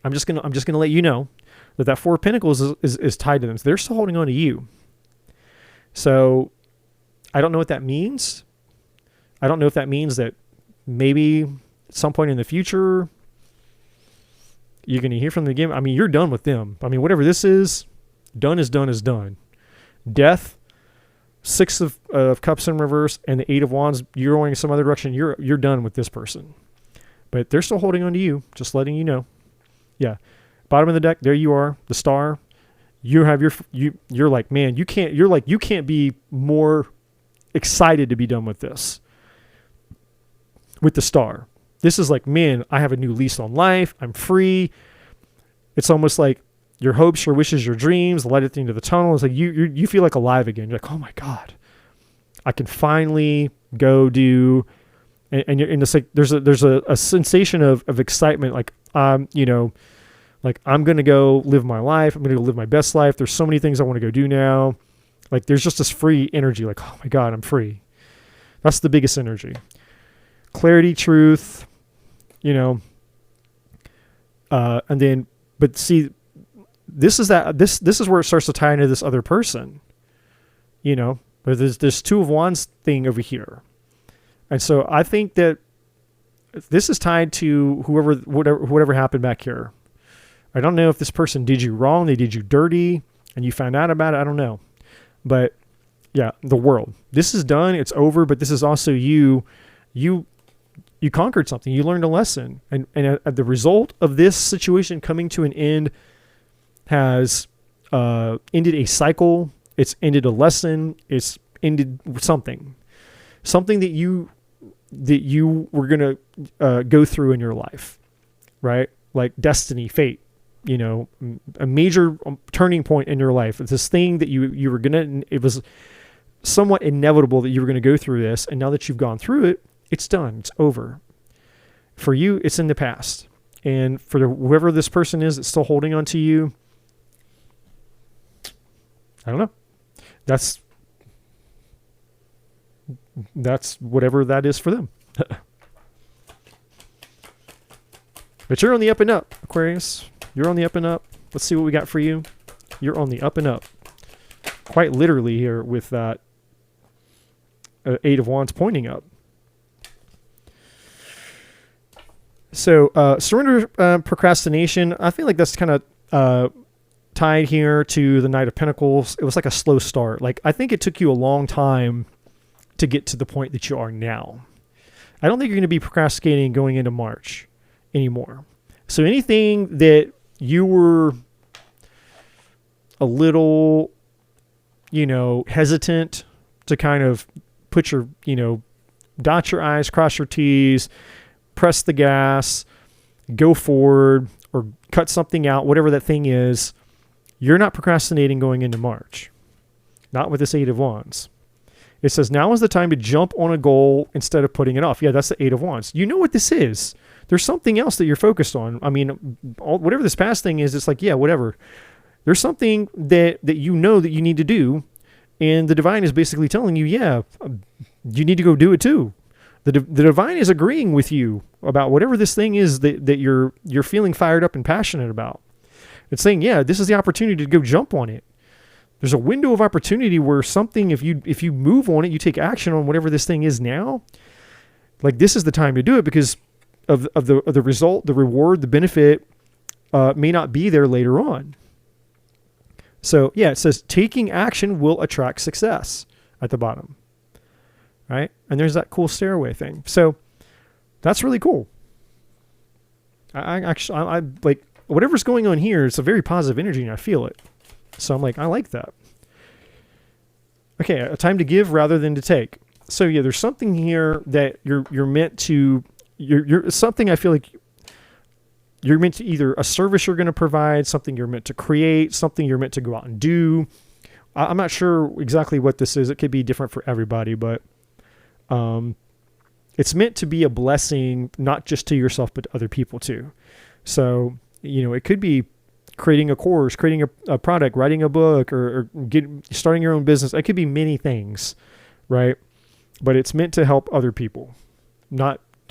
I'm just gonna let you know that Four of Pentacles is tied to them. So they're still holding on to you. So I don't know what that means. I don't know if that means that maybe at some point in the future you're going to hear from them again. I mean, you're done with them. I mean, whatever this is done is done. Death, Six of Cups in reverse, and the Eight of Wands, you're going some other direction. You're done with this person. But they're still holding on to you, just letting you know. Yeah. Bottom of the deck, there you are, the Star. You have you're like, man, you can't be more excited to be done with this. With the Star. This is like, man, I have a new lease on life. I'm free. It's almost like your hopes, your wishes, your dreams, the light at the end of the tunnel. It's like you feel like alive again. You're like, oh my God, I can finally go do, and it's like there's a sensation of excitement. Like like I'm gonna go live my life. I'm gonna go live my best life. There's so many things I want to go do now. Like there's just this free energy. Like, oh my God, I'm free. That's the biggest energy. Clarity, truth. And then, but see, this is where it starts to tie into this other person, but there's this Two of Wands thing over here. And so I think that this is tied to whatever happened back here. I don't know if this person did you wrong, they did you dirty, and you found out about it. I don't know. But yeah, the world. This is done, it's over, but this is also you conquered something. You learned a lesson. And the result of this situation coming to an end has ended a cycle. It's ended a lesson. It's ended something that you were going to go through in your life, right? Like destiny, fate, you know, a major turning point in your life. It's this thing that you were going to, it was somewhat inevitable that you were going to go through this. And now that you've gone through it, it's done. It's over. For you, it's in the past. And for whoever this person is that's still holding on to you, I don't know. That's whatever that is for them. But you're on the up and up, Aquarius. You're on the up and up. Let's see what we got for you. You're on the up and up. Quite literally here with that Eight of Wands pointing up. So surrender, procrastination. I feel like that's kind of tied here to the Knight of Pentacles. It was like a slow start. Like I think it took you a long time to get to the point that you are now. I don't think you're going to be procrastinating going into March anymore. So anything that you were a little, you know, hesitant to kind of put your, you know, dot your I's, cross your T's, press the gas, go forward, or cut something out, whatever that thing is, you're not procrastinating going into March. Not with this Eight of Wands. It says now is the time to jump on a goal instead of putting it off. Yeah, that's the Eight of Wands. You know what this is. There's something else that you're focused on. I mean, whatever this past thing is, it's like, yeah, whatever. There's something that you know that you need to do, and the divine is basically telling you, yeah, you need to go do it too. The divine is agreeing with you about whatever this thing is that you're feeling fired up and passionate about. It's saying, yeah, this is the opportunity to go jump on it. There's a window of opportunity where something, if you move on it, you take action on whatever this thing is now, like this is the time to do it because of the result, the reward, the benefit may not be there later on. So yeah, it says taking action will attract success at the bottom, right? And there's that cool stairway thing. So that's really cool. I like whatever's going on here. It's a very positive energy and I feel it. So I'm like, I like that. Okay, a time to give rather than to take. So yeah, there's something here that you're meant to, you're something I feel like you're meant to either a service you're going to provide, something you're meant to create, something you're meant to go out and do. I'm not sure exactly what this is. It could be different for everybody, but it's meant to be a blessing, not just to yourself, but to other people too. So, you know, it could be creating a course, creating a product, writing a book, or starting your own business. It could be many things, right? But it's meant to help other people.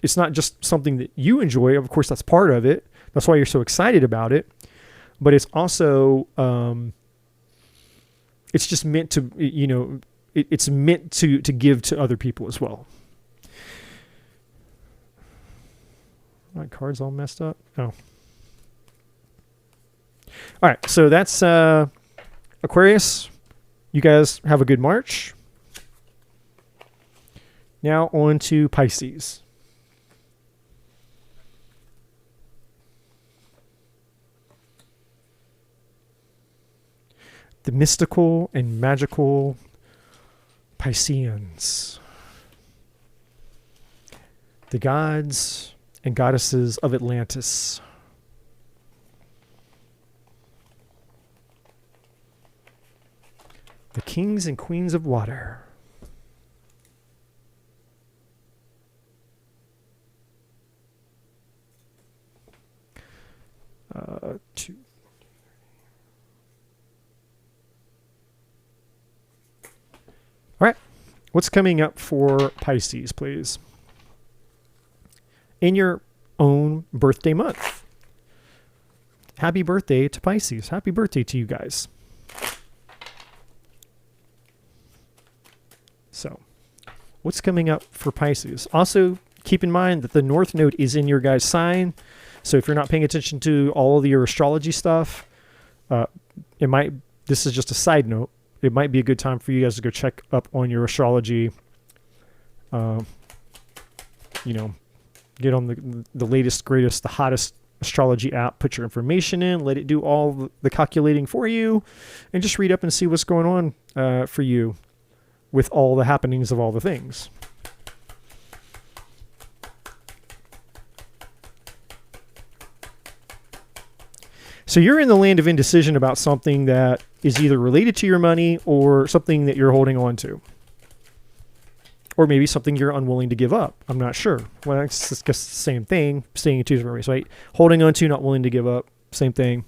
It's not just something that you enjoy. Of course, that's part of it. That's why you're so excited about it. But it's also, it's just meant to, you know, it's meant to give to other people as well. My card's all messed up. Oh. All right, so that's Aquarius. You guys have a good March. Now on to Pisces. The mystical and magical Pisceans. The gods and goddesses of Atlantis. The kings and queens of water. Two. All right. What's coming up for Pisces, please? In your own birthday month. Happy birthday to Pisces. Happy birthday to you guys. So, what's coming up for Pisces? Also, keep in mind that the North Node is in your guys' sign. So if you're not paying attention to all of your astrology stuff, this is just a side note. It might be a good time for you guys to go check up on your astrology. You know, get on the latest, greatest, the hottest astrology app, put your information in, let it do all the calculating for you, and just read up and see what's going on for you with all the happenings of all the things. So you're in the land of indecision about something that is either related to your money or something that you're holding on to. Or maybe something you're unwilling to give up. I'm not sure. Well, it's just the same thing, staying in two different ways, right? Holding on to, not willing to give up, same thing.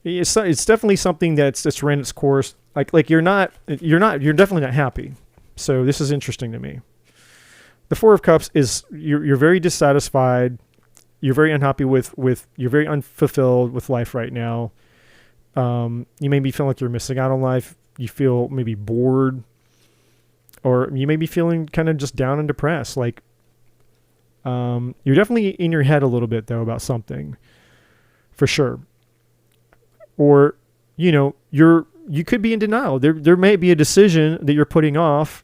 It's definitely something that's ran its course. Like you're definitely not happy. So this is interesting to me. The Four of Cups is you're very dissatisfied. You're very unhappy with you're very unfulfilled with life right now. You maybe feel like you're missing out on life. You feel maybe bored, or you may be feeling kind of just down and depressed. Like you're definitely in your head a little bit though about something, for sure. Or you could be in denial. There may be a decision that you're putting off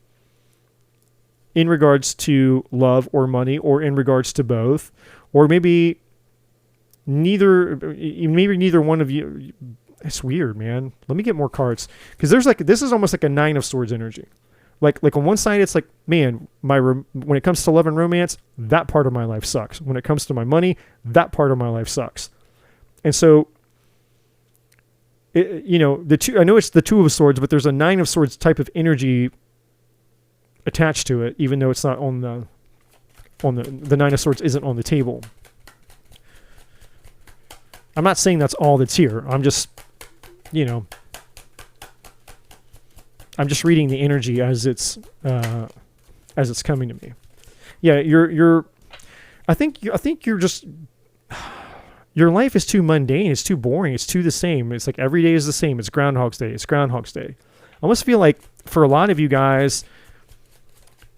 in regards to love or money, or in regards to both, or maybe neither one of you. It's weird, man. Let me get more cards, because this is almost like a Nine of Swords energy. Like on one side, it's like, man, when it comes to love and romance, that part of my life sucks. When it comes to my money, that part of my life sucks. And so, I know it's the Two of Swords, but there's a Nine of Swords type of energy attached to it, even though it's not on the Nine of Swords isn't on the table. I'm not saying that's all that's here. I'm just, I'm just reading the energy as it's coming to me. Yeah, I think you're just, your life is too mundane. It's too boring. It's too the same. It's like every day is the same. It's Groundhog's Day. It's Groundhog's Day. I almost feel like for a lot of you guys,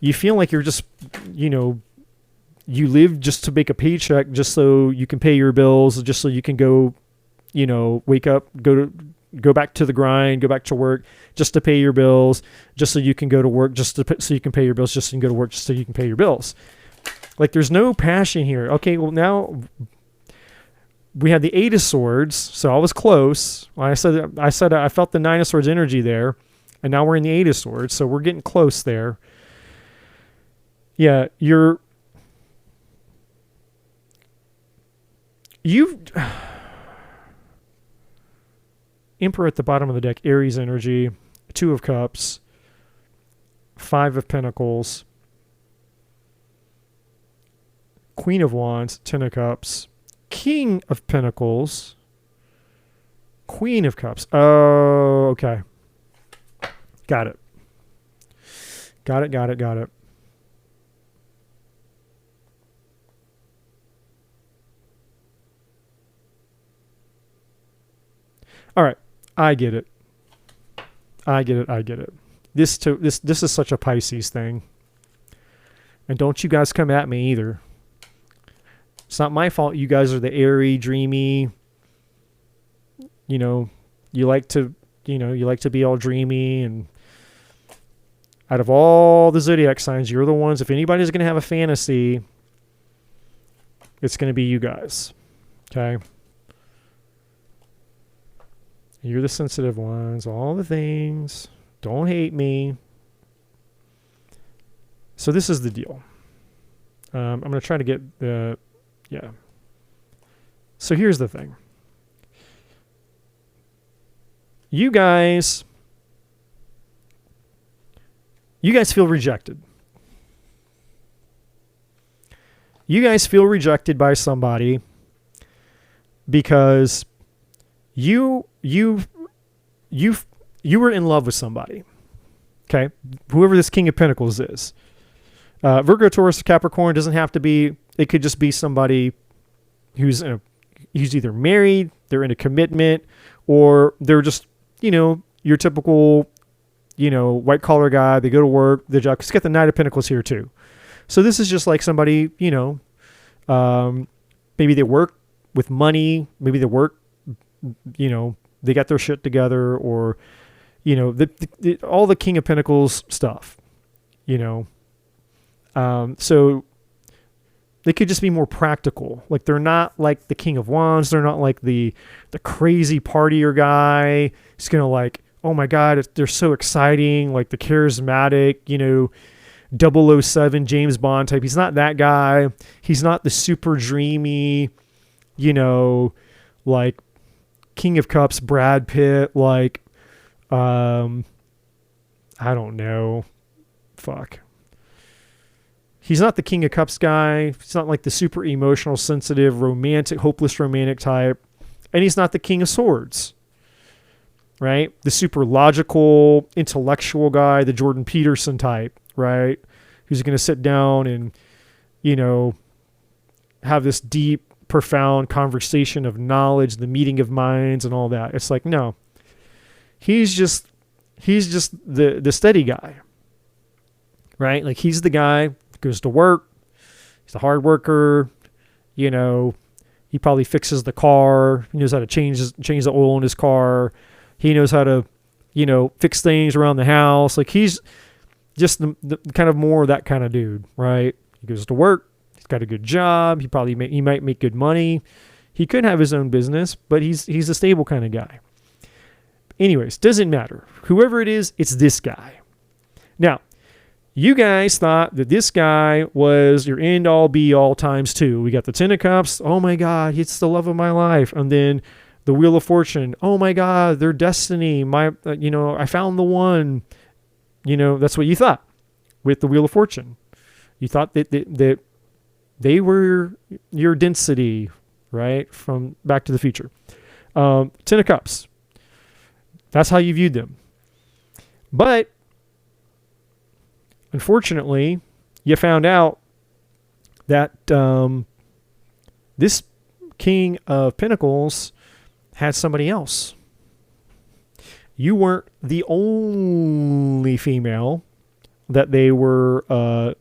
you feel like you're just, you live just to make a paycheck, just so you can pay your bills, just so you can go, wake up, go back to the grind, go back to work, just to pay your bills, just so you can go to work, so you can pay your bills, just so you can go to work, just so you can pay your bills. Like there's no passion here. Okay, well now we had the Eight of Swords, so I was close. I said I felt the Nine of Swords energy there, and now we're in the Eight of Swords, so we're getting close there. Yeah, Emperor at the bottom of the deck, Aries energy, Two of Cups, Five of Pentacles, Queen of Wands, Ten of Cups, King of Pentacles, Queen of Cups. Oh, okay. Got it. All right, I get it. This is such a Pisces thing. And don't you guys come at me either. It's not my fault you guys are the airy, dreamy, you like to be all dreamy, and out of all the zodiac signs, you're the ones, if anybody's going to have a fantasy, it's going to be you guys. Okay? You're the sensitive ones, all the things. Don't hate me. So this is the deal. I'm going to try to get the... Yeah. So here's the thing. You guys feel rejected. You guys feel rejected by somebody because you were in love with somebody. Okay? Whoever this King of Pentacles is. Virgo, Taurus, Capricorn doesn't have to be, it could just be somebody who's either married, they're in a commitment, or they're just, your typical, white collar guy. They go to work, their job. Because get the Knight of Pentacles here too. So this is just like somebody, maybe they work with money, maybe they work, they got their shit together, or, all the King of Pentacles stuff, So They could just be more practical. Like they're not like the King of Wands. They're not like the crazy partier guy. He's going to like, oh my God, they're so exciting. Like the charismatic, you know, 007 James Bond type. He's not that guy. He's not the super dreamy, you know, like King of Cups, Brad Pitt, like, I don't know. Fuck. He's not the King of Cups guy. He's not like the super emotional, sensitive, romantic, hopeless romantic type. And he's not the King of Swords, right? The super logical, intellectual guy, the Jordan Peterson type, right? Who's going to sit down and, you know, have this deep, profound conversation of knowledge, the meeting of minds and all that. It's like, no, he's just the steady guy, right? Like he's the guy goes to work. He's a hard worker. You know, he probably fixes the car. He knows how to change the oil in his car. He knows how to, you know, fix things around the house. Like he's just the kind of more that kind of dude, right? He goes to work. He's got a good job. He might make good money. He could have his own business, but he's a stable kind of guy. Anyways, doesn't matter. Whoever it is, it's this guy. Now, you guys thought that this guy was your end all be all times two. We got the Ten of Cups. Oh my God, it's the love of my life. And then the Wheel of Fortune. Oh my God, their destiny. I found the one. You know, that's what you thought with the Wheel of Fortune. You thought that they were your density, right? From Back to the Future. Ten of Cups. That's how you viewed them. But unfortunately, you found out that this King of Pentacles had somebody else. You weren't the only female that they were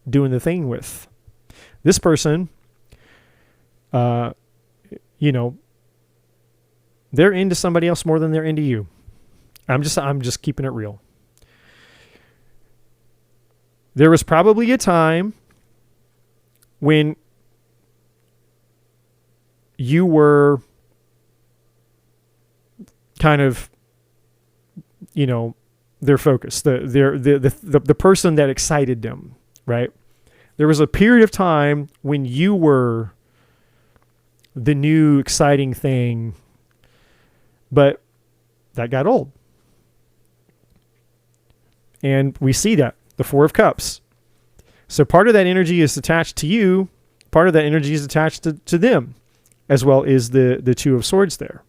doing the thing with. This person, you know, they're into somebody else more than they're into you. I'm just keeping it real. There was probably a time when you were kind of, you know, their focus, the person that excited them, right? There was a period of time when you were the new exciting thing, but that got old. And we see that. The Four of Cups. So part of that energy is attached to you. Part of that energy is attached to them, as well as the Two of Swords there.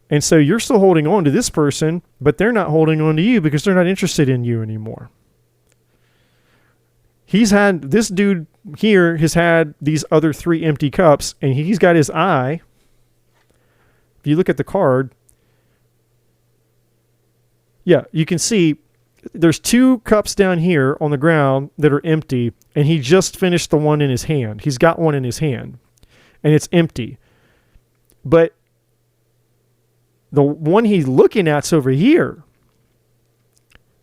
And so you're still holding on to this person, but they're not holding on to you because they're not interested in you anymore. This dude here has had these other three empty cups, and he's got his eye. If you look at the card, yeah, you can see there's two cups down here on the ground that are empty, and he just finished the one in his hand. He's got one in his hand, and it's empty. But the one he's looking at's over here.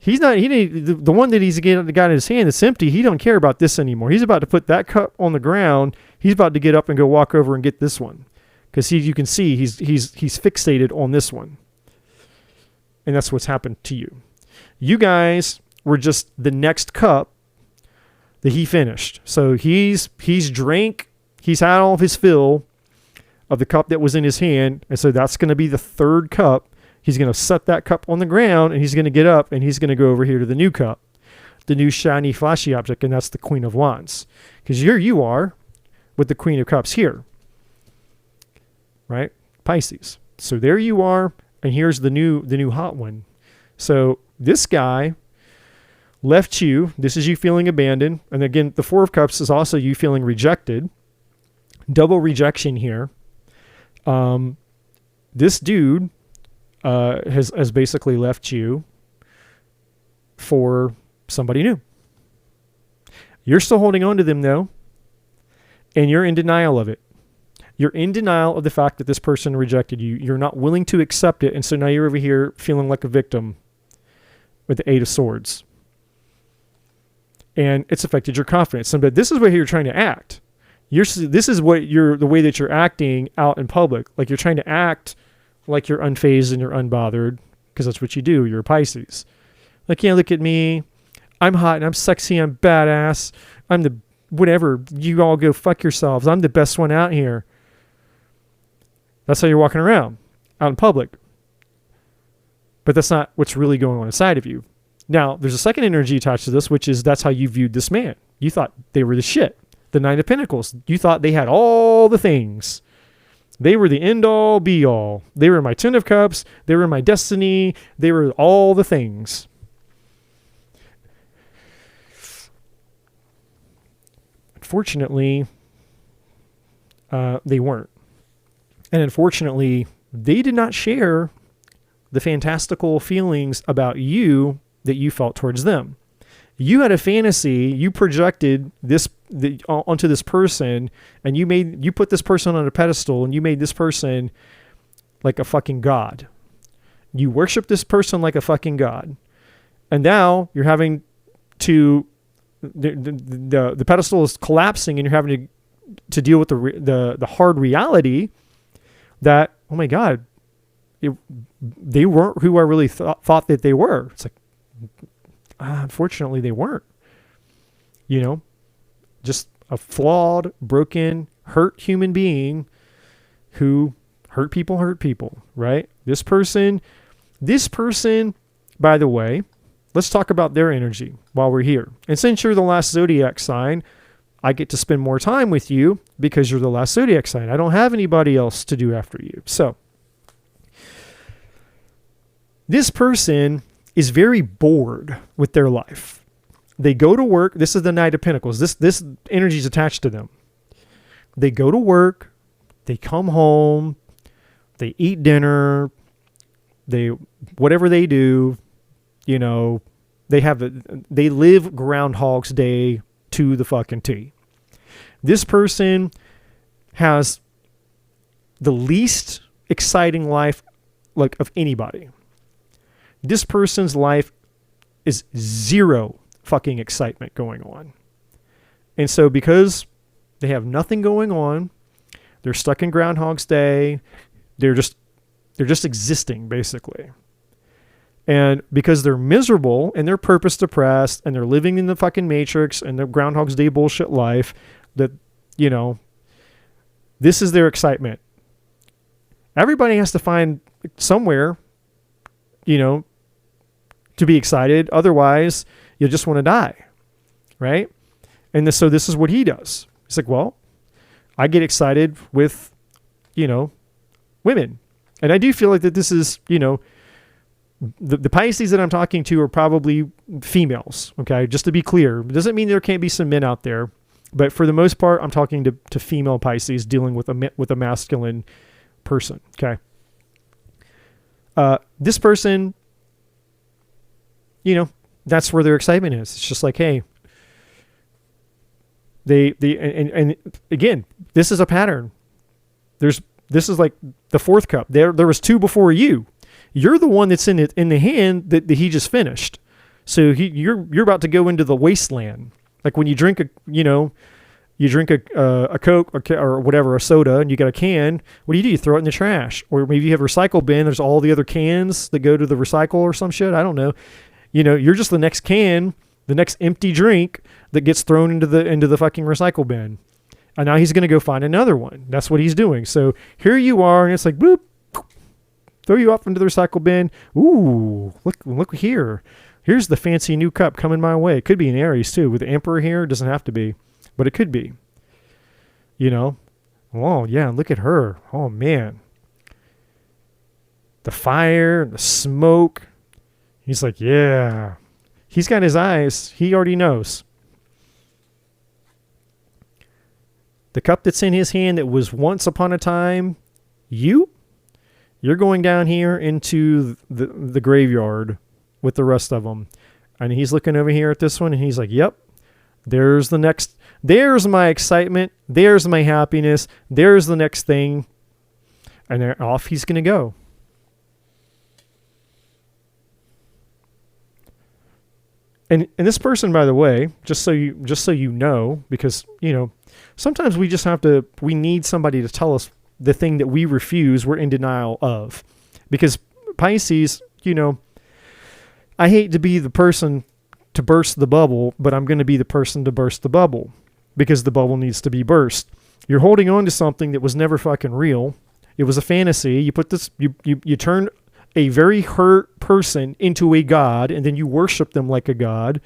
The one that he's got in his hand that's empty, he don't care about this anymore. He's about to put that cup on the ground. He's about to get up and go walk over and get this one. Because you can see he's fixated on this one. And that's what's happened to you. You guys were just the next cup that he finished. So he's drank, he's had all of his fill of the cup that was in his hand. And so that's going to be the third cup. He's going to set that cup on the ground, and he's going to get up, and he's going to go over here to the new cup, the new shiny, flashy object, and that's the Queen of Wands. Because here you are with the Queen of Cups here, right? Pisces. So there you are, and here's the new hot one. So this guy left you. This is you feeling abandoned. And again, the Four of Cups is also you feeling rejected. Double rejection here. This dude has basically left you for somebody new. You're still holding on to them though, and you're in denial of it. You're in denial of the fact that this person rejected you. You're not willing to accept it, and so now you're over here feeling like a victim with the Eight of Swords. and it's affected your confidence. So, but this is where you're trying to act. This is what the way that you're acting out in public. Like you're trying to act like you're unfazed and you're unbothered, because that's what you do. You're a Pisces. Like, yeah, look at me. I'm hot and I'm sexy. I'm badass. I'm the whatever. You all go fuck yourselves. I'm the best one out here. That's how you're walking around out in public. But that's not what's really going on inside of you. Now, there's a second energy attached to this, which is that's how you viewed this man. You thought they were the shit. The Nine of Pentacles. You thought they had all the things. They were the end all be all. They were my Ten of Cups. They were my destiny. They were all the things. Unfortunately, they weren't. And unfortunately, they did not share the fantastical feelings about you that you felt towards them. You had a fantasy, you projected onto this person, and you put this person on a pedestal, and you made this person like a fucking god. You worship this person like a fucking god. And now you're having to, the pedestal is collapsing, and you're having to deal with the hard reality that, oh my God, they weren't who I really thought that they were. It's like, unfortunately, they weren't. You know, just a flawed, broken, hurt human being who hurt people, right? This person, by the way, let's talk about their energy while we're here. And since you're the last zodiac sign, I get to spend more time with you because you're the last zodiac sign. I don't have anybody else to do after you. So this person is very bored with their life. They go to work. This is the Knight of Pentacles. This energy is attached to them. They go to work. They come home. They eat dinner. Whatever they do, you know, they live Groundhog's Day to the fucking T. This person has the least exciting life, like, of anybody. This person's life is zero fucking excitement going on. And so because they have nothing going on, they're stuck in Groundhog's Day. They're just existing, basically. And because they're miserable and they're purpose depressed and they're living in the fucking Matrix and the Groundhog's Day bullshit life, that, you know, this is their excitement. Everybody has to find somewhere, you know, to be excited. Otherwise, you'll just want to die, right? And so this is what he does. He's like, well, I get excited with, you know, women. And I do feel like that this is, you know, the Pisces that I'm talking to are probably females, okay? Just to be clear. It doesn't mean there can't be some men out there. But for the most part, I'm talking to female Pisces dealing with a masculine person, okay? This person, you know, that's where their excitement is. It's just like, hey, and again, this is a pattern. This is like the fourth cup. There was two before you. You're the one that's in the hand that he just finished. So you're about to go into the wasteland. Like when you drink a Coke or whatever, a soda, and you got a can, what do? You throw it in the trash. Or maybe you have a recycle bin. There's all the other cans that go to the recycle or some shit. I don't know. You know, you're just the next can, the next empty drink that gets thrown into the fucking recycle bin. And now he's going to go find another one. That's what he's doing. So here you are, and it's like, boop, throw you off into the recycle bin. Ooh, look here. Here's the fancy new cup coming my way. It could be an Aries too. With the Emperor here, it doesn't have to be, but it could be. You know? Oh, yeah, look at her. Oh, man. The fire, the smoke. He's like, yeah. He's got his eyes. He already knows. The cup that's in his hand that was once upon a time you're going down here into the graveyard with the rest of them. And he's looking over here at this one, and he's like, yep, there's my excitement. There's my happiness. There's the next thing. And off he's going to go. And this person, by the way, just so you know, because, sometimes we need somebody to tell us the thing that we refuse, we're in denial of. Because Pisces, I hate to be the person to burst the bubble, but I'm going to be the person to burst the bubble because the bubble needs to be burst. You're holding on to something that was never fucking real. It was a fantasy. You turn a very hurt person into a god, and then you worship them like a god.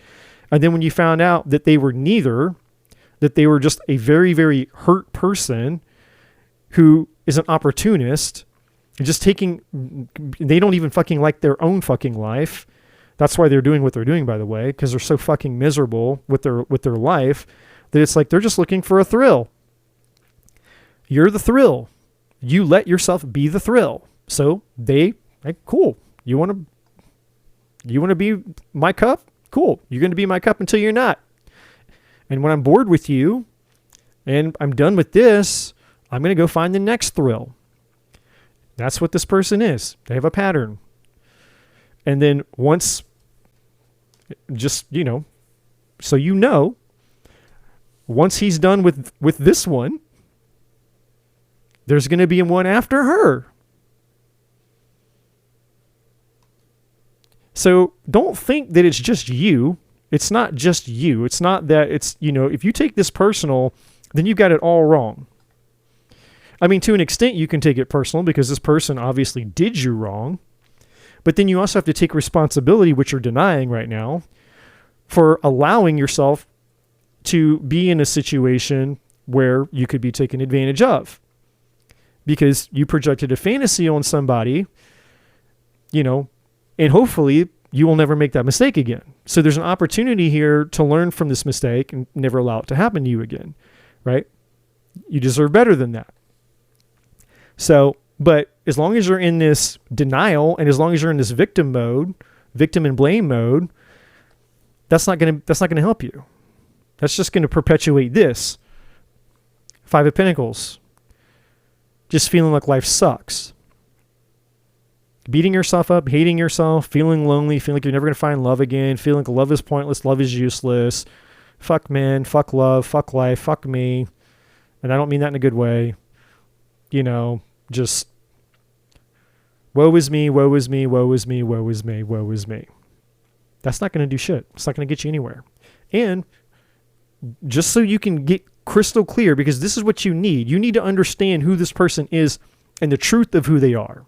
And then when you found out that they were neither, that they were just a very, very hurt person who is an opportunist, just they don't even fucking like their own fucking life. That's why they're doing what they're doing, by the way, because they're so fucking miserable with their life that it's like they're just looking for a thrill. You're the thrill. You let yourself be the thrill. So cool. You want to be my cup? Cool. You're going to be my cup until you're not. And when I'm bored with you and I'm done with this, I'm going to go find the next thrill. That's what this person is. They have a pattern. And then once, once he's done with this one, there's going to be one after her. So don't think that it's just you. It's not just you. It's not that it's, if you take this personal, then you've got it all wrong. I mean, to an extent, you can take it personal because this person obviously did you wrong. But then you also have to take responsibility, which you're denying right now, for allowing yourself to be in a situation where you could be taken advantage of. Because you projected a fantasy on somebody, and hopefully you will never make that mistake again. So there's an opportunity here to learn from this mistake and never allow it to happen to you again, right? You deserve better than that. So, but as long as you're in this denial and as long as you're in this victim and blame mode, that's not going to help you. That's just going to perpetuate this. 5 of Pentacles. Just feeling like life sucks. Beating yourself up, hating yourself, feeling lonely, feeling like you're never going to find love again, feeling like love is pointless, love is useless. Fuck men, fuck love, fuck life, fuck me. And I don't mean that in a good way. Just woe is me, woe is me, woe is me, woe is me, woe is me. That's not going to do shit. It's not going to get you anywhere. And just so you can get crystal clear, because this is what you need to understand who this person is and the truth of who they are.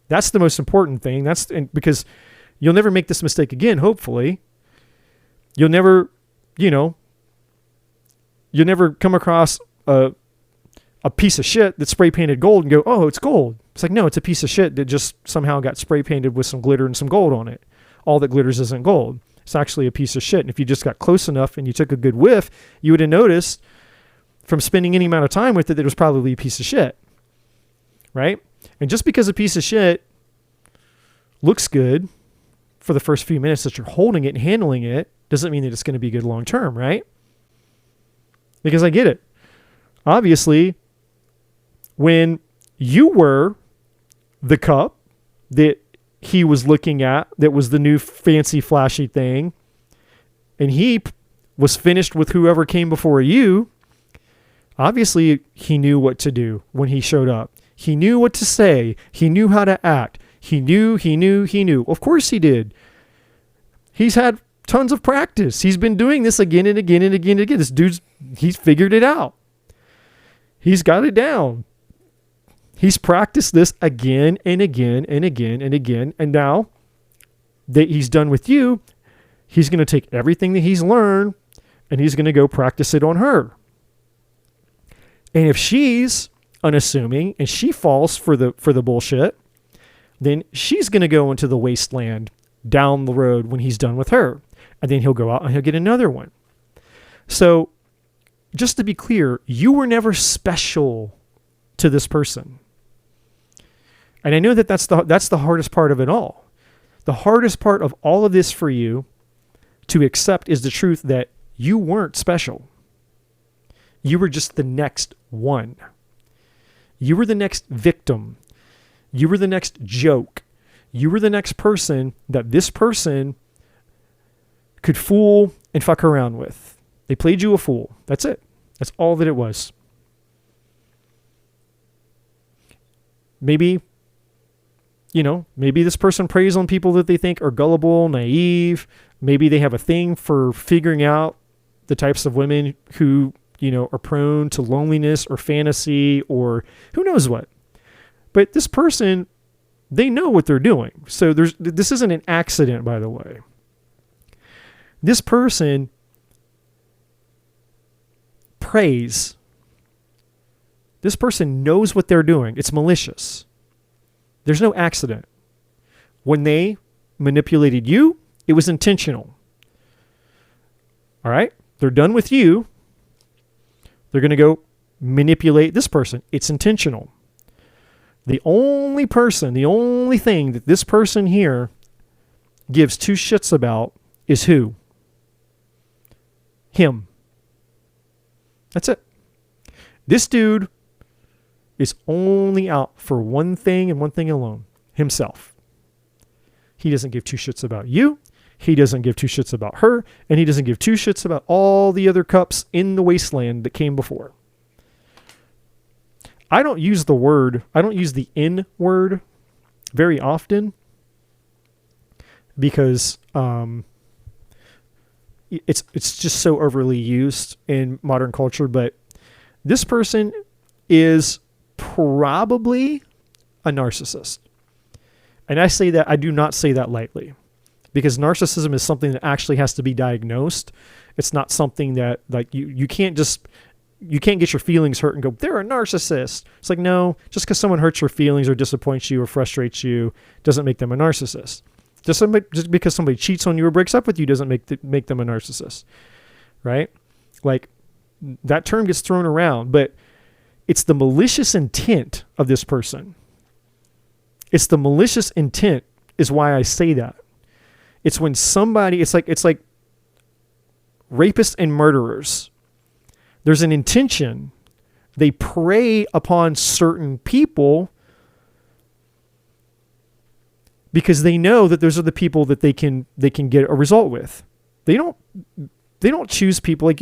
That's the most important thing. Because you'll never make this mistake again, hopefully. You'll never come across a piece of shit that's spray painted gold and go, oh, it's gold. It's like, no, it's a piece of shit that just somehow got spray painted with some glitter and some gold on it. All that glitters isn't gold. It's actually a piece of shit. And if you just got close enough and you took a good whiff, you would have noticed from spending any amount of time with it that it was probably a piece of shit. Right? And just because a piece of shit looks good for the first few minutes that you're holding it and handling it doesn't mean that it's going to be good long term, right? Because I get it. Obviously, when you were the cup that he was looking at, that was the new fancy flashy thing, and he was finished with whoever came before you, obviously he knew what to do when he showed up. He knew what to say. He knew how to act. He knew. Of course he did. He's had tons of practice. He's been doing this again and again and again and again. This dude's, he's figured it out. He's got it down. He's practiced this again and again and again and again. And now that he's done with you, he's going to take everything that he's learned and he's going to go practice it on her. And if she's unassuming and she falls for the bullshit, then she's going to go into the wasteland down the road when he's done with her. And then he'll go out and he'll get another one. So just to be clear, you were never special to this person. And I know that that's the hardest part of it all. The hardest part of all of this for you to accept is the truth that you weren't special. You were just the next one. You were the next victim. You were the next joke. You were the next person that this person could fool and fuck around with. They played you a fool. That's it. That's all that it was. Maybe, maybe this person preys on people that they think are gullible, naive. Maybe they have a thing for figuring out the types of women who, are prone to loneliness or fantasy or who knows what. But this person, they know what they're doing. So this isn't an accident, by the way. This person prays. This person knows what they're doing. It's malicious. There's no accident. When they manipulated you, it was intentional. All right? They're done with you. They're going to go manipulate this person. It's intentional. The only thing that this person here gives two shits about is who? Him. That's it. This dude is only out for one thing and one thing alone. Himself. He doesn't give two shits about you. He doesn't give two shits about her. And he doesn't give two shits about all the other cups in the wasteland that came before. I don't use the N word very often because it's just so overly used in modern culture. But this person is probably a narcissist. And I do not say that lightly, because narcissism is something that actually has to be diagnosed. It's not something that you can't get your feelings hurt and go, they're a narcissist. It's like, no, just because someone hurts your feelings or disappoints you or frustrates you doesn't make them a narcissist. Just because somebody cheats on you or breaks up with you doesn't make them a narcissist, right? Like, that term gets thrown around, but it's the malicious intent of this person. It's the malicious intent is why I say that. It's when somebody, it's like rapists and murderers. There's an intention. They prey upon certain people because they know that those are the people that they can get a result with. They don't choose people like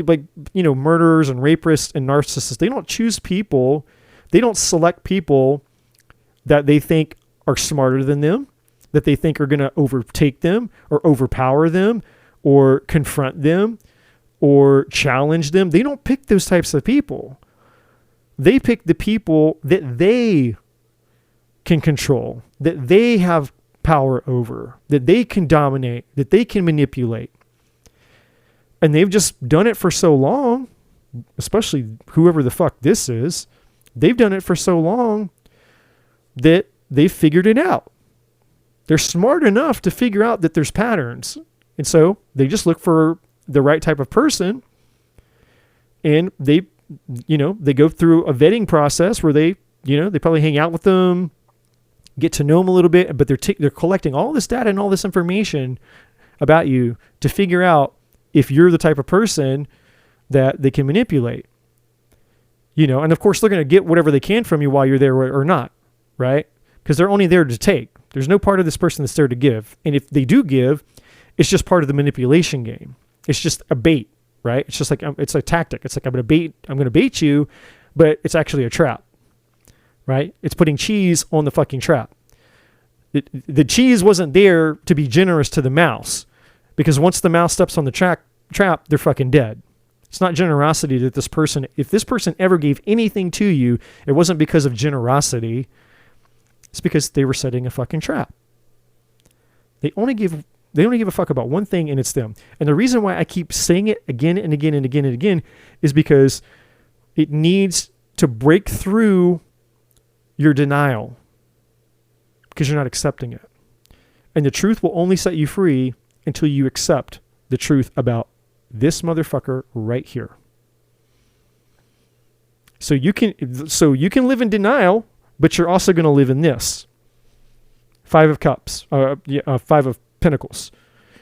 murderers and rapists and narcissists. They don't choose people. They don't select people that they think are smarter than them, that they think are going to overtake them or overpower them or confront them or challenge them. They don't pick those types of people. They pick the people that they can control, that they have power over, that they can dominate, that they can manipulate. And they've just done it for so long, especially whoever the fuck this is. They've done it for so long that they've figured it out. They're smart enough to figure out that there's patterns. And so they just look for the right type of person, and they go through a vetting process where they probably hang out with them, get to know them a little bit, but they're collecting all this data and all this information about you to figure out if you're the type of person that they can manipulate. And of course they're going to get whatever they can from you while you're there or not, right? Because they're only there to take. There's no part of this person that's there to give. And if they do give, it's just part of the manipulation game. It's just a bait, right? It's just like, it's a tactic. It's like, I'm going to bait you, but it's actually a trap, right? It's putting cheese on the fucking trap. The cheese wasn't there to be generous to the mouse, because once the mouse steps on the trap, they're fucking dead. It's not generosity that if this person ever gave anything to you, it wasn't because of generosity. It's because they were setting a fucking trap. They only give a fuck about one thing, and it's them. And the reason why I keep saying it again and again and again and again is because it needs to break through your denial, because you're not accepting it. And the truth will only set you free until you accept the truth about this motherfucker right here. So you can live in denial, but you're also going to live in this. 5 of Cups, 5 of Pentacles.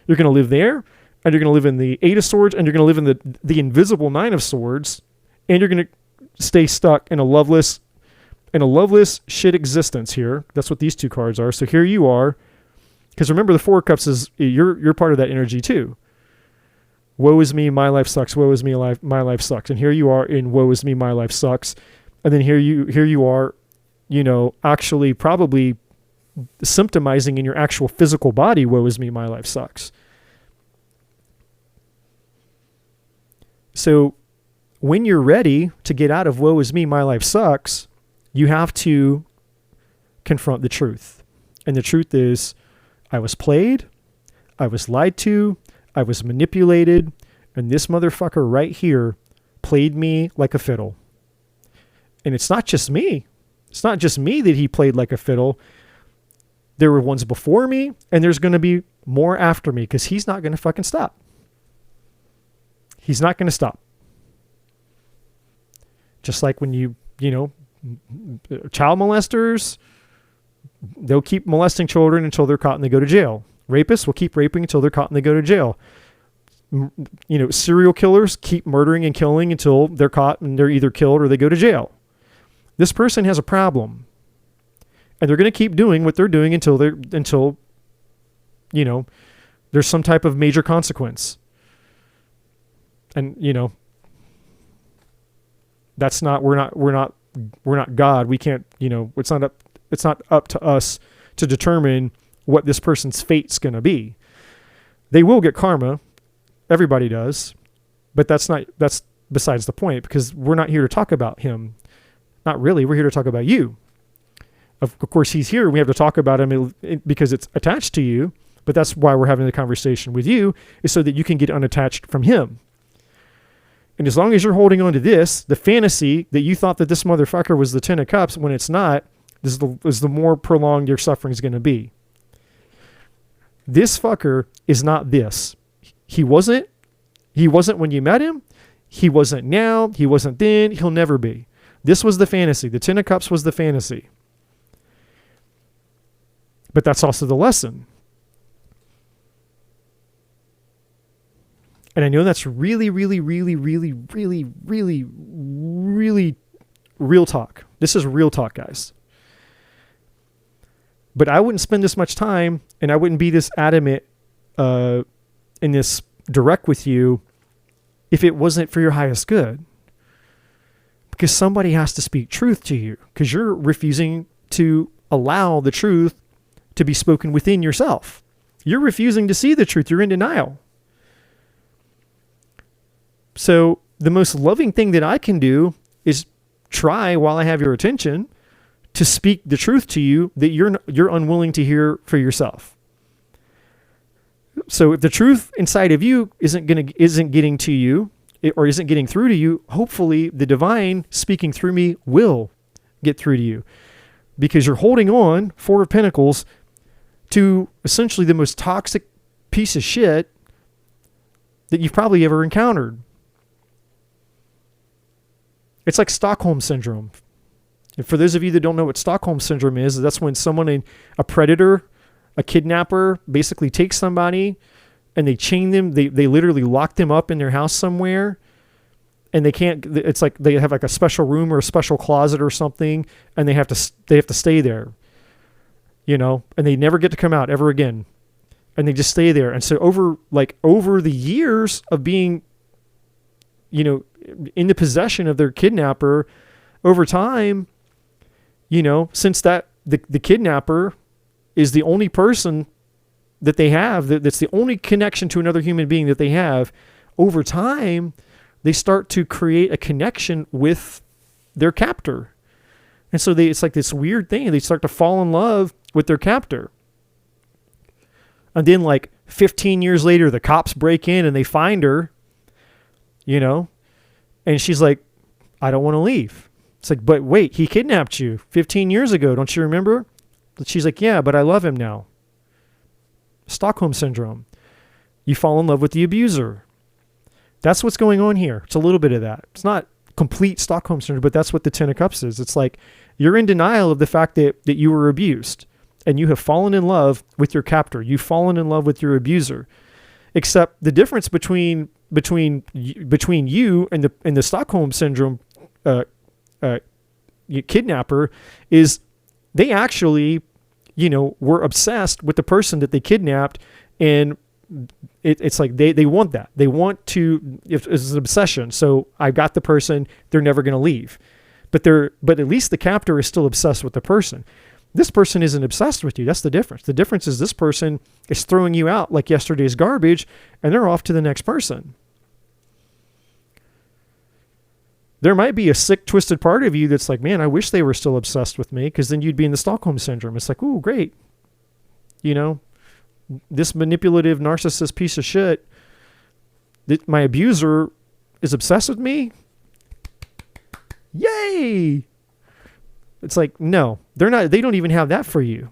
You're going to live there, and you're going to live in the 8 of Swords, and you're going to live in the invisible 9 of Swords, and you're going to stay stuck in a loveless shit existence here. That's what these two cards are. So here you are, because remember the 4 of Cups is you're part of that energy too. woe is me, my life sucks, woe is me, my life sucks. And here you are in woe is me, my life sucks. And then here you are, actually probably symptomizing in your actual physical body, woe is me, my life sucks. So when you're ready to get out of woe is me, my life sucks, you have to confront the truth. And the truth is, I was played, I was lied to, I was manipulated, and this motherfucker right here played me like a fiddle. And it's not just me. It's not just me that he played like a fiddle. There were ones before me, and there's going to be more after me, because he's not going to fucking stop. He's not going to stop. Just like when child molesters, they'll keep molesting children until they're caught and they go to jail. Rapists will keep raping until they're caught and they go to jail. Serial killers keep murdering and killing until they're caught and they're either killed or they go to jail. This person has a problem, and they're going to keep doing what they're doing until there's some type of major consequence. And that's not, we're not God. We can't, it's not up to us to determine what this person's fate's going to be. They will get karma. Everybody does. But that's besides the point, because we're not here to talk about him. Not really. We're here to talk about you. Of course, he's here. We have to talk about him because it's attached to you. But that's why we're having the conversation with you, is so that you can get unattached from him. And as long as you're holding on to this, the fantasy that you thought that this motherfucker was the 10 of Cups, when it's not, is the more prolonged your suffering is going to be. This fucker is not this. He wasn't when you met him. He wasn't now. He wasn't then. He'll never be. This was the fantasy. The 10 of Cups was the fantasy. But that's also the lesson. And I know that's really, really, really, really, really, really, really real talk. This is real talk, guys. But I wouldn't spend this much time, and I wouldn't be this adamant in this direct with you if it wasn't for your highest good. Because somebody has to speak truth to you, because you're refusing to allow the truth to be spoken within yourself. You're refusing to see the truth. You're in denial. So the most loving thing that I can do is try, while I have your attention, to speak the truth to you that you're unwilling to hear for yourself. So if the truth inside of you isn't getting to you, or isn't getting through to you, hopefully the divine speaking through me will get through to you, because you're holding on, Four of Pentacles, to essentially the most toxic piece of shit that you've probably ever encountered. It's like Stockholm Syndrome. And for those of you that don't know what Stockholm Syndrome is, that's when someone, a predator, a kidnapper, basically takes somebody and they chain them. They literally lock them up in their house somewhere, and they can't. It's like they have like a special room or a special closet or something, and they have to stay there. And they never get to come out ever again, and they just stay there. And so over the years of being, in the possession of their kidnapper, over time, since that the kidnapper is the only person that they have, that's the only connection to another human being that they have, over time, they start to create a connection with their captor. And so it's like this weird thing. They start to fall in love with their captor. And then 15 years later, the cops break in and they find her, and she's like, I don't want to leave. It's like, but wait, he kidnapped you 15 years ago. Don't you remember? She's like, yeah, but I love him now. Stockholm Syndrome. You fall in love with the abuser. That's what's going on here. It's a little bit of that. It's not complete Stockholm Syndrome, but that's what the 10 of Cups is. It's like you're in denial of the fact that you were abused, and you have fallen in love with your captor. You've fallen in love with your abuser. Except the difference between you and the Stockholm Syndrome kidnapper is they actually, were obsessed with the person that they kidnapped, and it's like they want that. They want to, if it's an obsession. So I got the person, they're never going to leave. But at least the captor is still obsessed with the person. This person isn't obsessed with you. That's the difference. The difference is this person is throwing you out like yesterday's garbage, and they're off to the next person. There might be a sick, twisted part of you that's like, man, I wish they were still obsessed with me, because then you'd be in the Stockholm syndrome. It's like, ooh, great. You know, this manipulative narcissist piece of shit, that my abuser is obsessed with me. Yay! It's like, no, they're not. They don't even have that for you.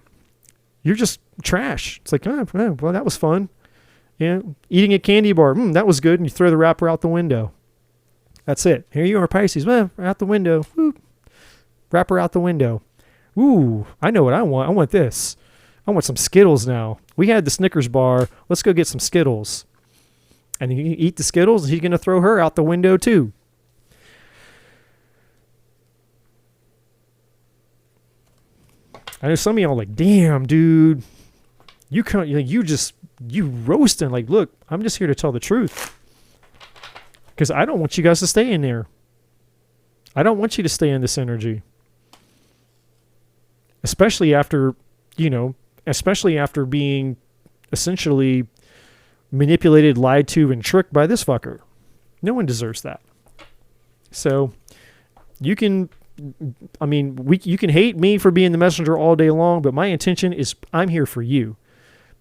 You're just trash. It's like, oh, well, that was fun. Yeah, eating a candy bar, that was good, and you throw the wrapper out the window. That's it. Here you are, Pisces. Well, out the window. Woo. Wrapper out the window. Ooh, I know what I want. I want this. I want some Skittles now. We had the Snickers bar. Let's go get some Skittles. And you eat the Skittles, and he's going to throw her out the window too. I know some of y'all are like, damn, dude. You roasting. Like, look, I'm just here to tell the truth. Because I don't want you guys to stay in there. I don't want you to stay in this energy. Especially after being essentially manipulated, lied to, and tricked by this fucker. No one deserves that. So you can hate me for being the messenger all day long, but my intention is I'm here for you.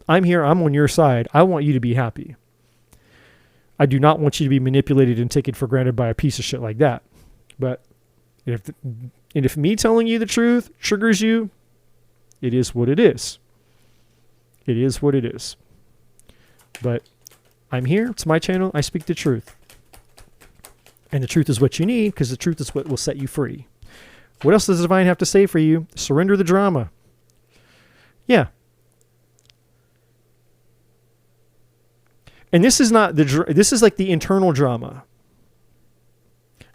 I'm on your side. I want you to be happy. I do not want you to be manipulated and taken for granted by a piece of shit like that. But if me telling you the truth triggers you, it is what it is. It is what it is. But I'm here. It's my channel. I speak the truth. And the truth is what you need, because the truth is what will set you free. What else does the divine have to say for you? Surrender the drama. Yeah. And this is not this is like the internal drama.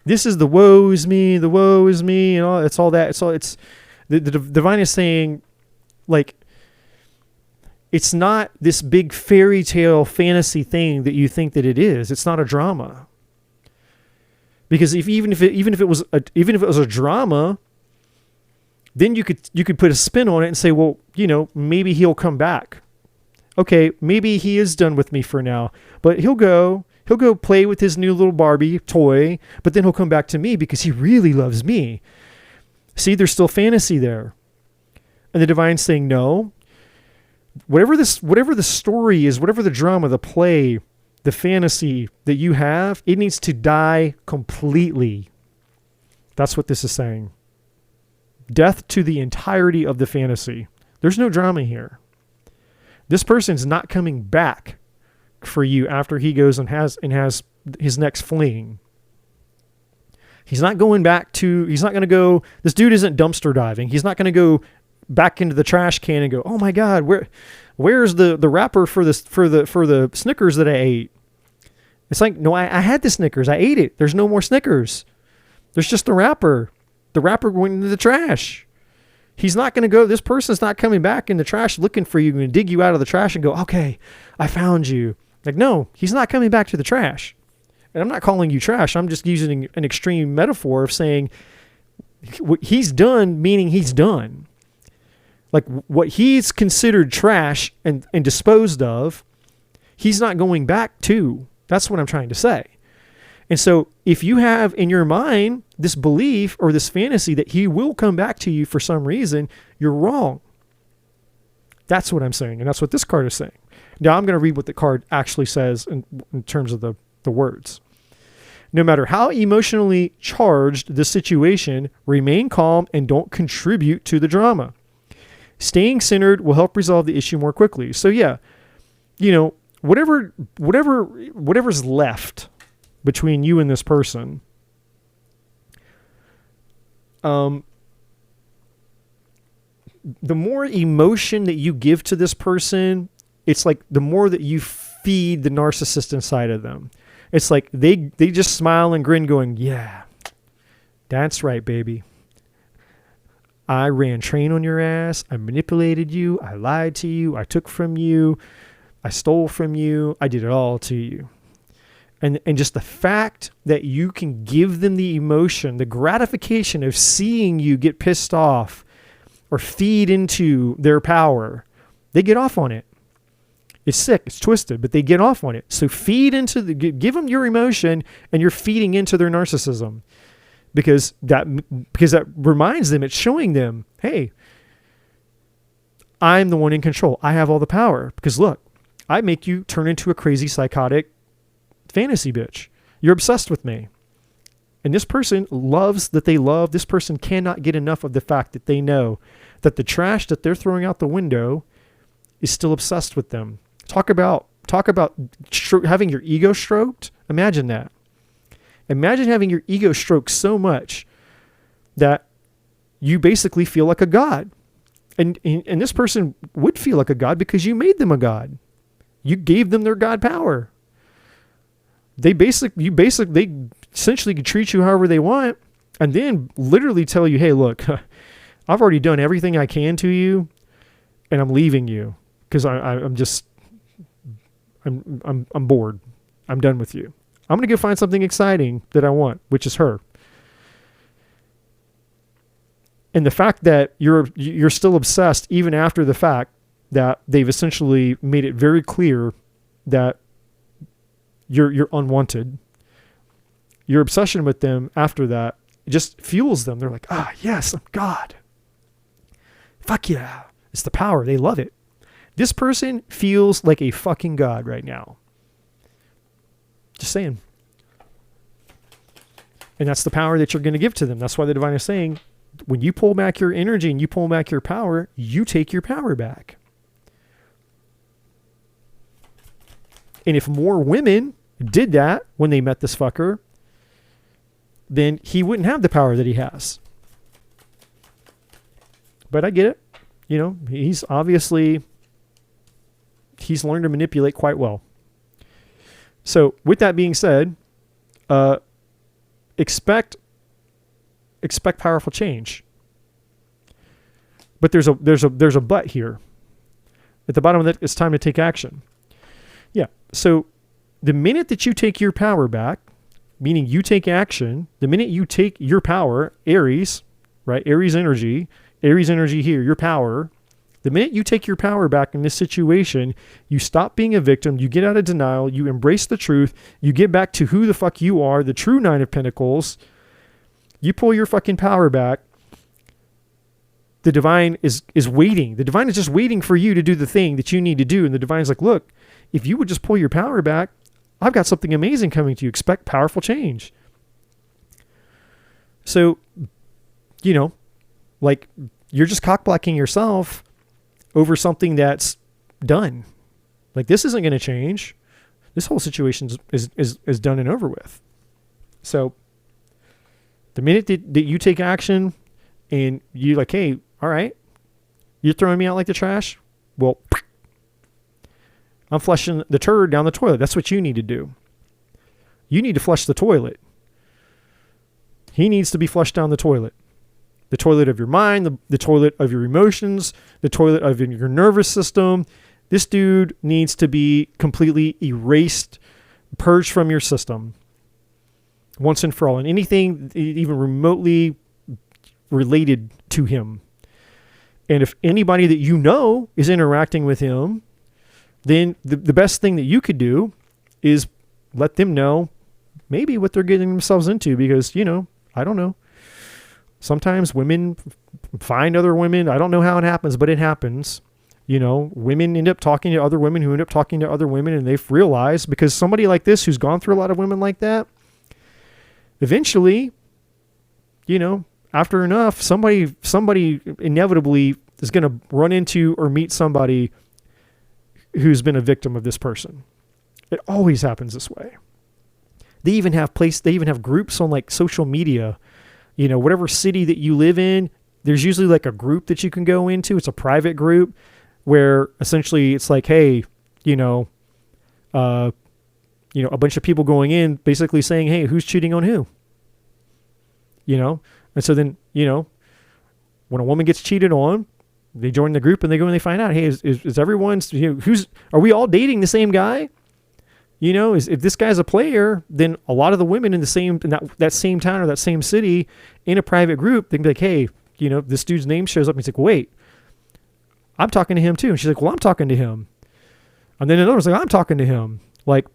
This is the woe is me, and all. It's all that. It's the divine is saying, like, it's not this big fairy tale fantasy thing that you think that it is. It's not a drama. Because even if it was a drama, then you could put a spin on it and say, well, maybe he'll come back. Okay, maybe he is done with me for now, but he'll go play with his new little Barbie toy, but then he'll come back to me because he really loves me. See, there's still fantasy there. And the divine's saying, no, whatever the story is, whatever the drama, the play, the fantasy that you have, it needs to die completely. That's what this is saying. Death to the entirety of the fantasy. There's no drama here. This person's not coming back for you after he goes and has his next fling. He's not going back he's not going to go, this dude isn't dumpster diving. He's not going to go back into the trash can and go, oh my God, where's the wrapper for the Snickers that I ate? It's like, no, I had the Snickers. I ate it. There's no more Snickers. There's just the wrapper. The wrapper went into the trash. He's not going to go, this person's not coming back in the trash looking for you and dig you out of the trash and go, okay, I found you. Like, no, he's not coming back to the trash. And I'm not calling you trash. I'm just using an extreme metaphor of saying he's done, meaning he's done. Like, what he's considered trash and disposed of, he's not going back to. That's what I'm trying to say. And so if you have in your mind this belief or this fantasy that he will come back to you for some reason, you're wrong. That's what I'm saying. And that's what this card is saying. Now I'm going to read what the card actually says in terms of the words. No matter how emotionally charged the situation, remain calm and don't contribute to the drama. Staying centered will help resolve the issue more quickly. So yeah, whatever's left between you and this person, the more emotion that you give to this person, it's like the more that you feed the narcissist inside of them. It's like they just smile and grin going, yeah, that's right, baby. I ran train on your ass. I manipulated you. I lied to you. I took from you. I stole from you. I did it all to you. And just the fact that you can give them the emotion, the gratification of seeing you get pissed off or feed into their power, they get off on it. It's sick, it's twisted, but they get off on it. So give them your emotion, and you're feeding into their narcissism, because that reminds them, it's showing them, hey, I'm the one in control. I have all the power, because look, I make you turn into a crazy psychotic fantasy bitch. You're obsessed with me. And this person this person cannot get enough of the fact that they know that the trash that they're throwing out the window is still obsessed with them. Talk about having your ego stroked. Imagine that. Imagine having your ego stroked so much that you basically feel like a god. And this person would feel like a god because you made them a god. You gave them their god power. They essentially can treat you however they want, and then literally tell you, hey, look, I've already done everything I can to you, and I'm leaving you because I'm bored. I'm done with you. I'm going to go find something exciting that I want, which is her. And the fact that you're still obsessed even after the fact that they've essentially made it very clear that you're unwanted. Your obsession with them after that just fuels them. They're like, yes, I'm God. Fuck yeah. It's the power. They love it. This person feels like a fucking god right now. Just saying. And that's the power that you're going to give to them. That's why the divine is saying, when you pull back your energy and you pull back your power, you take your power back. And if more women did that when they met this fucker, then he wouldn't have the power that he has. But I get it. He's learned to manipulate quite well. So with that being said, expect powerful change. But there's a but here. At the bottom of that, it's time to take action. Yeah. So the minute that you take your power back, meaning you take action, the minute you take your power, Aries, right? Aries energy here, your power. The minute you take your power back in this situation, you stop being a victim, you get out of denial, you embrace the truth, you get back to who the fuck you are, the true Nine of Pentacles. You pull your fucking power back. The divine is waiting. The divine is just waiting for you to do the thing that you need to do. And the divine's like, look, if you would just pull your power back, I've got something amazing coming to you. Expect powerful change. So, like you're just cockblocking yourself over something that's done. Like this isn't going to change. This whole situation is done and over with. So the minute that you take action and you're like, hey, all right, you're throwing me out like the trash. Well, I'm flushing the turd down the toilet. That's what you need to do. You need to flush the toilet. He needs to be flushed down the toilet. The toilet of your mind, the toilet of your emotions, the toilet of your nervous system. This dude needs to be completely erased, purged from your system once and for all. And anything even remotely related to him. And if anybody that you know is interacting with him, then the best thing that you could do is let them know maybe what they're getting themselves into, because, I don't know. Sometimes women find other women. I don't know how it happens, but it happens. Women end up talking to other women who end up talking to other women, and they've realized, because somebody like this who's gone through a lot of women like that, eventually, after enough, somebody inevitably is going to run into or meet somebody who's been a victim of this person. It always happens this way. They even have groups on like social media. Whatever city that you live in, there's usually like a group that you can go into. It's a private group where essentially it's like, hey, a bunch of people going in basically saying, hey, who's cheating on who? And so then, when a woman gets cheated on, They join the group and they go and they find out, hey, is everyone's, are we all dating the same guy? If this guy's a player, then a lot of the women in that same town or that same city in a private group, they can be like, hey, this dude's name shows up. And he's like, wait, I'm talking to him too. And she's like, well, I'm talking to him. And then another one's like, I'm talking to him. Like,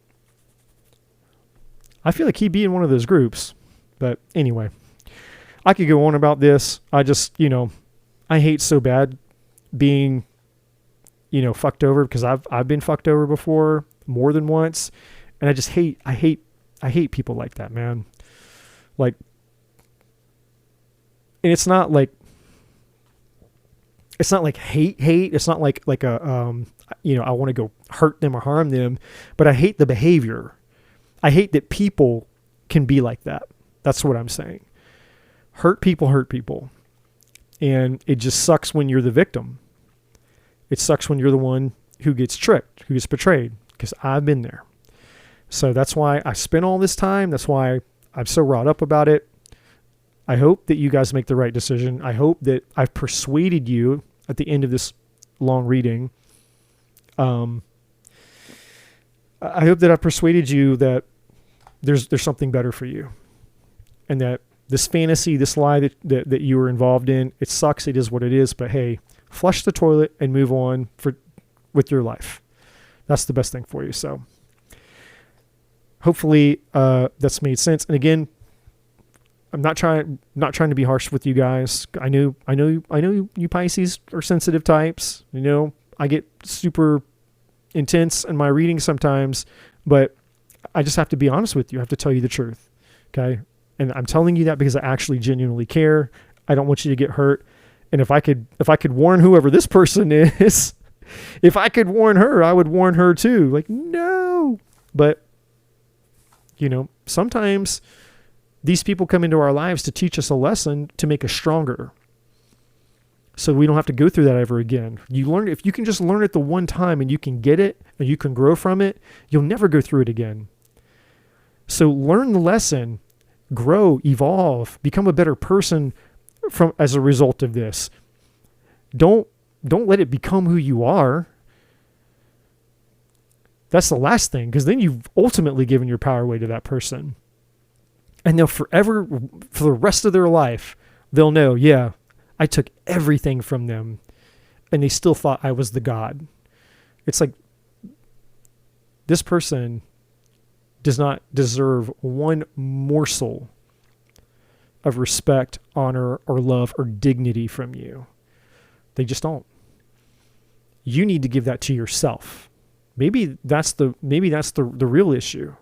I feel like he'd be in one of those groups. But anyway, I could go on about this. I just, I hate so bad being, fucked over, because I've been fucked over before more than once. And I hate people like that, man. Like, and it's not like hate. It's not like a, I want to go hurt them or harm them, but I hate the behavior. I hate that people can be like that. That's what I'm saying. Hurt people. And it just sucks when you're the victim. It sucks when you're the one who gets tricked, who gets betrayed, because I've been there. So that's why I spent all this time. That's why I'm so wrought up about it. I hope that you guys make the right decision. I hope that I've persuaded you at the end of this long reading. I hope that I've persuaded you that there's something better for you, and that this fantasy, this lie that you were involved in, it sucks. It is what it is. But hey, flush the toilet and move on with your life. That's the best thing for you. So hopefully that's made sense. And again, I'm not trying to be harsh with you guys. I know you Pisces are sensitive types. I get super intense in my reading sometimes, but I just have to be honest with you. I have to tell you the truth. Okay. And I'm telling you that because I actually genuinely care. I don't want you to get hurt. And if I could warn whoever this person is, if I could warn her, I would warn her too. Like, no. But, sometimes these people come into our lives to teach us a lesson, to make us stronger, so we don't have to go through that ever again. If you can just learn it the one time and you can get it and you can grow from it, you'll never go through it again. So learn the lesson, grow, evolve, become a better person as a result of this. Don't let it become who you are. That's the last thing, because then you've ultimately given your power away to that person. And they'll forever, for the rest of their life, they'll know, yeah, I took everything from them and they still thought I was the God. It's like, this person does not deserve one morsel of respect, honor, or love, or dignity from you. They just don't. You need to give that to yourself. Maybe that's the real issue.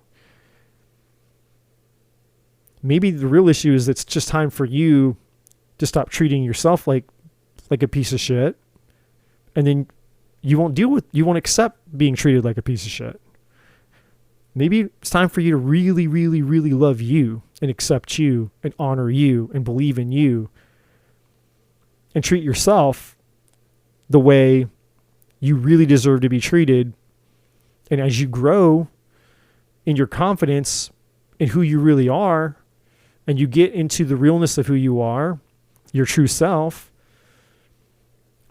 Maybe the real issue is it's just time for you to stop treating yourself like a piece of shit, and then you won't accept being treated like a piece of shit. Maybe it's time for you to really, really, really love you and accept you and honor you and believe in you and treat yourself the way you really deserve to be treated. And as you grow in your confidence in who you really are, and you get into the realness of who you are, your true self,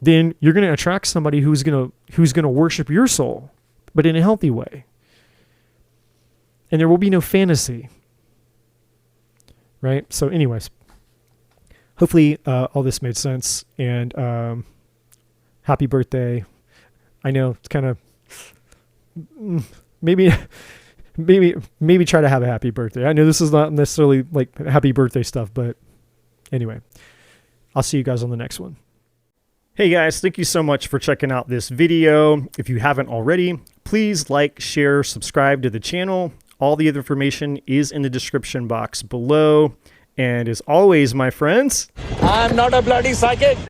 then you're going to attract somebody who's going to worship your soul, but in a healthy way. And there will be no fantasy. Right? So anyways, hopefully all this made sense. And happy birthday. I know it's kind of, maybe try to have a happy birthday. I know this is not necessarily like happy birthday stuff, but anyway, I'll see you guys on the next one. Hey guys, thank you so much for checking out this video. If you haven't already, please like, share, subscribe to the channel. All the other information is in the description box below. And as always, my friends, I'm not a bloody psychic.